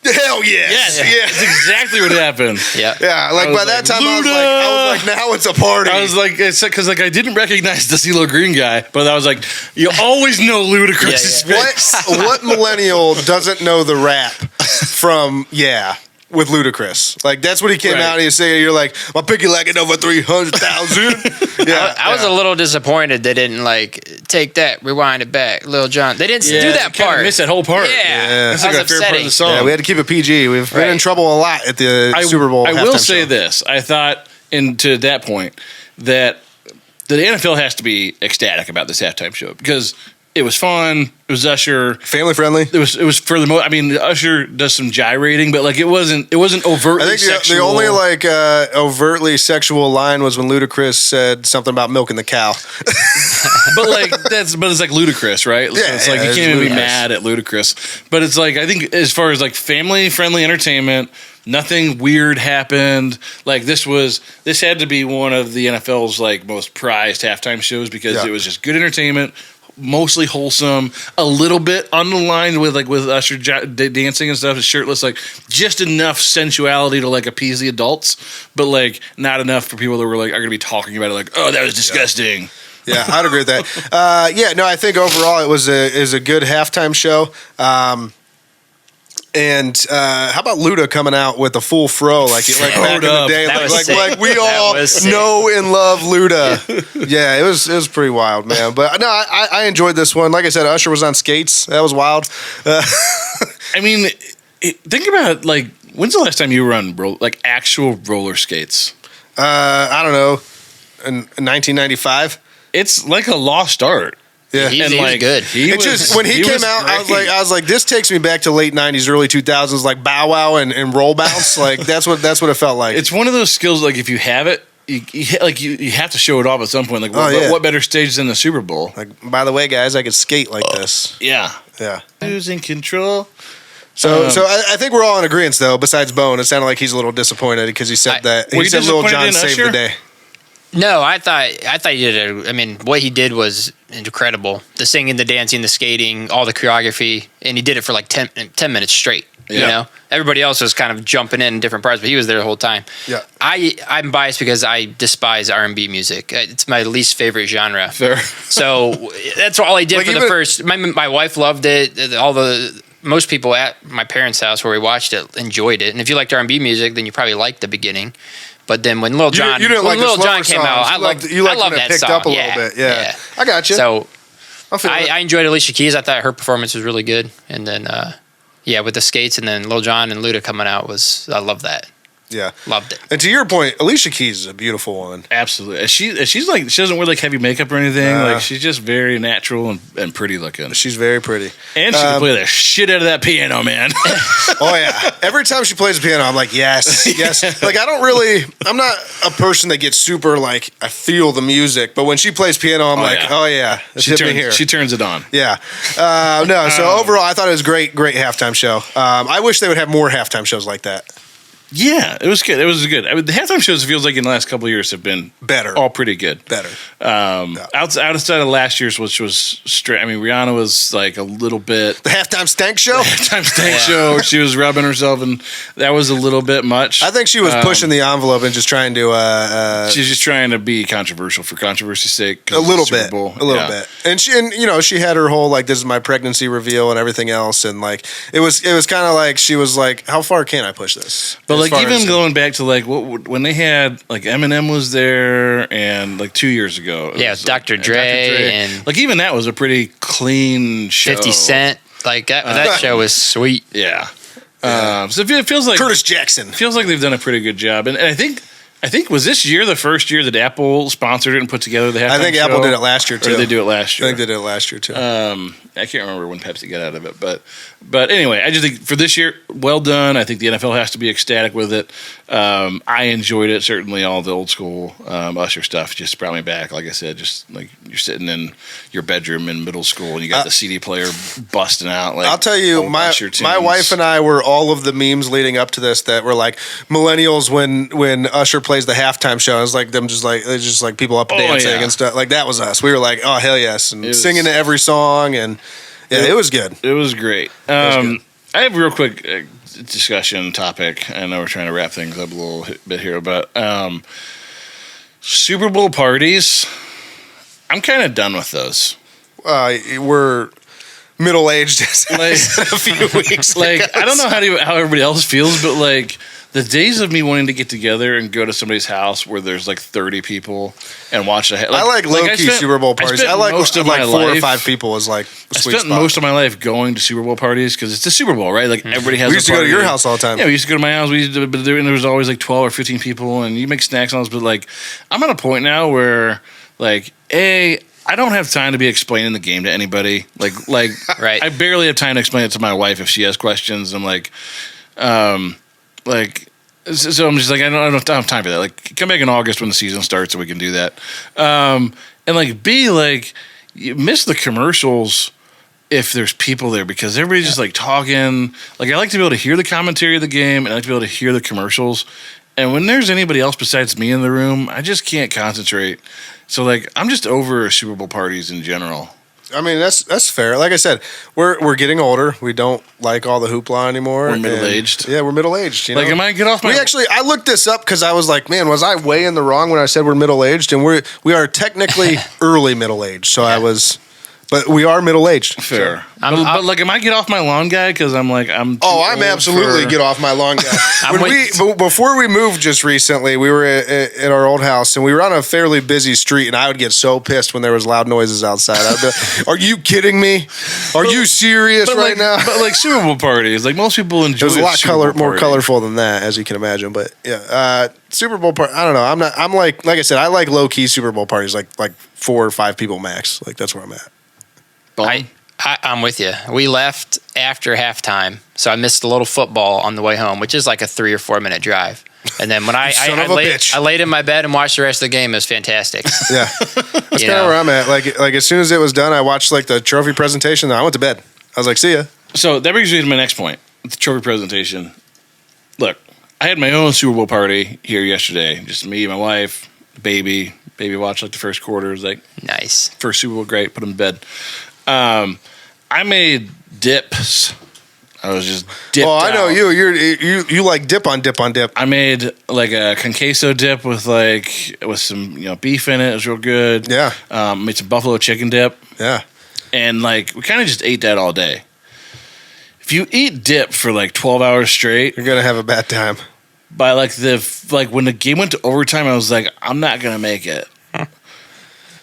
C: hell yes.
B: Yeah. That's exactly what happened.
C: Yeah. Like by that time, I was like, now it's a party.
B: I was like, it's because like I didn't recognize the CeeLo Green guy, but I was like, you always know Ludacris.
C: What millennial doesn't know the rap from with Ludacris? Like that's what he came out and he said, you're like, my picky like it over 300,000.
D: I was a little disappointed they didn't like take that, rewind it back, Lil Jon. They didn't do that part.
B: Missed that whole part.
D: Yeah.
B: That's like a fair part of the song.
C: Yeah, we had to keep it PG. We've been in trouble a lot at the Super Bowl.
B: I will say this. I thought, to that point, that the NFL has to be ecstatic about this halftime show because it was fun. It was Usher,
C: family friendly.
B: It was for the most. I mean, Usher does some gyrating, but like it wasn't overtly.
C: I think
B: sexual.
C: The only like overtly sexual line was when Ludacris said something about milking the cow.
B: but it's like Ludacris, right? So it's like you can't even be mad at Ludacris. But it's like I think as far as like family friendly entertainment, nothing weird happened. Like this had to be one of the NFL's like most prized halftime shows because it was just good entertainment. Mostly wholesome, a little bit on the line with Usher dancing and stuff, shirtless, like just enough sensuality to like appease the adults, but like not enough for people that were like are gonna be talking about it like, oh, that was disgusting.
C: Yeah, I'd agree with that. I think overall it was a good halftime show. And how about Luda coming out with a full fro like back in the day? Like we all know and love Luda. Yeah, it was pretty wild, man. But no, I enjoyed this one. Like I said, Usher was on skates. That was wild.
B: I mean, think about like, when's the last time you were on actual roller skates?
C: I don't know. In 1995.
B: It's like a lost art.
D: Yeah, he was good.
C: When he came out, great. I was like, this takes me back to late '90s, early 2000s, like Bow Wow and roll bounce. Like that's what it felt like.
B: It's one of those skills. Like if you have it, you have to show it off at some point. Like what better stage than the Super Bowl?
C: Like, by the way, guys, I could skate like this.
B: Yeah.
C: Losing
B: control.
C: So I think we're all in agreement, though. Besides Bone, it sounded like he's a little disappointed because he said that he said Lil Jon saved the day.
D: No, I thought he did. I mean, what he did was incredible. The singing, the dancing, the skating, all the choreography, and he did it for like 10 minutes straight. You know, everybody else was kind of jumping in different parts, but he was there the whole time.
C: Yeah,
D: I'm biased because I despise R&B music. It's my least favorite genre.
B: Fair.
D: So that's all I did for the first. My wife loved it. Most people at my parents' house where we watched it enjoyed it, and if you liked R&B music, then you probably liked the beginning. But then when Lil Jon, came out, I loved that song.
C: Up a little bit. Yeah, I got you.
D: So I enjoyed Alicia Keys. I thought her performance was really good. And then, with the skates and then Lil Jon and Luda coming out I love that.
C: Yeah,
D: loved it.
C: And to your point, Alicia Keys is a beautiful woman.
B: Absolutely. She's like, she doesn't wear like heavy makeup or anything. Like she's just very natural and pretty looking.
C: She's very pretty,
B: and she can play the shit out of that piano, man.
C: Oh yeah! Every time she plays the piano, I'm like, yes. Like I'm not a person that gets super like I feel the music, but when she plays piano, I'm oh yeah,
B: she turns it on.
C: Yeah. So overall, I thought it was great halftime show. I wish they would have more halftime shows like that.
B: Yeah, it was good. It was good. I mean, the halftime shows feels like in the last couple of years have been
C: better,
B: all pretty good.
C: Better.
B: Outside of last year's, which was straight. I mean, Rihanna was like a little bit
C: the halftime stank show.
B: Show where she was rubbing herself, and that was a little bit much.
C: I think she was pushing the envelope and just trying to.
B: She's just trying to be controversial for controversy's sake.
C: A little bit, and she had her whole like this is my pregnancy reveal and everything else, and like it was kind of like she was like, how far can I push this?
B: But like even going back to like when they had like Eminem was there and like 2 years ago,
D: Dr. Dre and
B: like even that was a pretty clean show.
D: 50 Cent, like that show was sweet.
B: Yeah. So it feels like
C: Curtis Jackson.
B: Feels like they've done a pretty good job, and I think was this year the first year that Apple sponsored it and put together the halftime show?
C: I think Apple did it last year too.
B: Or did they do it last year?
C: I think they did it last year too.
B: I can't remember when Pepsi got out of it, but anyway, I just think for this year, well done. I think the NFL has to be ecstatic with it. I enjoyed it. Certainly, all the old school Usher stuff just brought me back. Like I said, just like you're sitting in your bedroom in middle school and you got the CD player busting out. Like
C: I'll tell you, my wife and I were all of the memes leading up to this that were like millennials when Usher plays the halftime show. It was like them it's just like people up dancing and stuff. Like that was us. We were like, oh hell yes, and singing to every song and. Yeah, it was good.
B: It was great. I have a real quick discussion topic. I know we're trying to wrap things up a little bit here, but Super Bowl parties, I'm kind of done with those.
C: We're middle-aged like, a few weeks
B: like ago. I don't know how everybody else feels, but like the days of me wanting to get together and go to somebody's house where there's like 30 people and watch I
C: like low-key Super Bowl parties. I like most of like 4 or 5 people is like a sweet spot.
B: Most of my life going to Super Bowl parties because it's the Super Bowl, right? Like everybody has.
C: We used to go to your house all the time.
B: Yeah, we used to go to my house. But there was always like 12 or 15 people, and you make snacks on those. But like, I'm at a point now where like I don't have time to be explaining the game to anybody. Like
D: right.
B: I barely have time to explain it to my wife if she has questions. I'm like. So I'm just like I don't have time for that. Like, come back in August when the season starts, so we can do that. And like, you miss the commercials if there's people there because everybody's just like talking. Like, I like to be able to hear the commentary of the game, and I like to be able to hear the commercials. And when there's anybody else besides me in the room, I just can't concentrate. So like, I'm just over Super Bowl parties in general.
C: I mean, that's fair. Like I said, we're getting older. We don't like all the hoopla anymore.
B: We're middle-aged.
C: Yeah, we're middle-aged. You know?
B: Like, am I get off my...
C: I looked this up because I was like, man, was I way in the wrong when I said we're middle-aged? And we are technically early middle-aged. So I was But we are middle-aged.
B: Fair. But like, am I get off my lawn guy? Because I'm I'm
C: absolutely get off my lawn guy. Before we moved just recently, we were at our old house, and we were on a fairly busy street, and I would get so pissed when there was loud noises outside. I'd be like, are you kidding me? Are you serious right now?
B: But like Super Bowl parties, like most people enjoy.
C: It was a lot more colorful than that, as you can imagine. But yeah, Super Bowl party. I don't know. I'm like I said, I like low-key Super Bowl parties, like 4 or 5 people max. Like that's where I'm at.
D: I'm with you. We left after halftime, so I missed a little football on the way home, which is like a 3 or 4 minute drive. And then when I laid in my bed and watched the rest of the game, it was fantastic.
C: Yeah, that's kind of where I'm at. Like as soon as it was done, I watched like the trophy presentation. And I went to bed. I was like, see ya. So
B: that brings me to my next point: the trophy presentation. Look, I had my own Super Bowl party here yesterday. Just me, my wife, baby. Baby watched like the first quarter. It was like
D: nice.
B: First Super Bowl, great. Put him to bed. I made dips. I was just dipped.
C: Oh, I know you. You like dip on dip on dip.
B: I made like a con queso dip with some beef in it. It was real good.
C: Yeah.
B: Made some buffalo chicken dip.
C: Yeah.
B: And like we kind of just ate that all day. If you eat dip for like 12 hours straight,
C: you're gonna have a bad time.
B: By when the game went to overtime, I was like, I'm not gonna make it.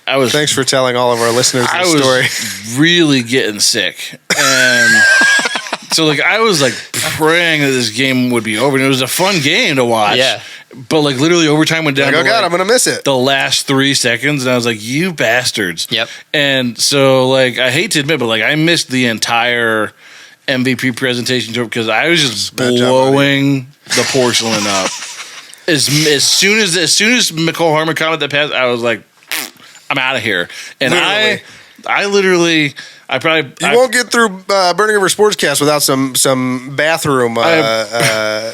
C: Thanks for telling all of our listeners the story.
B: I was really getting sick, and so like I was like praying that this game would be over. And it was a fun game to watch.
D: Yeah.
B: But like literally overtime went down.
C: Like, I'm gonna miss it.
B: The last 3 seconds, and I was like, "You bastards!"
D: Yep.
B: And so like I hate to admit, but like I missed the entire MVP presentation because I was just blowing the porcelain up. As soon as Mecole Hardman caught that pass, I was like, I'm out of here. And literally. I
C: won't get through Burning River Sportscast without some bathroom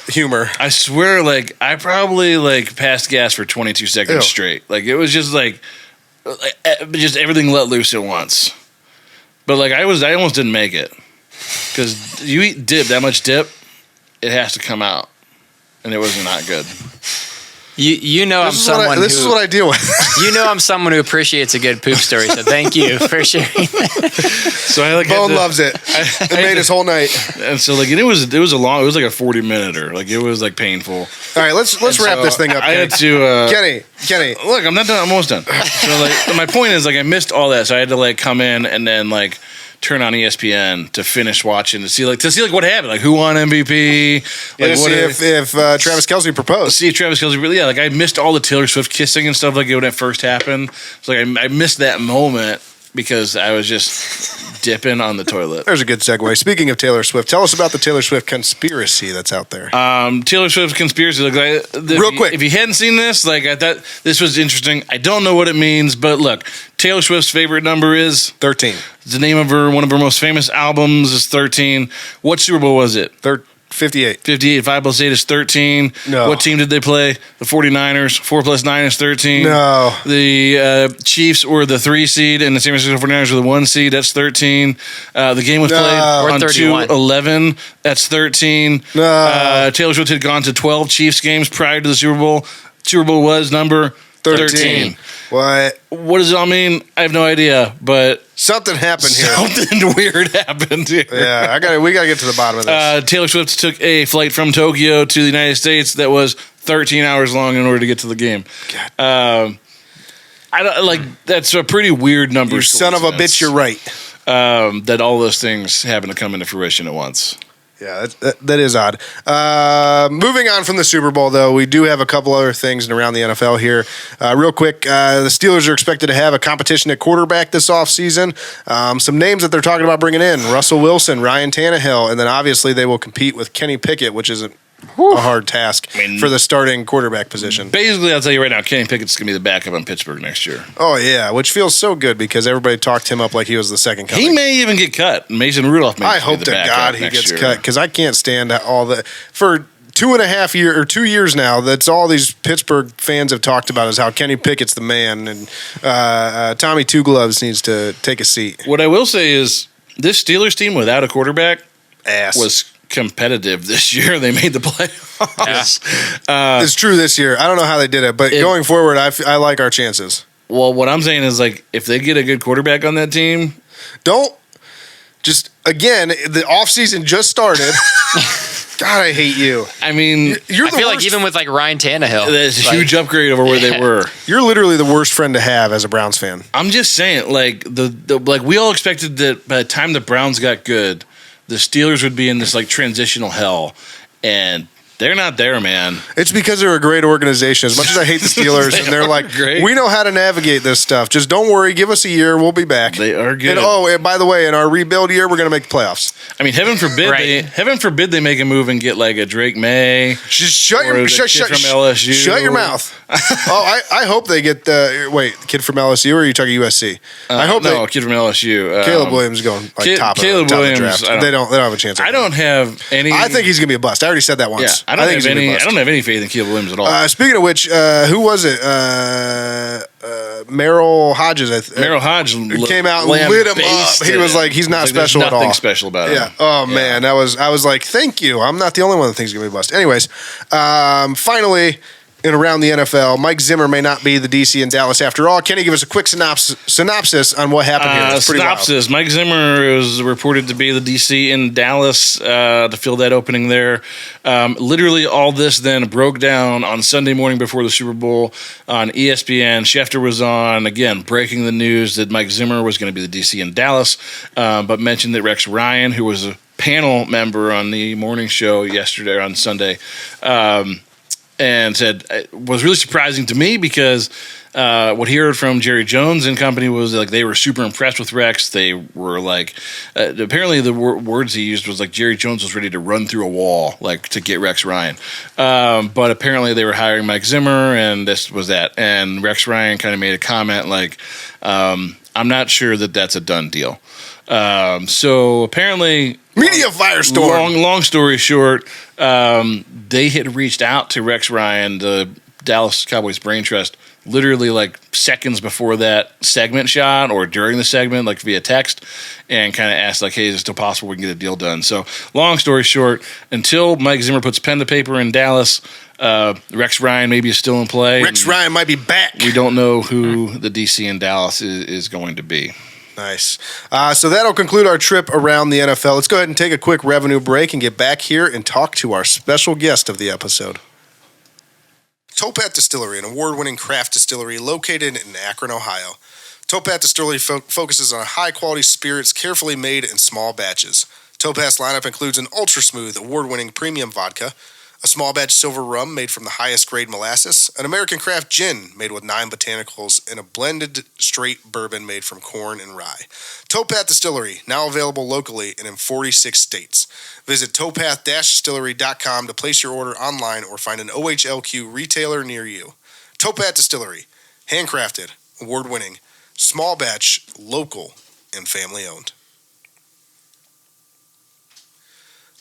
C: humor.
B: I swear, like I probably like passed gas for 22 seconds straight. Like it was just just everything let loose at once. But like I almost didn't make it because you eat that much dip, it has to come out, and it was not good.
D: I'm someone
C: this is what I deal with.
D: I'm someone who appreciates a good poop story, so thank you for sharing that.
B: So I
C: Bone loves it. It made his whole night.
B: And so like it was like a 40-minute like it was like painful.
C: All right, let's wrap this thing up.
B: I had to
C: Kenny.
B: Look, I'm not done. I'm almost done. So like my point is like I missed all that, so I had to like come in and then like turn on ESPN to finish watching to see what happened, like who won MVP, like
C: see if Travis Kelce proposed.
B: See if Travis Kelce really, like I missed all the Taylor Swift kissing and stuff like when it first happened. It's like I missed that moment because I was just dipping on the toilet.
C: There's a good segue. Speaking of Taylor Swift, tell us about the Taylor Swift conspiracy that's out there.
B: Taylor Swift conspiracy.
C: Real quick.
B: If you hadn't seen this, like I thought this was interesting. I don't know what it means, but look, Taylor Swift's favorite number is
C: 13.
B: The name of one of her most famous albums is 13. What Super Bowl was it?
C: 58.
B: 58. 5 plus 8 is 13.
C: No.
B: What team did they play? The 49ers. 4 plus 9 is 13.
C: No.
B: The Chiefs were the 3 seed, and the San Francisco 49ers were the 1 seed. That's 13. The game was played on 2/11. That's 13.
C: No.
B: Taylor Swift had gone to 12 Chiefs games prior to the Super Bowl. Super Bowl was number 13.
C: What
B: does it all mean? I have no idea, but
C: something happened here.
B: Something weird happened here.
C: Yeah, we got to get to the bottom of this.
B: Taylor Swift took a flight from Tokyo to the United States that was 13 hours long in order to get to the game. I don't like that's a pretty weird number.
C: You son of a bitch, you're right.
B: That all those things happen to come into fruition at once.
C: Yeah, that is odd. Moving on from the Super Bowl, though, we do have a couple other things around the NFL here. Real quick, the Steelers are expected to have a competition at quarterback this offseason. Some names that they're talking about bringing in: Russell Wilson, Ryan Tannehill, and then obviously they will compete with Kenny Pickett, which isn't a hard task for the starting quarterback position.
B: Basically, I'll tell you right now, Kenny Pickett's going to be the backup in Pittsburgh next year.
C: Oh, yeah, which feels so good because everybody talked him up like he was the second coming.
B: He may even get cut. Mason Rudolph may
C: I hope to God he gets cut because I can't stand all the... For 2 years now, that's all these Pittsburgh fans have talked about is how Kenny Pickett's the man and Tommy Two Gloves needs to take a seat.
B: What I will say is this Steelers team without a quarterback was competitive this year. They made the playoffs.
C: Yeah. It's true this year. I don't know how they did it, but going forward, I like our chances.
B: Well, what I'm saying is like if they get a good quarterback on that team,
C: Don't just, again, the offseason just started. God, I hate you.
B: I mean,
D: I feel like even with like Ryan Tannehill,
B: that's a huge upgrade over where they were.
C: You're literally the worst friend to have as a Browns fan.
B: I'm just saying, like like we all expected that by the time the Browns got good, the Steelers would be in this like transitional hell, and they're not there, man.
C: It's because they're a great organization. As much as I hate the Steelers, and they're like,
B: great.
C: We know how to navigate this stuff. Just don't worry. Give us a year. We'll be back.
B: They are good.
C: And by the way, in our rebuild year, we're going to make the playoffs.
B: I mean, heaven forbid they make a move and get like a Drake May.
C: Just shut your mouth. I hope they get the kid from LSU, or are you talking USC?
B: I hope kid from LSU.
C: Caleb Williams is going like top of the draft. They don't have a chance.
B: I don't have any.
C: I think he's going to be a bust. I already said that once.
B: Yeah, I don't have any faith in Caleb Williams at all.
C: Speaking of which, who was it? Merrill Hodges.
B: Merrill Hodges
C: came out and lit him up. He was like, he's not special at all.
B: Nothing special about him.
C: Yeah. Oh man, I was like, thank you. I'm not the only one that thinks he's gonna be bust. Anyways, finally. And around the NFL, Mike Zimmer may not be the DC in Dallas after all. Can you give us a quick synopsis on what happened here? It's pretty wild.
B: Mike Zimmer is reported to be the DC in Dallas to fill that opening there. Literally all this then broke down on Sunday morning before the Super Bowl on ESPN. Schefter was on, again, breaking the news that Mike Zimmer was going to be the DC in Dallas, but mentioned that Rex Ryan, who was a panel member on the morning show yesterday or on Sunday, and said it was really surprising to me because what he heard from Jerry Jones and company was like they were super impressed with Rex. They were like, apparently the words he used was like Jerry Jones was ready to run through a wall like to get Rex Ryan. But apparently they were hiring Mike Zimmer, and this was that. And Rex Ryan kind of made a comment like, I'm not sure that that's a done deal. So apparently,
C: media firestorm.
B: Long story short, they had reached out to Rex Ryan, the Dallas Cowboys brain trust, literally like seconds before that segment shot or during the segment, like via text, and kind of asked like, hey, is it still possible we can get a deal done? So long story short, until Mike Zimmer puts pen to paper in Dallas, Rex Ryan maybe is still in play.
C: Rex Ryan might be back.
B: We don't know who the DC in Dallas is going to be.
C: Nice. So that'll conclude our trip around the NFL. Let's go ahead and take a quick revenue break and get back here and talk to our special guest of the episode. Topaz Distillery, an award-winning craft distillery located in Akron, Ohio. Topaz Distillery focuses on high-quality spirits carefully made in small batches. Topaz lineup includes an ultra-smooth, award-winning premium vodka, a small batch silver rum made from the highest grade molasses, an American craft gin made with 9 botanicals, and a blended straight bourbon made from corn and rye. Topaz Distillery, now available locally and in 46 states. Visit topaz-distillery.com to place your order online or find an OHLQ retailer near you. Topaz Distillery, handcrafted, award-winning, small batch, local, and family owned.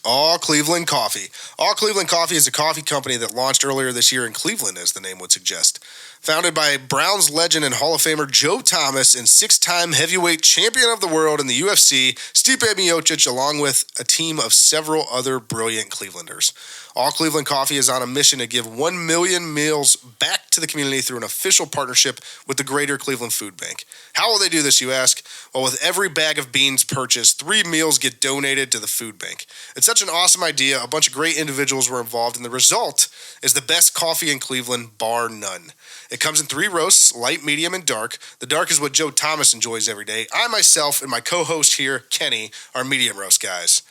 C: All Cleveland Coffee. All Cleveland Coffee is a coffee company that launched earlier this year in Cleveland, as the name would suggest. Founded by Browns legend and Hall of Famer Joe Thomas and 6-time heavyweight champion of the world in the UFC, Stipe Miocic, along with a team of several other brilliant Clevelanders. All Cleveland Coffee is on a mission to give 1 million meals back to the community through an official partnership with the Greater Cleveland Food Bank. How will they do this, you ask? Well, with every bag of beans purchased, 3 meals get donated to the food bank. It's such an awesome idea. A bunch of great individuals were involved, and the result is the best coffee in Cleveland, bar none. It comes in 3 roasts, light, medium, and dark. The dark is what Joe Thomas enjoys every day. I myself and my co-host here, Kenny, are medium roast guys.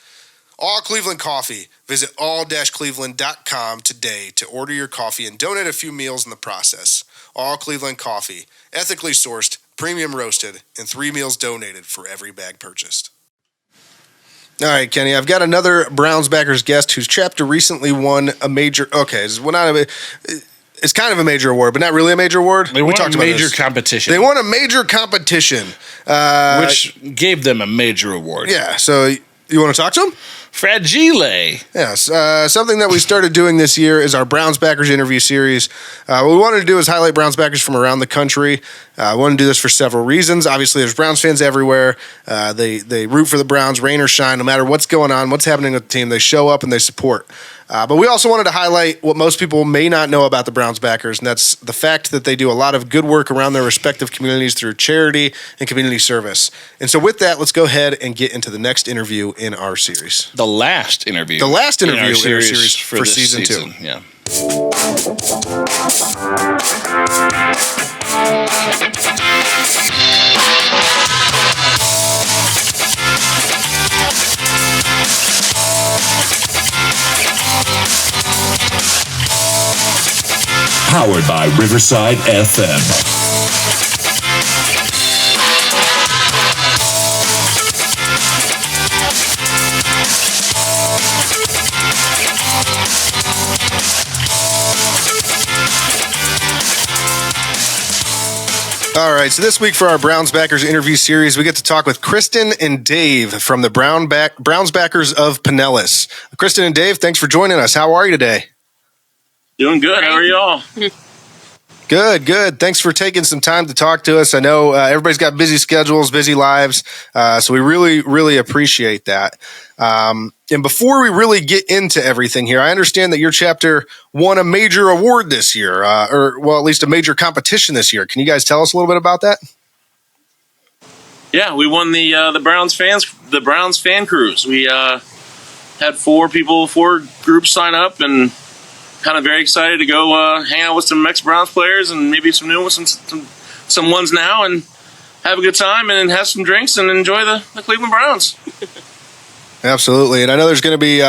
C: All Cleveland Coffee. Visit all-cleveland.com today to order your coffee and donate a few meals in the process. All Cleveland Coffee. Ethically sourced, premium roasted, and 3 meals donated for every bag purchased. All right, Kenny, I've got another Browns backers guest whose chapter recently won a major... Okay, it's kind of a major award, but not really a major award.
B: They won a major competition.
C: They won a major competition.
B: Which gave them a major award.
C: Yeah, so you want to talk to him?
B: Fragile.
C: Yes. Something that we started doing this year is our Browns backers interview series. What we wanted to do is highlight Browns backers from around the country. I want to do this for several reasons. Obviously, there's Browns fans everywhere. They root for the Browns, rain or shine, no matter what's going on, what's happening with the team. They show up and they support. But we also wanted to highlight what most people may not know about the Browns backers, and that's the fact that they do a lot of good work around their respective communities through charity and community service. And so with that, let's go ahead and get into the next interview in our series.
B: The last interview
C: in our series
B: for
C: season 2.
B: Yeah.
F: Powered by Riverside FM.
C: All right, so this week for our Browns Backers interview series, we get to talk with Kristen and Dave from the Browns Backers of Pinellas. Kristen and Dave, thanks for joining us. How are you today?
G: Doing good. How are y'all?
C: Good. Thanks for taking some time to talk to us. I know everybody's got busy schedules, busy lives, so we really appreciate that. And before we really get into everything here, I understand that your chapter won a major award this year, or at least a major competition this year. Can you guys tell us a little bit about that?
G: Yeah, we won the Browns fan cruise. We had 4 groups sign up, and kind of very excited to go hang out with some ex-Browns players and maybe some new ones, some ones now, and have a good time and have some drinks and enjoy the Cleveland Browns.
C: Absolutely. And I know there's going to be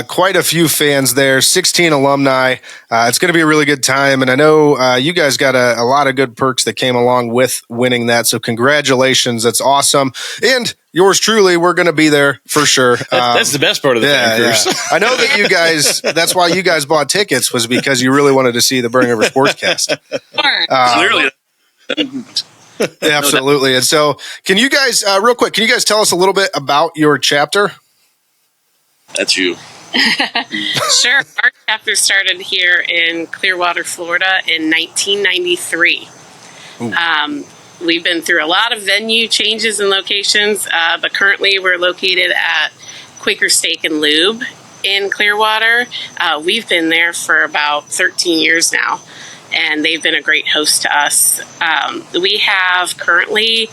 C: quite a few fans there, 16 alumni. It's going to be a really good time. And I know you guys got a lot of good perks that came along with winning that. So congratulations. That's awesome. And yours truly, we're going to be there for sure.
B: That's the best part of the fan cruise.
C: Yeah. I know that you guys, that's why you guys bought tickets, was because you really wanted to see the Burning River Sportscast.
G: Clearly.
C: Absolutely. And so can you guys, real quick, can you guys tell us a little bit about your chapter?
G: That's you.
H: Sure. Our chapter started here in Clearwater, Florida in 1993. We've been through a lot of venue changes and locations, but currently we're located at Quaker Steak and Lube in Clearwater. We've been there for about 13 years now, and they've been a great host to us. We have currently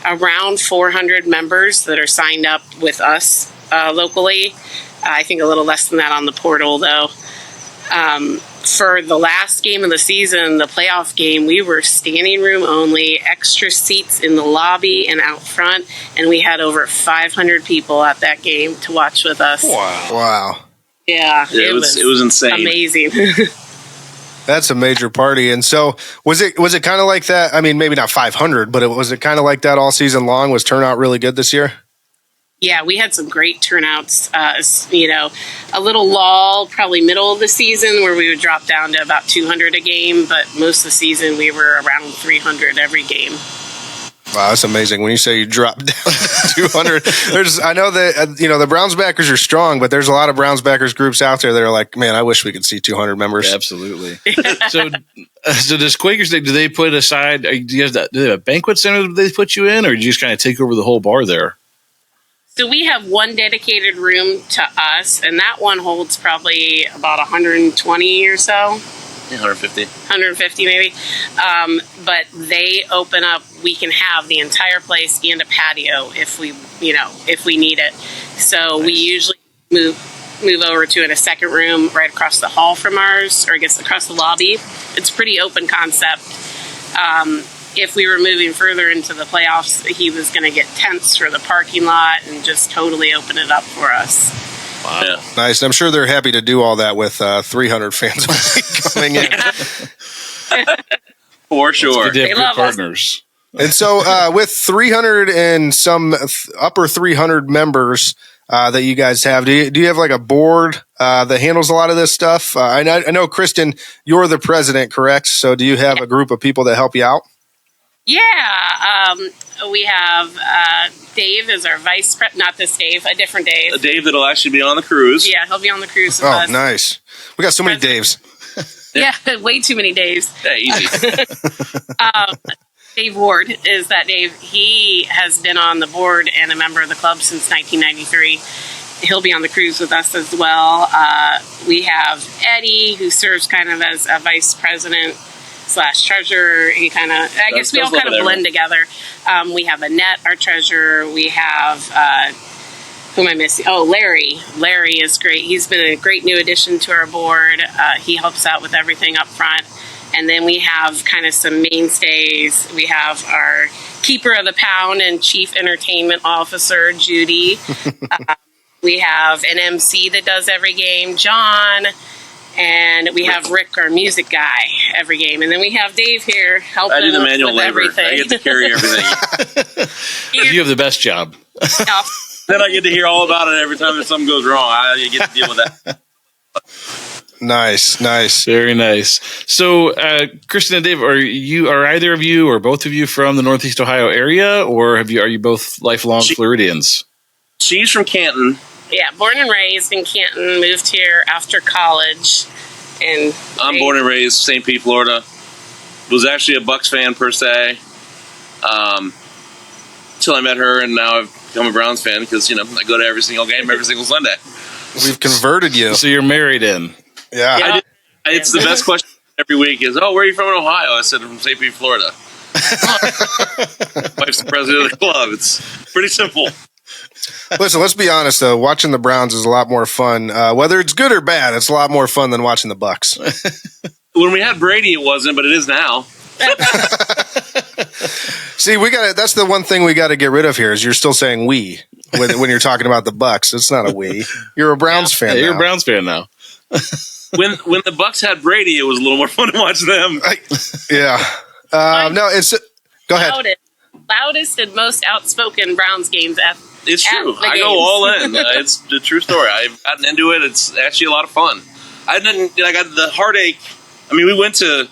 H: around 400 members that are signed up with us locally. I think a little less than that on the portal, though. For the last game of the season, the playoff game, we were standing room only, extra seats in the lobby and out front, and we had over 500 people at that game to watch with us.
C: Wow.
H: Yeah,
G: it was insane.
H: Amazing.
C: That's a major party. And so was it kind of like that? I mean, maybe not 500, but was it kind of like that all season long? Was turnout really good this year?
H: Yeah, we had some great turnouts. A little lull, probably middle of the season, where we would drop down to about 200 a game, but most of the season we were around 300 every game.
C: Wow, that's amazing. When you say you dropped down to 200, I know that the Browns backers are strong, but there's a lot of Browns backers groups out there that are like, man, I wish we could see 200 members.
B: Yeah, absolutely. So does Quakers, do they put aside? Do they have a banquet center that they put you in, or do you just kind of take over the whole bar there?
H: So we have one dedicated room to us, and that one holds probably about 120 or so.
G: 150.
H: 150 maybe. But they open up, we can have the entire place and a patio if we need it. So we usually move over to a second room right across the hall from ours, or I guess across the lobby. It's a pretty open concept. If we were moving further into the playoffs, he was going to get tents for the parking lot and just totally open it up for us.
C: Wow. Yeah. Nice. I'm sure they're happy to do all that with 300 fans coming in.
G: For sure.
H: They love
B: partners.
H: Us.
C: And so with 300 and some upper 300 members that you guys have, do you have like a board that handles a lot of this stuff? I know, Kristen, you're the president, correct? So do you have a group of people that help you out?
H: Yeah, we have Dave is our vice president. Not this Dave, a different Dave.
G: A Dave that'll actually be on the cruise.
H: Yeah, he'll be on the cruise with us.
C: Oh, nice. We got so many Daves.
H: Yeah, way too many Daves.
G: Yeah, easy.
H: Dave Ward is that Dave. He has been on the board and a member of the club since 1993. he'll be on the cruise with us as well. We have Eddie, who serves kind of as a vice president / treasurer. He kind of, I guess we all kind of blend together. We have Annette, our treasurer. We have, who am I missing? Oh, Larry. Larry is great. He's been a great new addition to our board. He helps out with everything up front. And then we have kind of some mainstays. We have our keeper of the pound and chief entertainment officer, Judy. We have an MC that does every game, John. And we have Rick, our music guy, every game. And then we have Dave here helping.
G: I do the manual
H: with
G: labor.
H: Everything.
G: I get to carry everything.
B: You have the best job.
G: Then I get to hear all about it every time that something goes wrong. I get to deal with that.
C: Nice.
B: Very nice. So, Kristen and Dave, are either of you or both of you from the Northeast Ohio area, or are you both lifelong Floridians?
G: She's from Canton.
H: Yeah, born and raised in Canton, moved here after college. And
G: I'm born and raised St. Pete, Florida. Was actually a Bucks fan per se, till I met her, and now I've become a Browns fan because I go to every single game every single Sunday.
C: We've converted you.
B: So you're married in.
C: Yeah.
G: It's the best question every week is, where are you from in Ohio? I said, I'm from St. Pete, Florida. Wife's the president of the club. It's pretty simple.
C: Listen, let's be honest, though. Watching the Browns is a lot more fun. Whether it's good or bad, it's a lot more fun than watching the Bucks.
G: When we had Brady, it wasn't, but it is now.
C: See, that's the one thing we got to get rid of here is you're still saying we when you're talking about the Bucks. It's not a we. You're a Browns fan.
B: You're a Browns fan now.
G: When the Bucks had Brady, it was a little more fun to watch them.
C: No, it's go ahead.
H: Loudest and most outspoken Browns games at
G: It's true. I go all in. It's the true story. I've gotten into it. It's actually a lot of fun. I got the heartache. I mean, we went through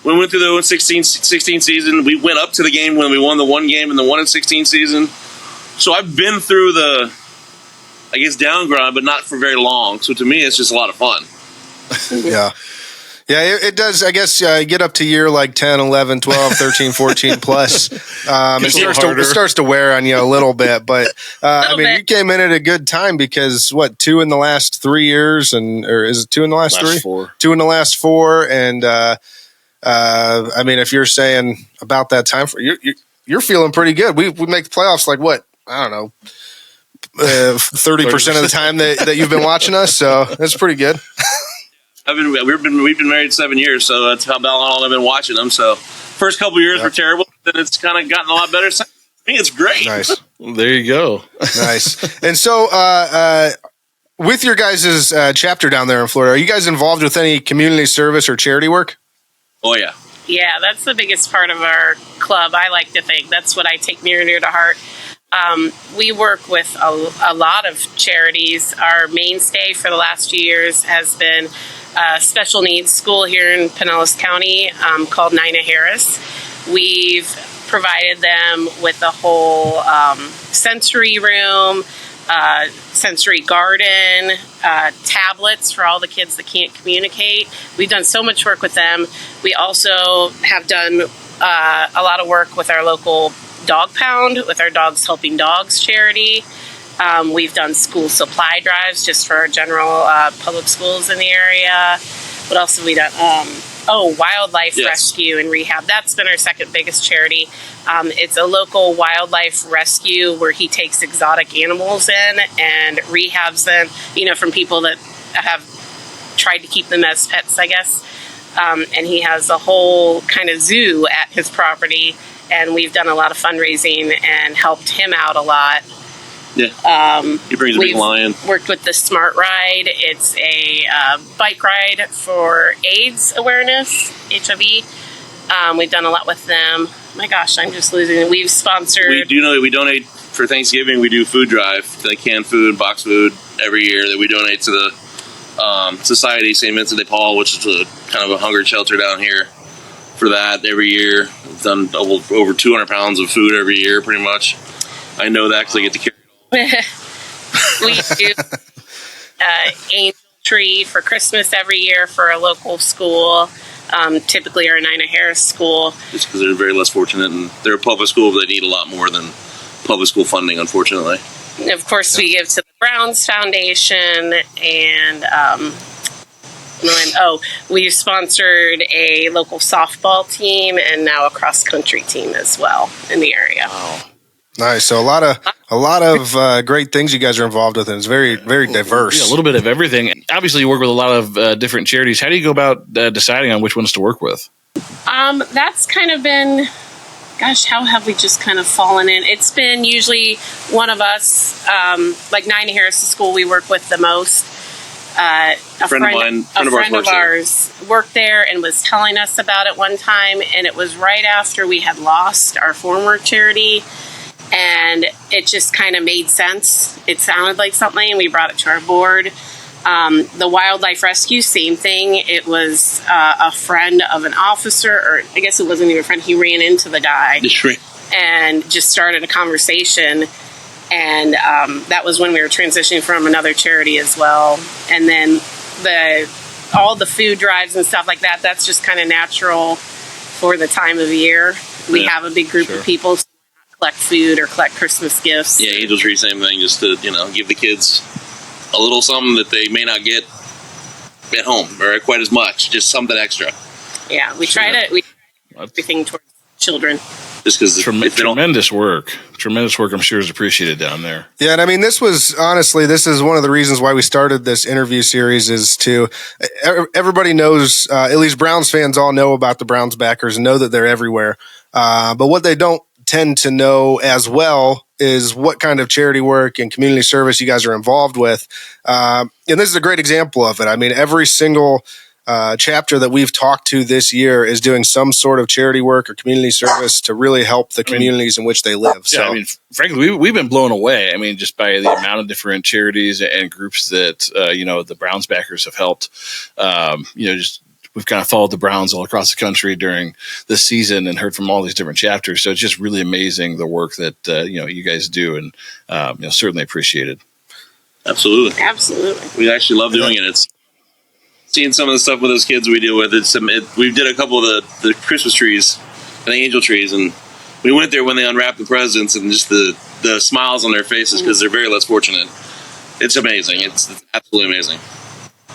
G: the 16 season. We went up to the game when we won the one game in the 1-16 season. So I've been through the, I guess, down grind, but not for very long. So to me, it's just a lot of fun.
C: Yeah. Yeah, it does. I guess get up to year like 10, 11, 12, 13, 14 plus. It starts to wear on you a little bit. But, you came in at a good time because, 2 in the last 3 years? Or is it 2 in the last 3?
B: 4.
C: 2 in the last 4. And, if you're saying about that time, you're feeling pretty good. We make the playoffs like what? I don't know. 30% of the time that you've been watching us. So that's pretty good.
G: We've been married 7 years, so that's how long I've been watching them. So first couple years were terrible, then it's kind of gotten a lot better. So, I mean, it's great.
C: Nice.
B: There you go.
C: Nice. And so, with your guys' chapter down there in Florida, are you guys involved with any community service or charity work?
G: Oh yeah.
H: Yeah, that's the biggest part of our club. I like to think that's what I take near and dear to heart. We work with a lot of charities. Our mainstay for the last few years has been a special needs school here in Pinellas County called Nina Harris. We've provided them with a whole sensory room, sensory garden, tablets for all the kids that can't communicate. We've done so much work with them. We also have done a lot of work with our local dog pound, with our Dogs Helping Dogs charity. We've done school supply drives just for our general public schools in the area. What else have we done? Wildlife rescue and rehab. That's been our second biggest charity. It's a local wildlife rescue where he takes exotic animals in and rehabs them, from people that have tried to keep them as pets, I guess. And he has a whole kind of zoo at his property, and we've done a lot of fundraising and helped him out a lot.
G: Yeah. He brings a big lion.
H: Worked with the Smart Ride. It's a bike ride for AIDS awareness, HIV. We've done a lot with them. My gosh, I'm just losing it. We've sponsored.
G: We do know that we donate for Thanksgiving. We do food drive, like canned food, box food every year that we donate to the Society St. Vincent de Paul, which is a kind of a hunger shelter down here. For that every year, we've done over 200 pounds of food every year, pretty much. I know that because I get to carry.
H: We do angel tree for Christmas every year for a local school, typically our Nina Harris school.
G: Just because they're very less fortunate, and they're a public school, but they need a lot more than public school funding, unfortunately.
H: And of course, we give to the Browns Foundation, and we've sponsored a local softball team and now a cross country team as well in the area.
C: Wow. Nice. So a lot of great things you guys are involved with, and it's very, very diverse.
B: Yeah, a little bit of everything. Obviously, you work with a lot of different charities. How do you go about deciding on which ones to work with?
H: That's kind of been, how have we just kind of fallen in? It's been usually one of us, like 9 Harris School we work with the most. A friend of ours worked there and was telling us about it one time, and it was right after we had lost our former charity, and it just kind of made sense. It sounded like something, and we brought it to our board. The wildlife rescue, same thing. It was a friend of an officer, or I guess it wasn't even a friend. He ran into the guy and just started a conversation. And that was when we were transitioning from another charity as well. And then all the food drives and stuff like that, that's just kind of natural for the time of year. We have a big group of people who collect food or collect Christmas gifts.
G: Yeah, Angel Tree, same thing, just to, give the kids a little something that they may not get at home or quite as much, just something extra.
H: Yeah, we try to everything towards children.
G: Just because
B: tremendous work, I'm sure is appreciated down there.
C: Yeah, and I mean, this is one of the reasons why we started this interview series is to everybody knows, at least Browns fans all know about the Browns backers and know that they're everywhere. But what they don't tend to know as well is what kind of charity work and community service you guys are involved with. And this is a great example of it. I mean, every single chapter that we've talked to this year is doing some sort of charity work or community service to really help the communities in which they live. So,
B: I mean, frankly, we've been blown away. I mean, just by the amount of different charities and groups that, the Browns backers have helped, we've kind of followed the Browns all across the country during this season and heard from all these different chapters. So it's just really amazing the work that, you guys do, and, certainly appreciated.
G: Absolutely.
H: Absolutely.
G: We actually love doing it. It's seeing some of the stuff with those kids we deal with. We did a couple of the Christmas trees and the angel trees, and we went there when they unwrapped the presents, and just the smiles on their faces because they're very less fortunate. It's amazing. It's absolutely amazing.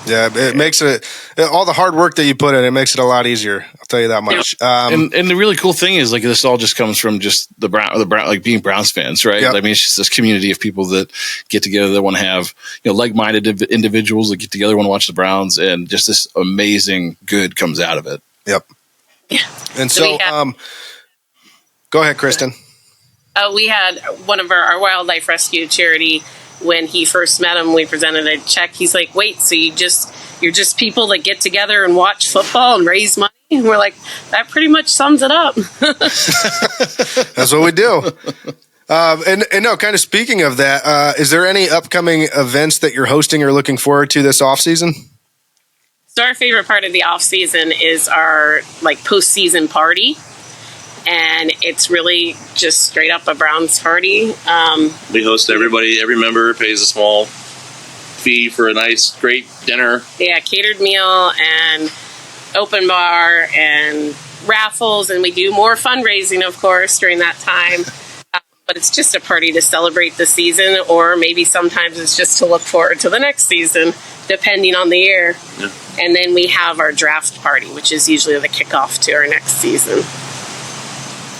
C: Yeah, it makes it all the hard work that you put in. It makes it a lot easier. I'll tell you that much.
B: And the really cool thing is, like, this all just comes from just the Brown, like being Browns fans, right?
C: Yep.
B: I mean, it's just this community of people that get together that want to have like-minded individuals that get together, want to watch the Browns, and just this amazing good comes out of it.
C: Yep.
H: Yeah.
C: And so, go ahead, Kristen.
H: We had one of our wildlife rescue charity. When he first met him, we presented a check. He's like, "Wait, so you're just people that get together and watch football and raise money?" And we're like, "That pretty much sums it up."
C: That's what we do. And no, kind of speaking of that, is there any upcoming events that you're hosting or looking forward to this off season?
H: So our favorite part of the off season is our postseason party. And it's really just straight up a Browns party.
G: We host everybody. Every member pays a small fee for a nice, great dinner.
H: Yeah, catered meal and open bar and raffles. And we do more fundraising, of course, during that time. But it's just a party to celebrate the season, or maybe sometimes it's just to look forward to the next season, depending on the year.
G: Yeah.
H: And then we have our draft party, which is usually the kickoff to our next season.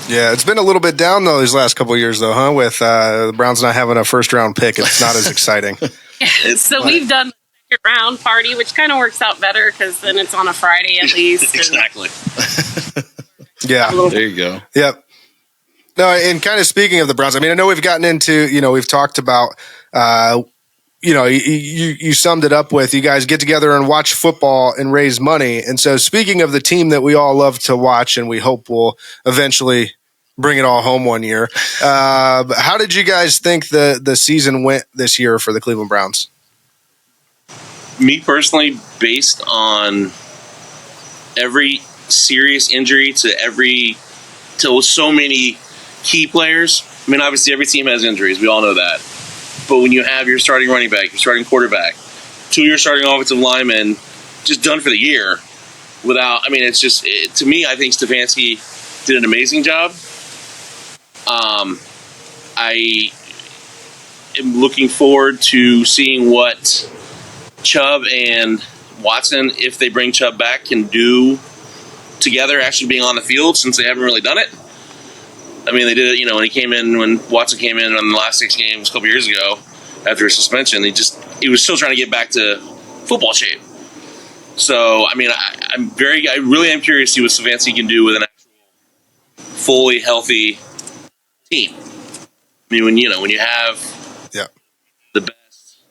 C: Yeah, it's been a little bit down though these last couple of years though, huh? With the Browns not having a first round pick, it's not as exciting.
H: So we've done the second round party, which kind of works out better because then it's on a Friday at least.
G: Exactly.
C: Yeah.
B: There you go.
C: Yep. No, and kind of speaking of the Browns, I mean, I know we've gotten into, we've talked about, you summed it up with, you guys get together and watch football and raise money. And so speaking of the team that we all love to watch and we hope will eventually bring it all home one year, how did you guys think the season went this year for the Cleveland Browns?
G: Me personally, based on every serious injury to so many key players. I mean, obviously every team has injuries. We all know that. But when you have your starting running back, your starting quarterback, 2 year starting offensive linemen just done for the year it's just, to me, I think Stefanski did an amazing job. am looking forward to seeing what Chubb and Watson, if they bring Chubb back, can do together, actually being on the field, since they haven't really done it. I mean, they did it, when Watson came in on the last 6 games a couple years ago after his suspension. He was still trying to get back to football shape. So, I mean, I really am curious to see what Stefanski can do with an actual fully healthy team. I mean, when you have the best,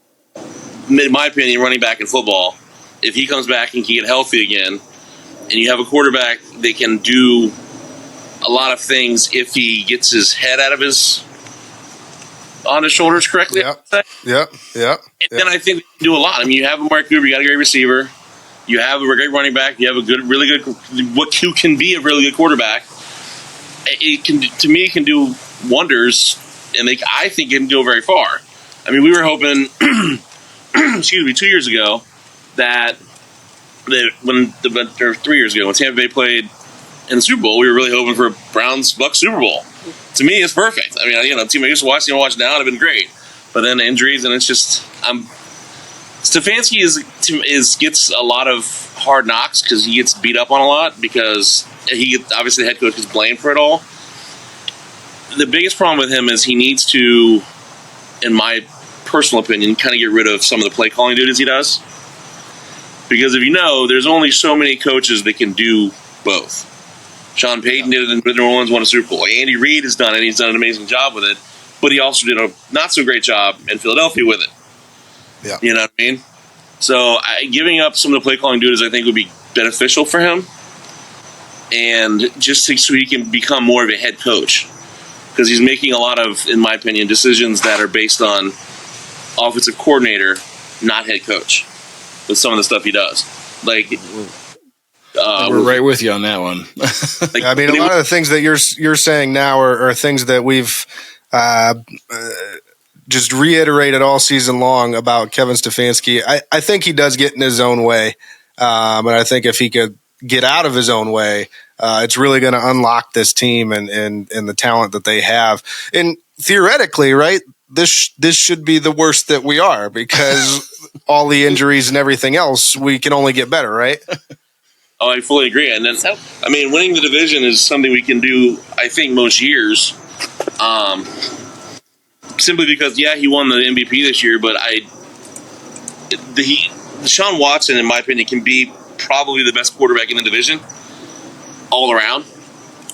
G: in my opinion, running back in football, if he comes back and can get healthy again, and you have a quarterback that can do a lot of things if he gets his head out of on his shoulders correctly.
C: Yep.
G: And then I think they can do a lot. I mean, you have a Mark Cooper, you got a great receiver, you have a great running back, you have who can be a really good quarterback. It can do wonders, and I think it can go very far. I mean, we were hoping, 2 years ago, that 3 years ago when Tampa Bay played in the Super Bowl, we were really hoping for a Browns-Bucs Super Bowl. To me, it's perfect. I mean, the team I used to watch now, it'd have been great. But then injuries, and it's just Stefanski gets a lot of hard knocks because he gets beat up on a lot because obviously the head coach gets blamed for it all. The biggest problem with him is he needs to, in my personal opinion, kind of get rid of some of the play calling duties he does. Because if you know, there's only so many coaches that can do both. Sean Payton did it in New Orleans, won a Super Bowl. Andy Reid has done it. He's done an amazing job with it. But he also did a not-so-great job in Philadelphia with it.
C: Yeah.
G: You know what I mean? So giving up some of the play-calling duties, I think, would be beneficial for him. And just so he can become more of a head coach. Because he's making a lot of, in my opinion, decisions that are based on offensive coordinator, not head coach, with some of the stuff he does.
B: We're right with you on that one.
C: I mean, a lot of the things that you're saying now are things that we've just reiterated all season long about Kevin Stefanski. I think he does get in his own way, and I think if he could get out of his own way, it's really going to unlock this team and the talent that they have. And theoretically, right, this should be the worst that we are because all the injuries and everything else, we can only get better, right?
G: Oh, I fully agree. And then, I mean, winning the division is something we can do, I think, most years. Simply because, he won the MVP this year, but Deshaun Watson, in my opinion, can be probably the best quarterback in the division all around.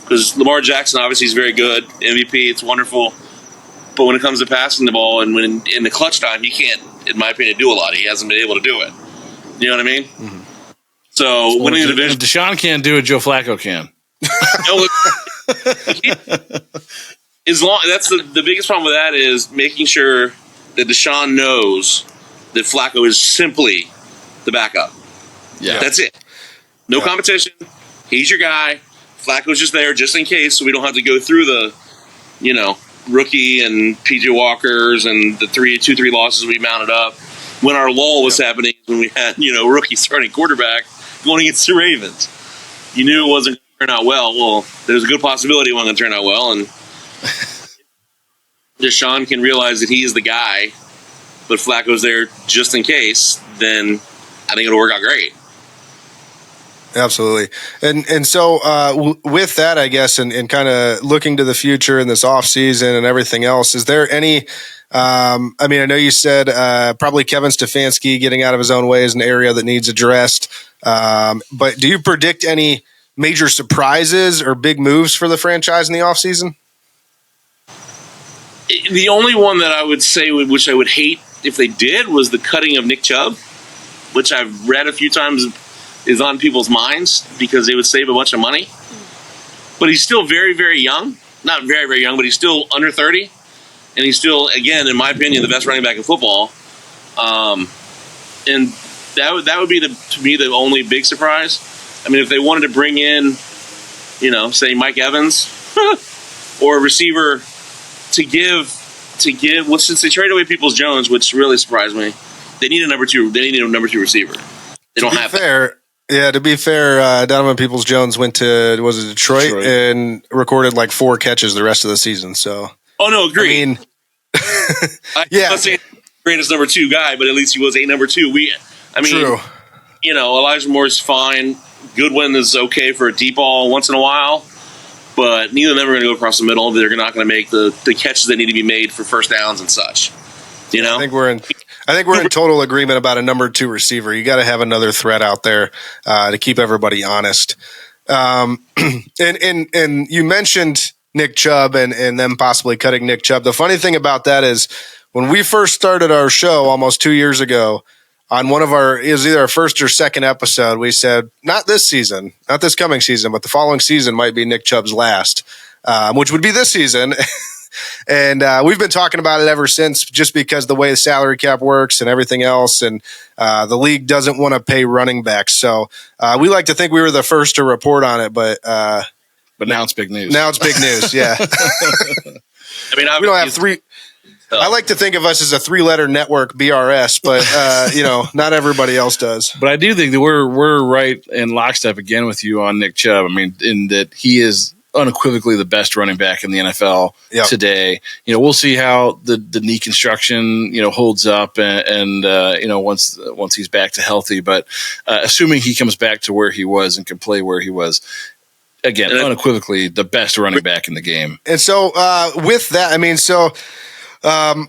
G: Because Lamar Jackson, obviously, is very good. MVP, it's wonderful. But when it comes to passing the ball and when in the clutch time, he can't, in my opinion, do a lot. He hasn't been able to do it. You know what I mean? Mm-hmm. So winning the division,
B: if Deshaun can't do it, Joe Flacco can.
G: That's the biggest problem with that is making sure that Deshaun knows that Flacco is simply the backup.
B: Yeah,
G: that's it. No competition. He's your guy. Flacco's just there just in case, so we don't have to go through the, rookie and PJ Walkers and the 2-3 losses we mounted up when our lull was happening when we had rookie starting quarterback going against the Ravens. You knew it wasn't going to turn out well. Well, there's a good possibility it wasn't going to turn out well, and Deshaun can realize that he is the guy, but Flacco's there just in case, then I think it'll work out great.
C: Absolutely. And so with that, I guess, and kind of looking to the future in this offseason and everything else, is there any I know you said probably Kevin Stefanski getting out of his own way is an area that needs addressed. But do you predict any major surprises or big moves for the franchise in the offseason?
G: The only one that I would say, which I would hate if they did, was the cutting of Nick Chubb, which I've read a few times is on people's minds because they would save a bunch of money. But he's still very, very young. Not very, very young, but he's still under 30. And he's still, again, in my opinion, the best running back in football. And that would be, to me, the only big surprise. I mean, if they wanted to bring in, say Mike Evans or a receiver to give, well, since they traded away Peoples-Jones, which really surprised me, they need a number two receiver. They don't have that.
C: Yeah, to be fair, Donovan Peoples-Jones went to, was it Detroit, and recorded like 4 catches the rest of the season. So,
G: oh no, agree.
C: I mean, Yeah.
G: I'm not saying greatest number 2 guy, but at least he was a number 2.
C: True.
G: Elijah Moore's fine. Goodwin is okay for a deep ball once in a while, but neither of them are going to go across the middle. They're not going to make the catches that need to be made for first downs and such.
C: I think we're in total agreement about a number 2 receiver. You got to have another threat out there to keep everybody honest. And you mentioned Nick Chubb and them possibly cutting Nick Chubb. The funny thing about that is when we first started our show almost 2 years ago, on it was either our first or second episode, we said, not this season, not this coming season, but the following season might be Nick Chubb's last, which would be this season. And we've been talking about it ever since, just because the way the salary cap works and everything else, and the league doesn't want to pay running backs. So we like to think we were the first to report on it, but
B: now it's big news.
C: Now it's big news, yeah.
G: I mean,
C: we don't have 3. I like to think of us as a 3-letter network, BRS, but not everybody else does.
B: But I do think that we're right in lockstep again with you on Nick Chubb. I mean, in that he is unequivocally the best running back in the NFL today. We'll see how the knee construction holds up and once he's back to healthy. But assuming he comes back to where he was and can play where he was. Again, unequivocally the best running back in the game.
C: And so with that,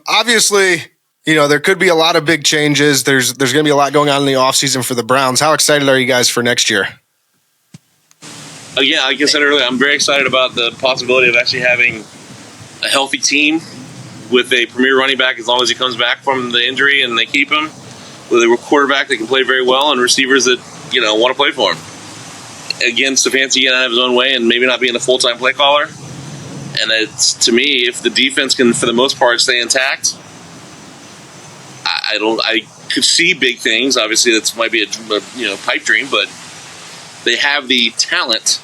C: obviously, there could be a lot of big changes. There's going to be a lot going on in the offseason for the Browns. How excited are you guys for next year?
G: Yeah, like I said earlier, I'm very excited about the possibility of actually having a healthy team with a premier running back as long as he comes back from the injury and they keep him, with a quarterback that can play very well and receivers that, want to play for him. Again, Stefanski can have his own way and maybe not being a full-time play caller. And it's, to me, if the defense can, for the most part, stay intact, I could see big things. Obviously, that might be a pipe dream, but they have the talent,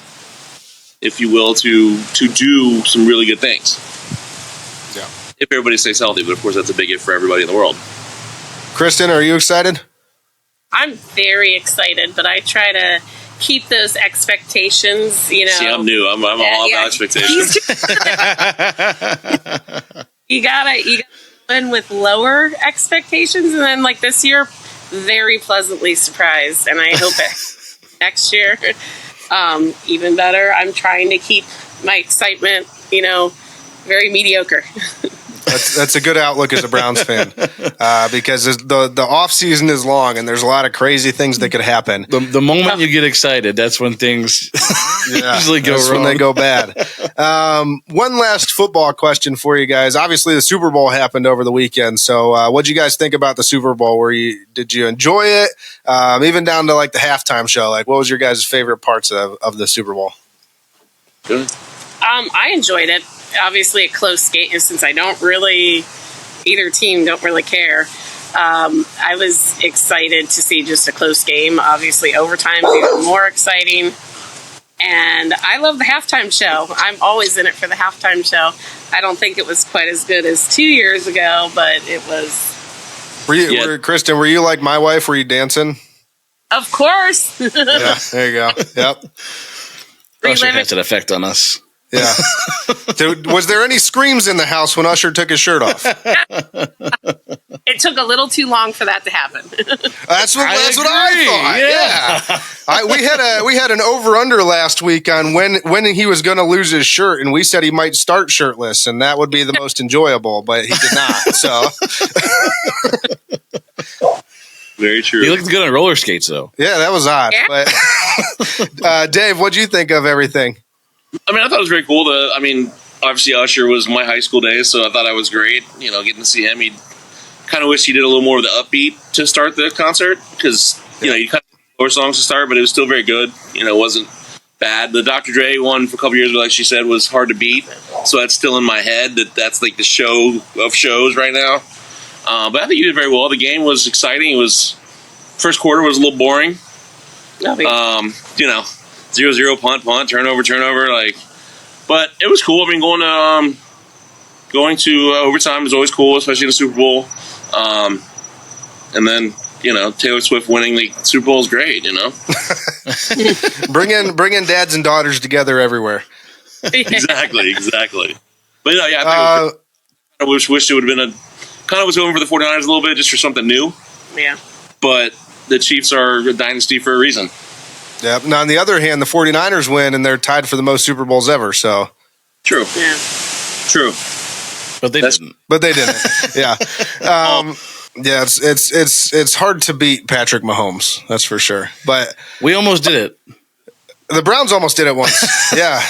G: if you will, to do some really good things.
C: Yeah.
G: If everybody stays healthy, but of course that's a big if for everybody in the world.
C: Kristen, are you excited?
H: I'm very excited, but I try to keep those expectations, See,
G: I'm new. I'm all about expectations.
H: You gotta win with lower expectations, and then like this year, very pleasantly surprised, and I hope it next year even better. I'm trying to keep my excitement, very mediocre.
C: That's a good outlook as a Browns fan, because the off season is long and there's a lot of crazy things that could happen.
B: The moment you get excited, that's when things usually go wrong.
C: When they go bad. One last football question for you guys. Obviously, the Super Bowl happened over the weekend. So, what did you guys think about the Super Bowl? Did you enjoy it? Even down to like the halftime show. Like, what was your guys' favorite parts of the Super Bowl?
G: Good.
H: I enjoyed it. Obviously a close game, since either team don't really care. I was excited to see just a close game. Obviously overtime is even more exciting. And I love the halftime show. I'm always in it for the halftime show. I don't think it was quite as good as 2 years ago, but it was.
C: Kristen, were you like my wife? Were you dancing?
H: Of course.
C: Yeah, there you go. Yep.
B: Usher has an effect on us.
C: Yeah. Was there any screams in the house when Usher took his shirt off?
H: It took a little too long for that to happen.
C: That's what I thought. Yeah. We had an over-under last week on when he was going to lose his shirt, and we said he might start shirtless, and that would be the most enjoyable, but he did not. So.
G: Very true.
B: He looked good on roller skates, though.
C: Yeah, that was odd. Yeah. But, Dave, what'd you think of everything?
G: I thought it was very cool. Obviously, Usher was my high school days, so I thought it was great. Getting to see him. He kind of wish he did a little more of the upbeat to start the concert, because you kind of lower songs to start, but it was still very good. It wasn't bad. The Dr. Dre one for a couple years ago, like she said, was hard to beat. So that's still in my head. That's like the show of shows right now. But I think he did very well. The game was exciting. First quarter was a little boring. 0-0 punt, turnover, but it was cool. Going to overtime is always cool, especially in the Super Bowl. And then, Taylor Swift winning the Super Bowl is great,
C: Bringing dads and daughters together everywhere.
G: Exactly. But I think it was I wish it would have been kind of was going for the 49ers a little bit just for something new.
H: Yeah.
G: But the Chiefs are a dynasty for a reason.
C: Yeah. Now, on the other hand, the 49ers win, and they're tied for the most Super Bowls ever. So
G: true.
H: Yeah.
G: True.
B: But they didn't.
C: Yeah. Yeah, it's hard to beat Patrick Mahomes. That's for sure. But
B: we almost did it.
C: The Browns almost did it once. Yeah.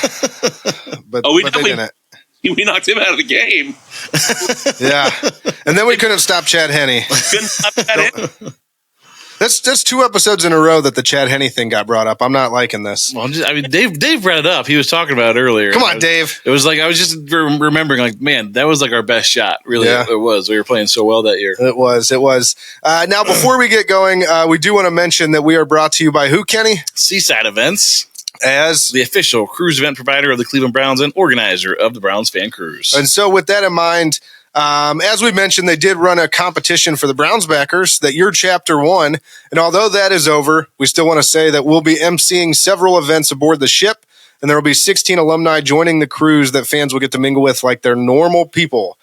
C: But they didn't.
G: We knocked him out of the game.
C: Yeah. And then we couldn't stop Chad Henne. That's 2 episodes in a row that the Chad Henne thing got brought up. I'm not liking this.
B: Well, Dave brought it up. He was talking about it earlier.
C: Come on, Dave.
B: It was like I was just remembering, like, man, that was like our best shot. Really,
C: yeah.
B: It was. We were playing so well that year.
C: It was. Now, before we get going, we do want to mention that we are brought to you by who, Kenny?
B: Seaside Events.
C: As
B: the official cruise event provider of the Cleveland Browns and organizer of the Browns Fan Cruise.
C: And so with that in mind, as we mentioned, they did run a competition for the Browns backers that your chapter won. And although that is over, we still want to say that we'll be emceeing several events aboard the ship, and there will be 16 alumni joining the cruise that fans will get to mingle with like they're normal people.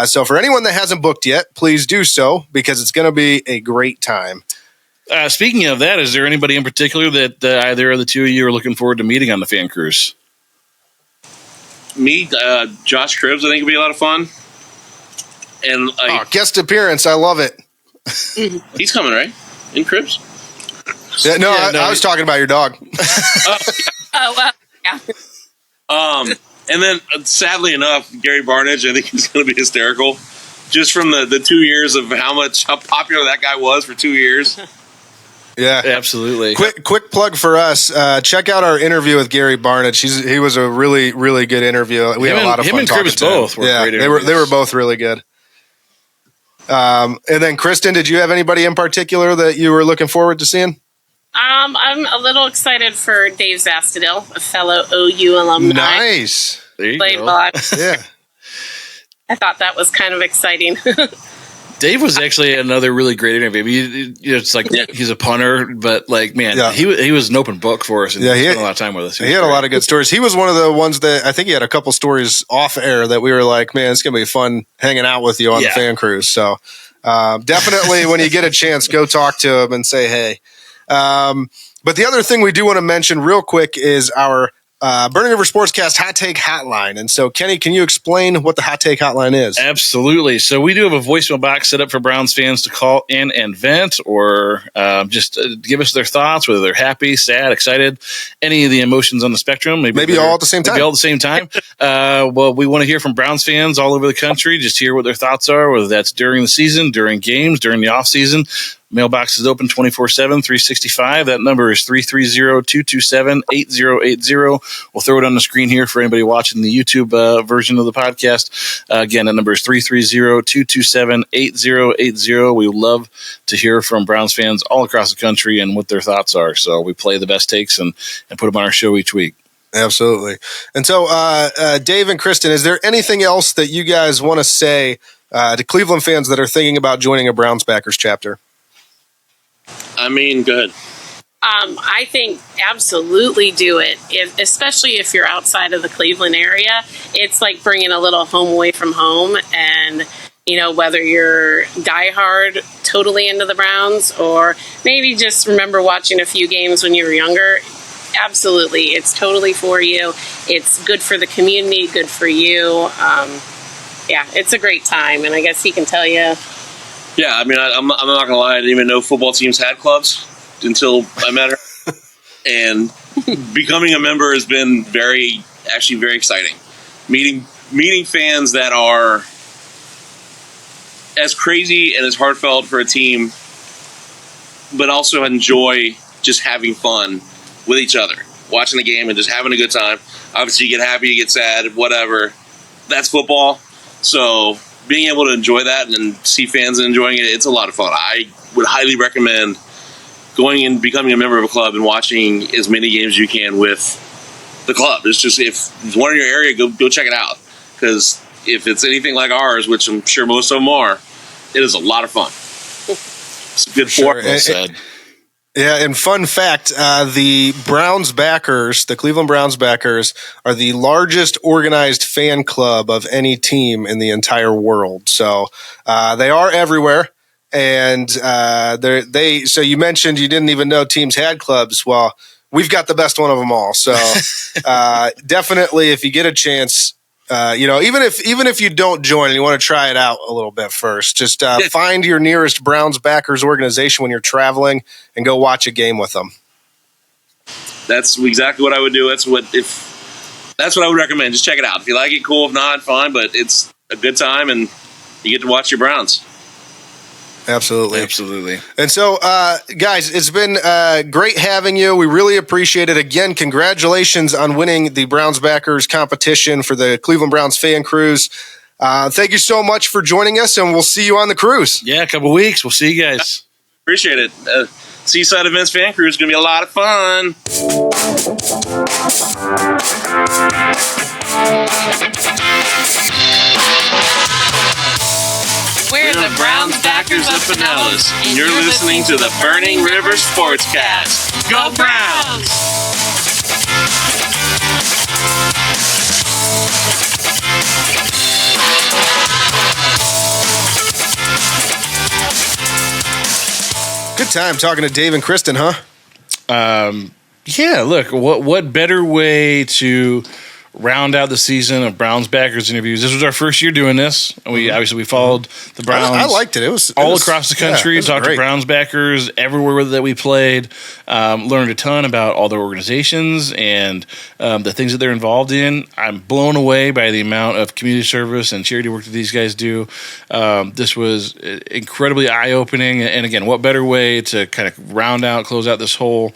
C: So for anyone that hasn't booked yet, please do so because it's going to be a great time.
B: Speaking of that, is there anybody in particular that either of the two of you are looking forward to meeting on the Fan Cruise?
G: Me, Josh Cribbs, I think it'll be a lot of fun. And
C: guest appearance, I love it.
G: He's coming, right? In Cribbs?
C: Yeah, I was talking about your dog.
H: Yeah.
G: And then, sadly enough, Gary Barnidge, I think he's going to be hysterical. Just from the 2 years of how popular that guy was for 2 years.
C: Yeah,
B: absolutely.
C: Quick plug for us. Check out our interview with Gary Barnidge. He was a really, really good interview. We had a lot of fun.
B: Him and
C: talking
B: Cribbs
C: to him.
B: both were great interviews.
C: They were both really good. And then Kristen, did you have anybody in particular that you were looking forward to seeing?
H: I'm a little excited for Dave Zastadil, a fellow OU alumni.
C: Nice.
B: There you go.
C: Yeah.
H: I thought that was kind of exciting.
B: Dave was actually another really great interview. It's like he's a punter, but like, man, he was an open book for us and he spent a lot of time with us.
C: He had a lot of good stories. He was one of the ones that I think he had a couple stories off air that we were like, man, it's going to be fun hanging out with you on the Fan Cruise. So definitely when you get a chance, go talk to him and say hey. But the other thing we do want to mention real quick is our Burning River Sportscast Hot Take Hotline. And so, Kenny, can you explain what the Hot Take Hotline is?
B: Absolutely. So we do have a voicemail box set up for Browns fans to call in and vent or just give us their thoughts, whether they're happy, sad, excited, any of the emotions on the spectrum. Maybe
C: all at the same time.
B: Maybe all at the same time. Well, we want to hear from Browns fans all over the country, just hear what their thoughts are, whether that's during the season, during games, during the off season. Mailbox is open 24/7, 365. That number is 330-227-8080. We'll throw it on the screen here for anybody watching the YouTube version of the podcast. Again, that number is 330-227-8080. We would love to hear from Browns fans all across the country and what their thoughts are. So we play the best takes and put them on our show each week.
C: Absolutely. And so, Dave and Kristen, is there anything else that you guys want to say to Cleveland fans that are thinking about joining a Browns backers chapter?
G: I mean, good.
H: I think absolutely do it, especially if you're outside of the Cleveland area. It's like bringing a little home away from home. And, whether you're diehard, totally into the Browns, or maybe just remember watching a few games when you were younger, absolutely. It's totally for you. It's good for the community, good for you. It's a great time. And I guess he can tell you.
G: Yeah, I mean, I'm not going to lie. I didn't even know football teams had clubs until I met her. And becoming a member has been very exciting. Meeting fans that are as crazy and as heartfelt for a team, but also enjoy just having fun with each other, watching the game and just having a good time. Obviously, you get happy, you get sad, whatever. That's football. So being able to enjoy that and see fans enjoying it, it's a lot of fun. I would highly recommend going and becoming a member of a club and watching as many games as you can with the club. It's just, if it's one in your area, go check it out. Because if it's anything like ours, which I'm sure most of them are, it is a lot of fun. It's good for
C: sure. Yeah, and fun fact, the Browns backers, the Cleveland Browns backers, are the largest organized fan club of any team in the entire world. So they are everywhere. And so you mentioned you didn't even know teams had clubs. Well, we've got the best one of them all. So definitely, if you get a chance, even if you don't join and you want to try it out a little bit first, just find your nearest Browns backers organization when you're traveling and go watch a game with them.
G: That's exactly what I would do. That's what I would recommend. Just check it out. If you like it, cool. If not, fine. But it's a good time, and you get to watch your Browns.
C: Absolutely. And so, guys, it's been great having you. We really appreciate it. Again, congratulations on winning the Browns backers competition for the Cleveland Browns fan cruise. Thank you so much for joining us, and we'll see you on the cruise.
B: Yeah, a couple weeks. We'll see you guys.
G: Appreciate it. Seaside Events fan cruise is going to be a lot of fun.
H: We're the Browns backers of Pinellas, and you're listening to the Burning River Sportscast. Go Browns!
C: Good time talking to Dave and Kristen, huh?
B: Yeah, look, what better way to round out the season of Browns backers interviews. This was our first year doing this. We followed the Browns.
C: I liked it. It was
B: across the country. Talked to Browns backers everywhere that we played. Learned a ton about all their organizations and the things that they're involved in. I'm blown away by the amount of community service and charity work that these guys do. This was incredibly eye-opening. And again, what better way to kind of close out this whole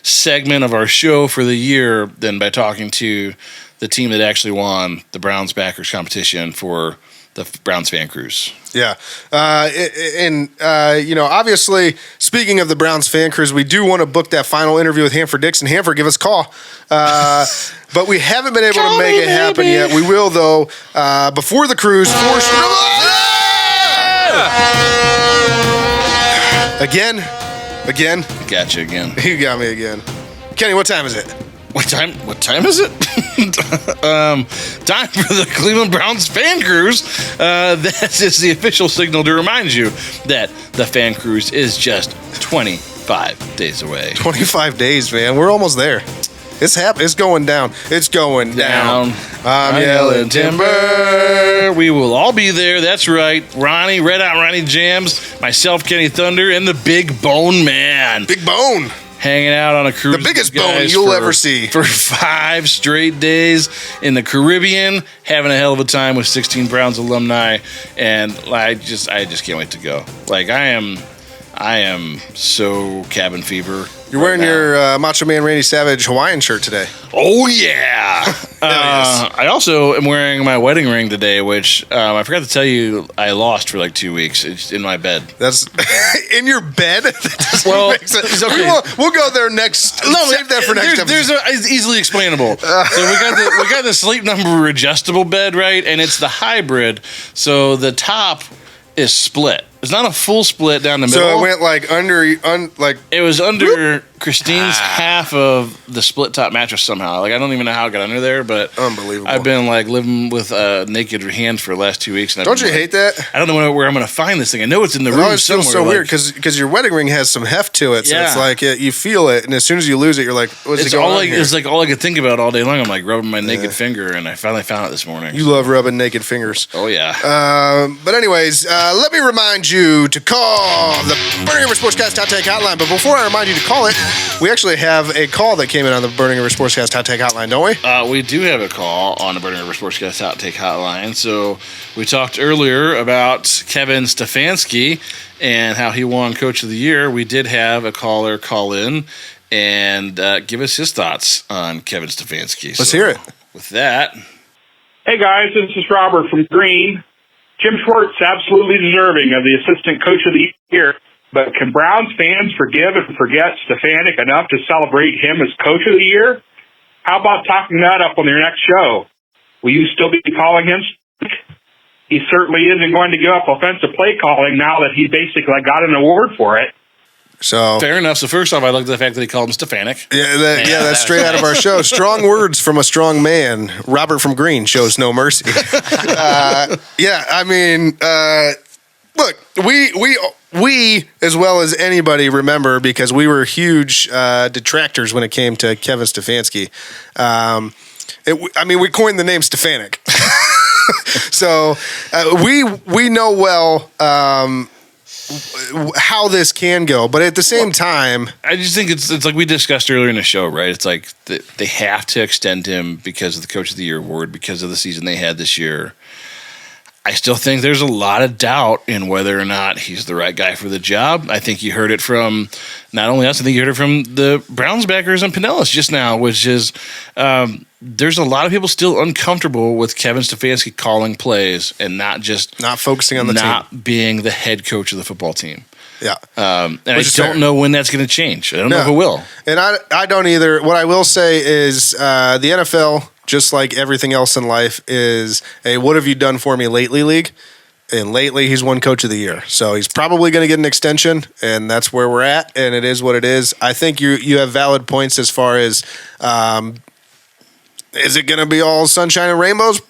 B: segment of our show for the year than by talking to the team that actually won the Browns backers competition for the Browns fan cruise.
C: Yeah. Obviously, speaking of the Browns fan cruise, we do want to book that final interview with Hanford Dixon. Hanford, give us a call. But we haven't been able to make it happen yet. We will, though, before the cruise. Again.
B: Gotcha again.
C: You got me again. Kenny, what time is it?
B: What time is it? Time for the Cleveland Browns fan cruise. That is the official signal to remind you that the fan cruise is just 25 days away.
C: 25 days, man. We're almost there. It's going down. It's going down. I'm yelling timber.
B: We will all be there. That's right. Ronnie, Red Hot Ronnie Jams, myself, Kenny Thunder, and the Big Bone Man.
C: Big Bone.
B: Hanging out on a cruise.
C: The biggest bone you'll ever see.
B: For 5 straight days in the Caribbean, having a hell of a time with 16 Browns alumni, and I just can't wait to go. Like I am so cabin fever.
C: You're wearing your Macho Man Randy Savage Hawaiian shirt today.
B: Oh, yeah.
C: Yes.
B: I also am wearing my wedding ring today, which I forgot to tell you I lost for like 2 weeks. It's in my bed.
C: That's in your bed?
B: Well, it's okay.
C: We'll go there next. No, save that for next episode.
B: It's easily explainable. So we got the Sleep Number adjustable bed, right? And it's the hybrid. So the top is split. It's not a full split down the middle.
C: So it went like under.
B: It was under Christine's half of the split top mattress somehow. Like I don't even know how it got under there, but
C: unbelievable.
B: I've been like living with naked hands for the last 2 weeks. And
C: don't you hate that?
B: I don't know where I'm going to find this thing. I know it's in the room somewhere. It feels
C: so weird because your wedding ring has some heft to it. So it's like you feel it, and as soon as you lose it, you're like, what's going on here?
B: It's like all I could think about all day long. I'm like rubbing my naked finger, and I finally found it this morning.
C: You love rubbing naked fingers.
B: Oh yeah.
C: But anyways, let me remind you to call the Burning River Sportscast Hot Take Hotline. But before I remind you to call it, we actually have a call that came in on the Burning River Sportscast Hot Take Hotline, don't we?
B: We do have a call on the Burning River Sportscast Hot Take Hotline. So we talked earlier about Kevin Stefanski and how he won Coach of the Year. We did have a caller call in and give us his thoughts on Kevin Stefanski.
C: Let's hear it.
B: With that.
I: Hey, guys, this is Robert from Green. Jim Schwartz absolutely deserving of the Assistant Coach of the Year, but can Browns fans forgive and forget Stefanik enough to celebrate him as Coach of the Year? How about talking that up on your next show? Will you still be calling him? He certainly isn't going to give up offensive play calling now that he basically got an award for it.
C: So
B: fair enough. So first off, I like the fact that he called him Stefanik.
C: Yeah, that's straight out of our show. Strong words from a strong man. Robert from Green shows no mercy. I mean, look, we as well as anybody remember, because we were huge detractors when it came to Kevin Stefanski. We coined the name Stefanik. So we know well how this can go, but at the same time,
B: I just think it's like we discussed earlier in the show, right? It's like they have to extend him because of the Coach of the Year award, because of the season they had this year. I still think there's a lot of doubt in whether or not he's the right guy for the job. I think you heard it from not only us, I think you heard it from the Browns backers and Pinellas just now, which is there's a lot of people still uncomfortable with Kevin Stefanski calling plays and not
C: focusing on the team,
B: not being the head coach of the football team.
C: Yeah.
B: And I don't know when that's going to change. I don't know if it will.
C: And I don't either. What I will say is the NFL, just like everything else in life, is a what have you done for me lately league. And lately he's won Coach of the Year. So he's probably going to get an extension, and that's where we're at, and it is what it is. I think you have valid points as far as is it going to be all sunshine and rainbows?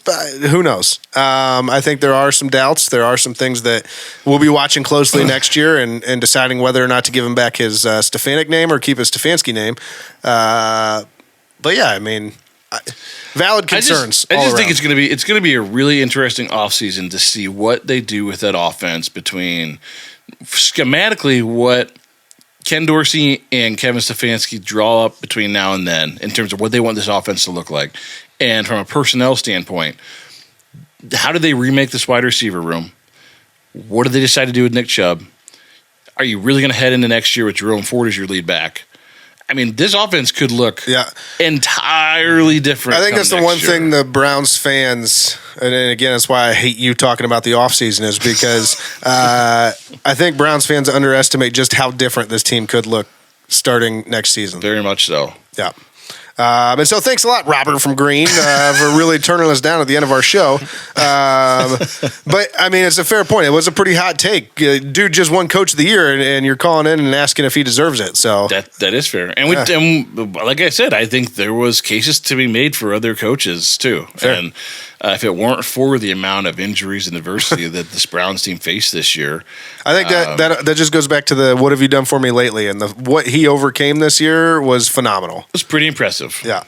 C: Who knows? I think there are some doubts. There are some things that we'll be watching closely next year and deciding whether or not to give him back his Stefanik name or keep his Stefanski name. But yeah, I mean, valid concerns.
B: I just think it's going to be a really interesting offseason to see what they do with that offense, between schematically what Ken Dorsey and Kevin Stefanski draw up between now and then in terms of what they want this offense to look like. And from a personnel standpoint, how do they remake this wide receiver room? What do they decide to do with Nick Chubb? Are you really going to head into next year with Jerome Ford as your lead back? I mean, this offense could look entirely different.
C: I think that's the one thing the Browns fans, and again, that's why I hate you talking about the offseason, is because I think Browns fans underestimate just how different this team could look starting next season.
B: Very much so.
C: Yeah. And so thanks a lot, Robert from Green, for really turning us down at the end of our show. But, I mean, it's a fair point. It was a pretty hot take. Dude just won Coach of the Year, and you're calling in and asking if he deserves it. So
B: that is fair. And, and like I said, I think there was cases to be made for other coaches, too. Fair. And if it weren't for the amount of injuries and adversity that this Browns team faced this year,
C: I think that just goes back to the what have you done for me lately, and what he overcame this year was phenomenal.
B: It was pretty impressive.
C: Yeah.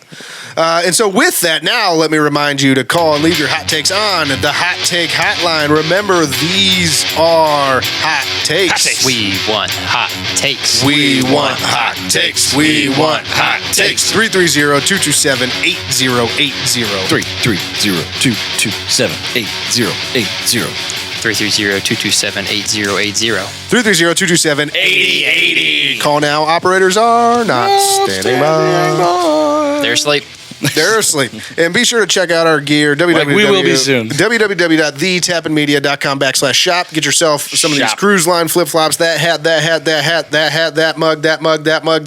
C: And so with that, now let me remind you to call and leave your hot takes on the Hot Take Hotline. Remember, these are hot takes.
D: Hot takes. We want hot takes.
C: We want hot takes. We want hot takes. 330-227-8080.
B: 330-227-8080.
D: 330-227-8080.
C: 330-227-8080. Call now. Operators are not standing by.
D: They're asleep.
C: They're asleep. And be sure to check out our gear.
B: We will be soon.
C: www.thetapinmedia.com/shop. Get yourself some of these cruise line flip-flops, that hat, that mug,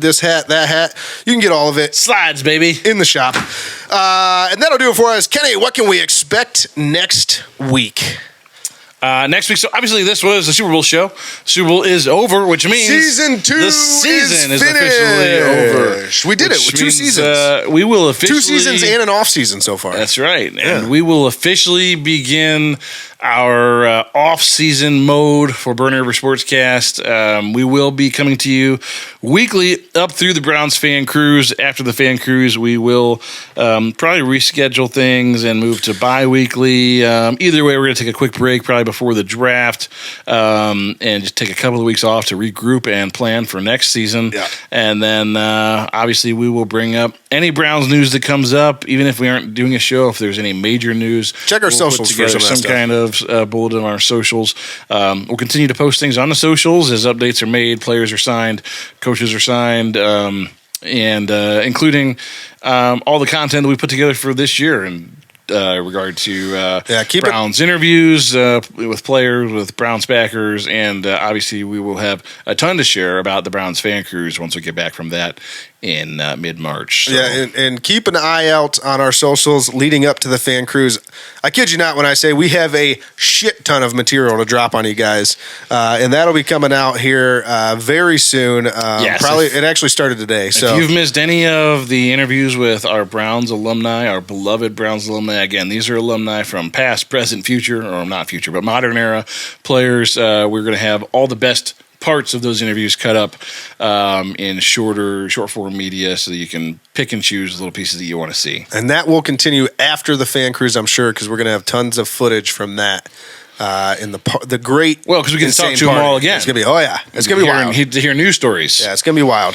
C: this hat, that hat. You can get all of it.
B: Slides, baby.
C: In the shop. And that'll do it for us. Kenny, what can we expect next week?
B: Next week, so obviously this was the Super Bowl show. Super Bowl is over, which means
C: season 2
B: the season is
C: finished.
B: officially over.
C: We did it with 2 seasons.
B: We will officially
C: 2 seasons and an off season so far.
B: That's right, and we will officially begin our off-season mode for Burning River Sportscast. We will be coming to you weekly up through the Browns fan cruise. After the fan cruise, we will probably reschedule things and move to bi-weekly. Either way, we're going to take a quick break probably before the draft and just take a couple of weeks off to regroup and plan for next season.
C: Yeah.
B: And then obviously we will bring up any Browns news that comes up, even if we aren't doing a show. If there's any major news,
C: check our socials for
B: some kind of bulletin on our socials. We'll continue to post things on the socials as updates are made, players are signed, coaches are signed, and including all the content that we put together for this year in regard to Browns interviews with players, with Browns backers, and obviously we will have a ton to share about the Browns fan cruise once we get back from that in mid-March. So.
C: Yeah, and keep an eye out on our socials leading up to the fan cruise. I kid you not when I say we have a shit ton of material to drop on you guys, and that'll be coming out here very soon. Probably it actually started today. So
B: if you've missed any of the interviews with our Browns alumni, our beloved Browns alumni, again, these are alumni from past, present, future, or not future, but modern era players. We're going to have all the best parts of those interviews cut up in short form media so that you can pick and choose the little pieces that you want to see.
C: And that will continue after the fan cruise, I'm sure, because we're going to have tons of footage from that in the great.
B: Well, because we can talk to them all again.
C: It's going to be, it's going to be wild.
B: To hear news stories.
C: Yeah, it's going to be wild.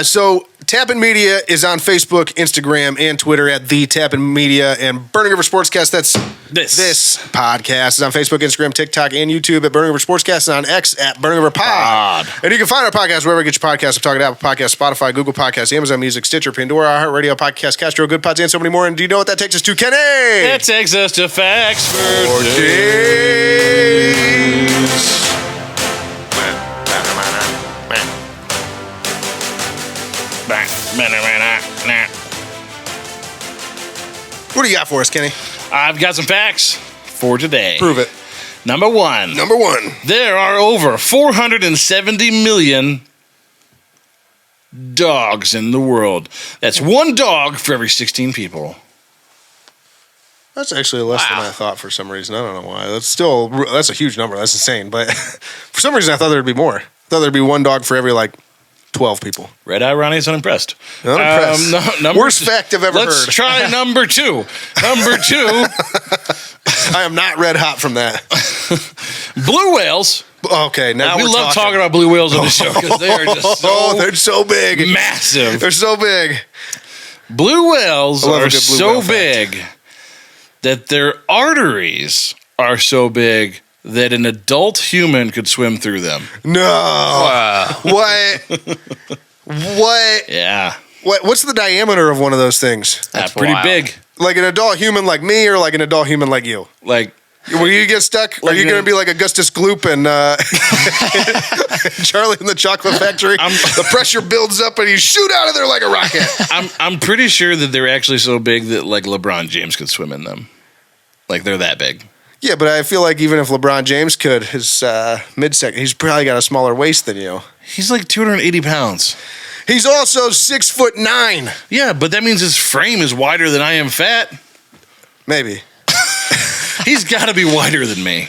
C: So Tappin Media is on Facebook, Instagram, and Twitter at The Tappin Media. And Burning River Sportscast, that's this podcast, is on Facebook, Instagram, TikTok, and YouTube at Burning River Sportscast, and on X at Burning River Pod. And you can find our podcast wherever you get your podcasts. I'm talking Apple Podcasts, Spotify, Google Podcasts, Amazon Music, Stitcher, Pandora, iHeartRadio, Podcast, Castro, Good Pods, and so many more. And do you know what that takes us to, Kenny?
B: That takes us to Facts for
C: Days. What do you got for us, Kenny?
B: I've got some facts for today.
C: Prove it.
B: Number one. There are over 470 million dogs in the world. That's one dog for every 16 people.
C: That's actually less than I thought for some reason. I don't know why. That's a huge number. That's insane. But for some reason, I thought there'd be more. I thought there'd be one dog for every 12 people.
B: Red Eye Ronnie's unimpressed.
C: Worst fact I've ever heard.
B: Let's try number two.
C: I am not red hot from that.
B: Blue whales.
C: Okay, now
B: we love talking about blue whales on the show because they are just
C: they're so big.
B: Massive.
C: They're so big.
B: Blue whales are so big that their arteries are so big that an adult human could swim through them.
C: No. What?
B: Yeah.
C: What's the diameter of one of those things?
B: That's pretty big.
C: Like an adult human like me or like an adult human like you?
B: Like,
C: will you get stuck? Are you going to be like Augustus Gloop and Charlie in the Chocolate Factory? The pressure builds up and you shoot out of there like a rocket.
B: I'm pretty sure that they're actually so big that LeBron James could swim in them. They're that big.
C: Yeah, but I feel like even if LeBron James could, his midsection, he's probably got a smaller waist than you.
B: He's 280 pounds.
C: He's also 6'9".
B: Yeah, but that means his frame is wider than I am fat.
C: Maybe.
B: He's got to be wider than me.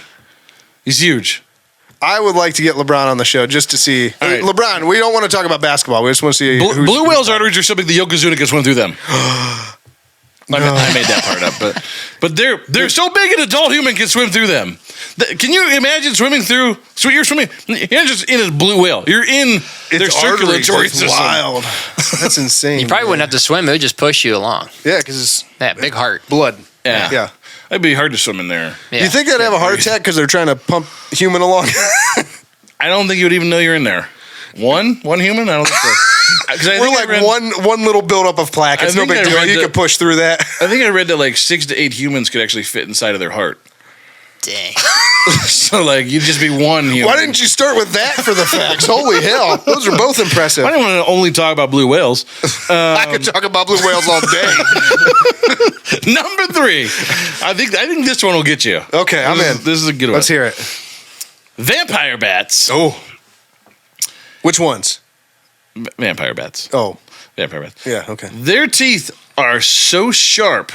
B: He's huge.
C: I would like to get LeBron on the show just to see. Right. LeBron, we don't want to talk about basketball. We just want to see.
B: Blue whales' arteries are so big the Yokozuna can swim through them. I made that part up, but they're so big an adult human can swim through them. Can you imagine swimming through? So you're swimming. You're just in a blue whale. You're in their circulatory system.
C: Wild. That's insane.
D: You probably wouldn't have to swim. It would just push you along.
C: Yeah, because it's
D: that big heart,
C: blood.
B: Yeah. It'd be hard to swim in there.
C: Yeah. You think they'd have a heart attack because they're trying to pump human along?
B: I don't think you would even know you're in there. One human? I don't think so.
C: We're one little buildup of plaque. It's no big deal. You can push through that.
B: I think I read that 6 to 8 humans could actually fit inside of their heart.
D: Dang.
B: So you'd just be one human.
C: Why didn't you start with that for the facts? Holy hell. Those are both impressive.
B: I didn't want to only talk about blue whales.
C: I could talk about blue whales all day.
B: Number 3. I think this one will get you.
C: Okay, I'm in.
B: This is a good one.
C: Let's hear it.
B: Vampire bats.
C: Oh. Which ones?
B: Vampire bats.
C: Oh.
B: Vampire bats.
C: Yeah, okay.
B: Their teeth are so sharp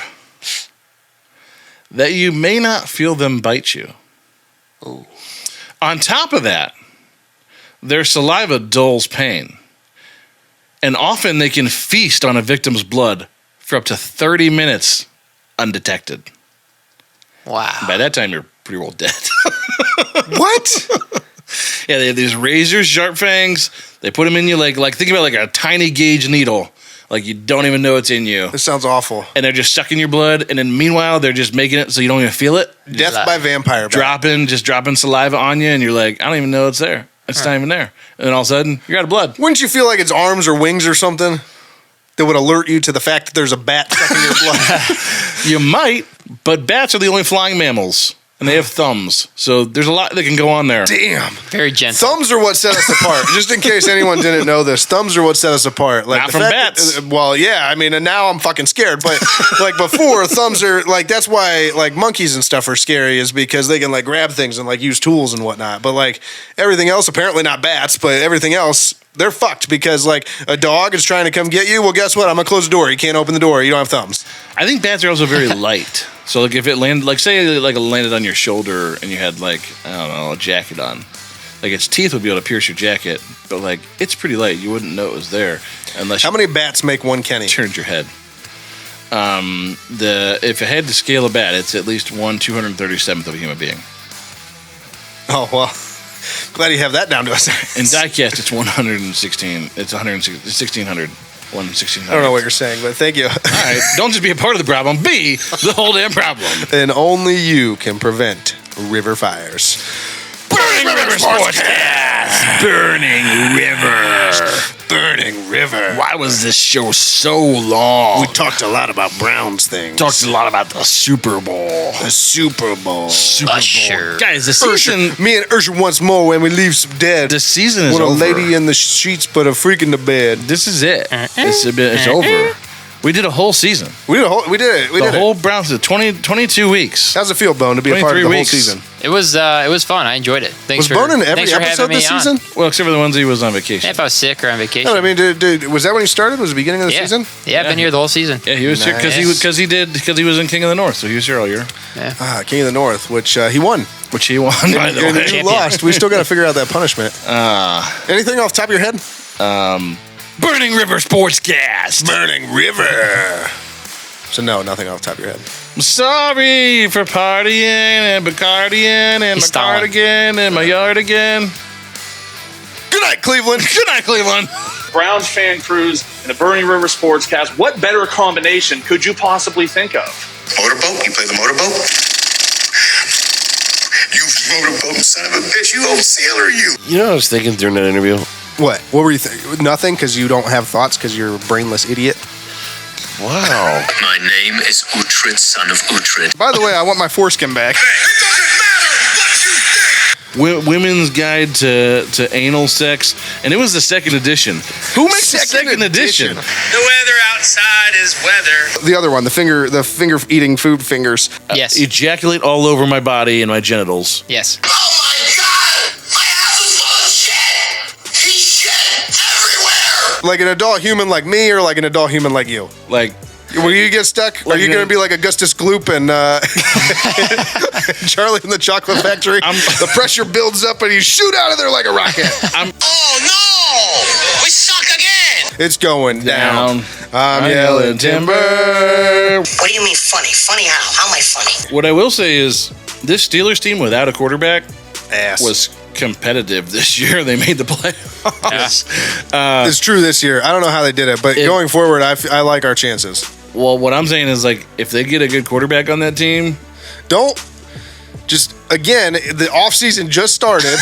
B: that you may not feel them bite you.
C: Ooh.
B: On top of that, their saliva dulls pain. And often they can feast on a victim's blood for up to 30 minutes undetected.
D: Wow.
B: By that time, you're pretty well dead.
C: What?
B: Yeah, they have these razor sharp fangs. They put them in you think about a tiny gauge needle. You don't even know it's in you.
C: This sounds awful.
B: And they're just sucking your blood. And then meanwhile, they're just making it so you don't even feel it.
C: Death by vampire bat.
B: Dropping saliva on you. And you're like, I don't even know it's there. It's not even there. And then all of a sudden, you're out of blood.
C: Wouldn't you feel like it's arms or wings or something that would alert you to the fact that there's a bat sucking your blood?
B: You might, but bats are the only flying mammals And they have thumbs. So there's a lot that can go on there.
C: Damn.
D: Very gentle.
C: Thumbs are what set us apart. Just in case anyone didn't know this, thumbs are what set us apart. Like
B: Not from bats.
C: Well, yeah. I mean, and now I'm fucking scared. But like before, thumbs are like, that's why like monkeys and stuff are scary, is because they can like grab things and like use tools and whatnot. But like everything else, apparently not bats, but everything else, they're fucked because like a dog is trying to come get you. Well, guess what? I'm gonna close the door. You can't open the door. You don't have thumbs.
B: I think bats are also very light. So like if it landed, like say like it landed on your shoulder and you had like, I don't know, a jacket on, like its teeth would be able to pierce your jacket, but like it's pretty light. You wouldn't know it was there unless.
C: How many bats make one Kenny?
B: Turned your head. If I had to scale a bat, it's at least 1/237th of a human being.
C: Oh well, glad you have that down to us.
B: In diecast, it's 116. It's 1600. 1/1600.
C: I don't know what you're saying, but thank you.
B: All right, don't just be a part of the problem, be the whole damn problem.
C: And only you can prevent river fires.
B: Burning River Sportscast! Burning River!
C: Burning River.
B: Why was this show so long?
C: We talked a lot about Browns things.
B: Talked a lot about the Super Bowl.
C: The Super Bowl.
D: Usher.
B: Guys, the season...
C: Me and Usher once more when we leave some dead.
B: The season is
C: when
B: over.
C: a lady in the sheets put a freak in the bed.
B: This is it. It's over. We did a whole season.
C: We did it. We did
B: the whole Browns did 22 weeks.
C: How's it feel, Bone, to be a part of the whole season?
D: It was fun. I enjoyed it. Thanks
C: was Bone in every
D: thanks for
C: episode
D: having
C: this
D: me
C: season?
B: Well, except for the ones he was on vacation.
D: Yeah, if I was sick or on vacation.
C: No, I mean, dude, was that when he started? Was it the beginning of the season?
D: Yeah, I've been here the whole season.
B: Yeah, he was here because he was in King of the North, so he was here all year.
D: Yeah.
C: King of the North, which he won.
B: Which he won, by the way.
C: You lost. We still got to figure out that punishment. Anything off the top of your head?
B: Burning River Sportscast.
C: Burning River. So no, nothing off the top of your head.
B: I'm sorry for partying and Bacardiing and my cardigan and my yard again.
C: Good night, Cleveland.
B: Good night, Cleveland.
J: Browns fan cruise and the Burning River Sportscast. What better combination could you possibly think of?
E: Motorboat? You play the motorboat? You motorboat son of a bitch. You old sailor, you.
K: You know what I was thinking during that interview?
C: What? What were you thinking? Nothing, because you don't have thoughts, because you're a brainless idiot.
K: Wow.
E: My name is Uhtred, son of Uhtred.
C: By the way, I want my foreskin back.
B: Women's Guide to Anal Sex, and it was the second edition. Who makes the second edition?
E: The weather outside is weather.
C: The other one, the finger eating food fingers.
D: Yes.
B: Ejaculate all over my body and my genitals.
D: Yes.
E: Oh my God! My house is full of shit! He's shit everywhere!
C: Like an adult human like me, or like an adult human like you?
B: Like,
C: will you get stuck? Are you going to be like Augustus Gloop and Charlie in the Chocolate Factory? The pressure builds up and you shoot out of there like a rocket.
E: Oh no! We suck again!
C: It's going down. I'm
B: yelling timber.
E: What do you mean funny? Funny how? How am I funny?
B: What I will say is, this Steelers team without a quarterback was competitive this year. They made the playoffs.
C: It's true this year. I don't know how they did it, but going forward, I like our chances.
B: Well, what I'm saying is, like, if they get a good quarterback on that team, again, the offseason just started.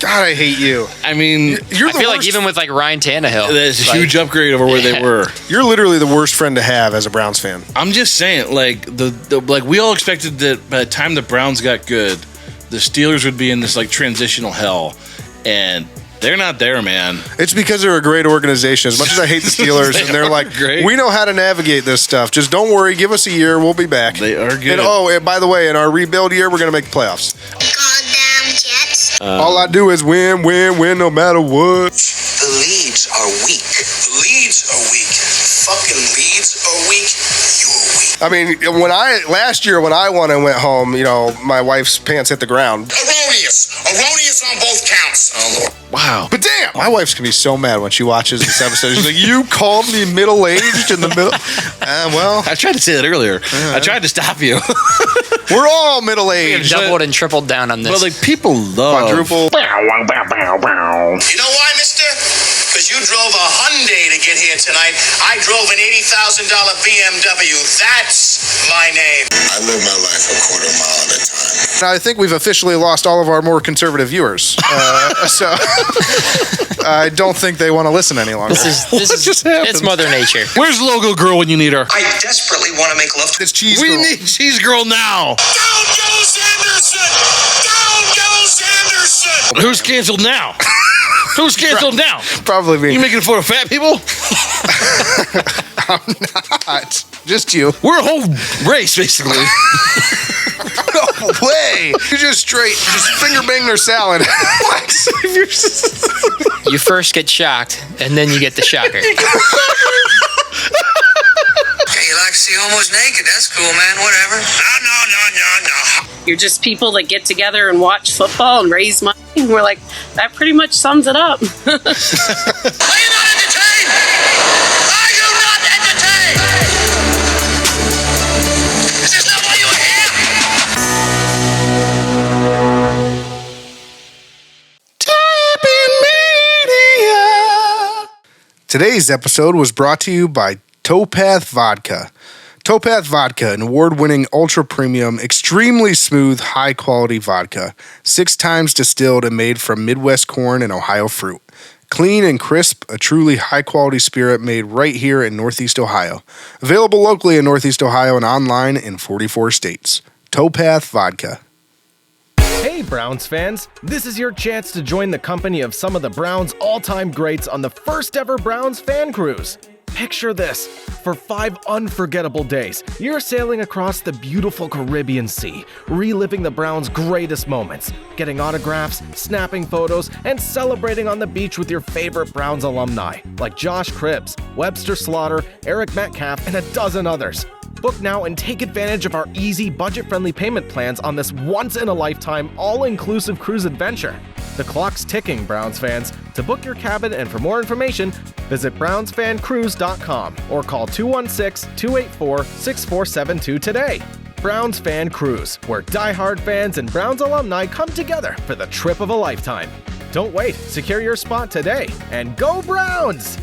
B: God, I hate you. I mean,
D: I feel like even with like Ryan Tannehill,
B: that's a huge upgrade over where they were.
C: You're literally the worst friend to have as a Browns fan.
B: I'm just saying, like like we all expected that by the time the Browns got good, the Steelers would be in this like transitional hell, and they're not there, man.
C: It's because they're a great organization. As much as I hate the Steelers, and they're like,
B: great.
C: We know how to navigate this stuff. Just don't worry. Give us a year. We'll be back.
B: They are good.
C: And by the way, in our rebuild year, we're going to make the playoffs.
E: Goddamn Jets.
C: All I do is win, no matter what.
E: The leads are weak. The leads are weak. Fucking leads are weak. You're weak.
C: I mean, last year when I won and went home, my wife's pants hit the ground.
E: Erroneous on both counts. Oh,
B: wow.
C: But damn, my wife's gonna be so mad when she watches this episode. She's like, "You called me middle-aged in the middle." Well,
B: I tried to say that earlier. I tried to stop you.
C: We're all middle-aged.
D: We have doubled and tripled down on this.
B: But like people love
C: quadruple.
E: You know why, mister? Because you drove a Hyundai to get here tonight. I drove an $80,000 BMW. That's my name. I live my life a quarter mile at a time.
C: I think we've officially lost all of our more conservative viewers. So I don't think they want to listen any longer.
D: This is it's Mother Nature.
B: Where's Logo Girl when you need her?
E: I desperately want to make love to
C: this cheese
B: We
C: girl.
B: need Cheese Girl now.
E: Don't use it! Down goes Anderson.
B: Who's canceled now? Who's canceled now?
C: Probably me.
B: You making it for fat people?
C: I'm not. Just you.
B: We're a whole race, basically.
C: No way. You just finger bang their salad. What?
D: You first get shocked, and then you get the shocker.
E: Hey, you like to see homos naked? That's cool, man. Whatever. No.
H: You're just people that get together and watch football and raise money. And we're like, that pretty much sums it up.
E: Are you not entertained? Are you not entertained? Is this not why you are here?
C: Today's episode was brought to you by Towpath Vodka. Towpath Vodka, an award-winning, ultra-premium, extremely smooth, high-quality vodka. 6 times distilled and made from Midwest corn and Ohio fruit. Clean and crisp, a truly high-quality spirit made right here in Northeast Ohio. Available locally in Northeast Ohio and online in 44 states. Towpath Vodka.
A: Hey Browns fans, this is your chance to join the company of some of the Browns' all-time greats on the first ever Browns fan cruise. Picture this. For 5 unforgettable days, you're sailing across the beautiful Caribbean Sea, reliving the Browns' greatest moments, getting autographs, snapping photos, and celebrating on the beach with your favorite Browns alumni, like Josh Cribbs, Webster Slaughter, Eric Metcalf, and a dozen others. Book now and take advantage of our easy, budget-friendly payment plans on this once-in-a-lifetime, all-inclusive cruise adventure. The clock's ticking, Browns fans. To book your cabin and for more information, visit brownsfancruise.com or call 216-284-6472 today. Browns Fan Cruise, where diehard fans and Browns alumni come together for the trip of a lifetime. Don't wait, secure your spot today, and go Browns!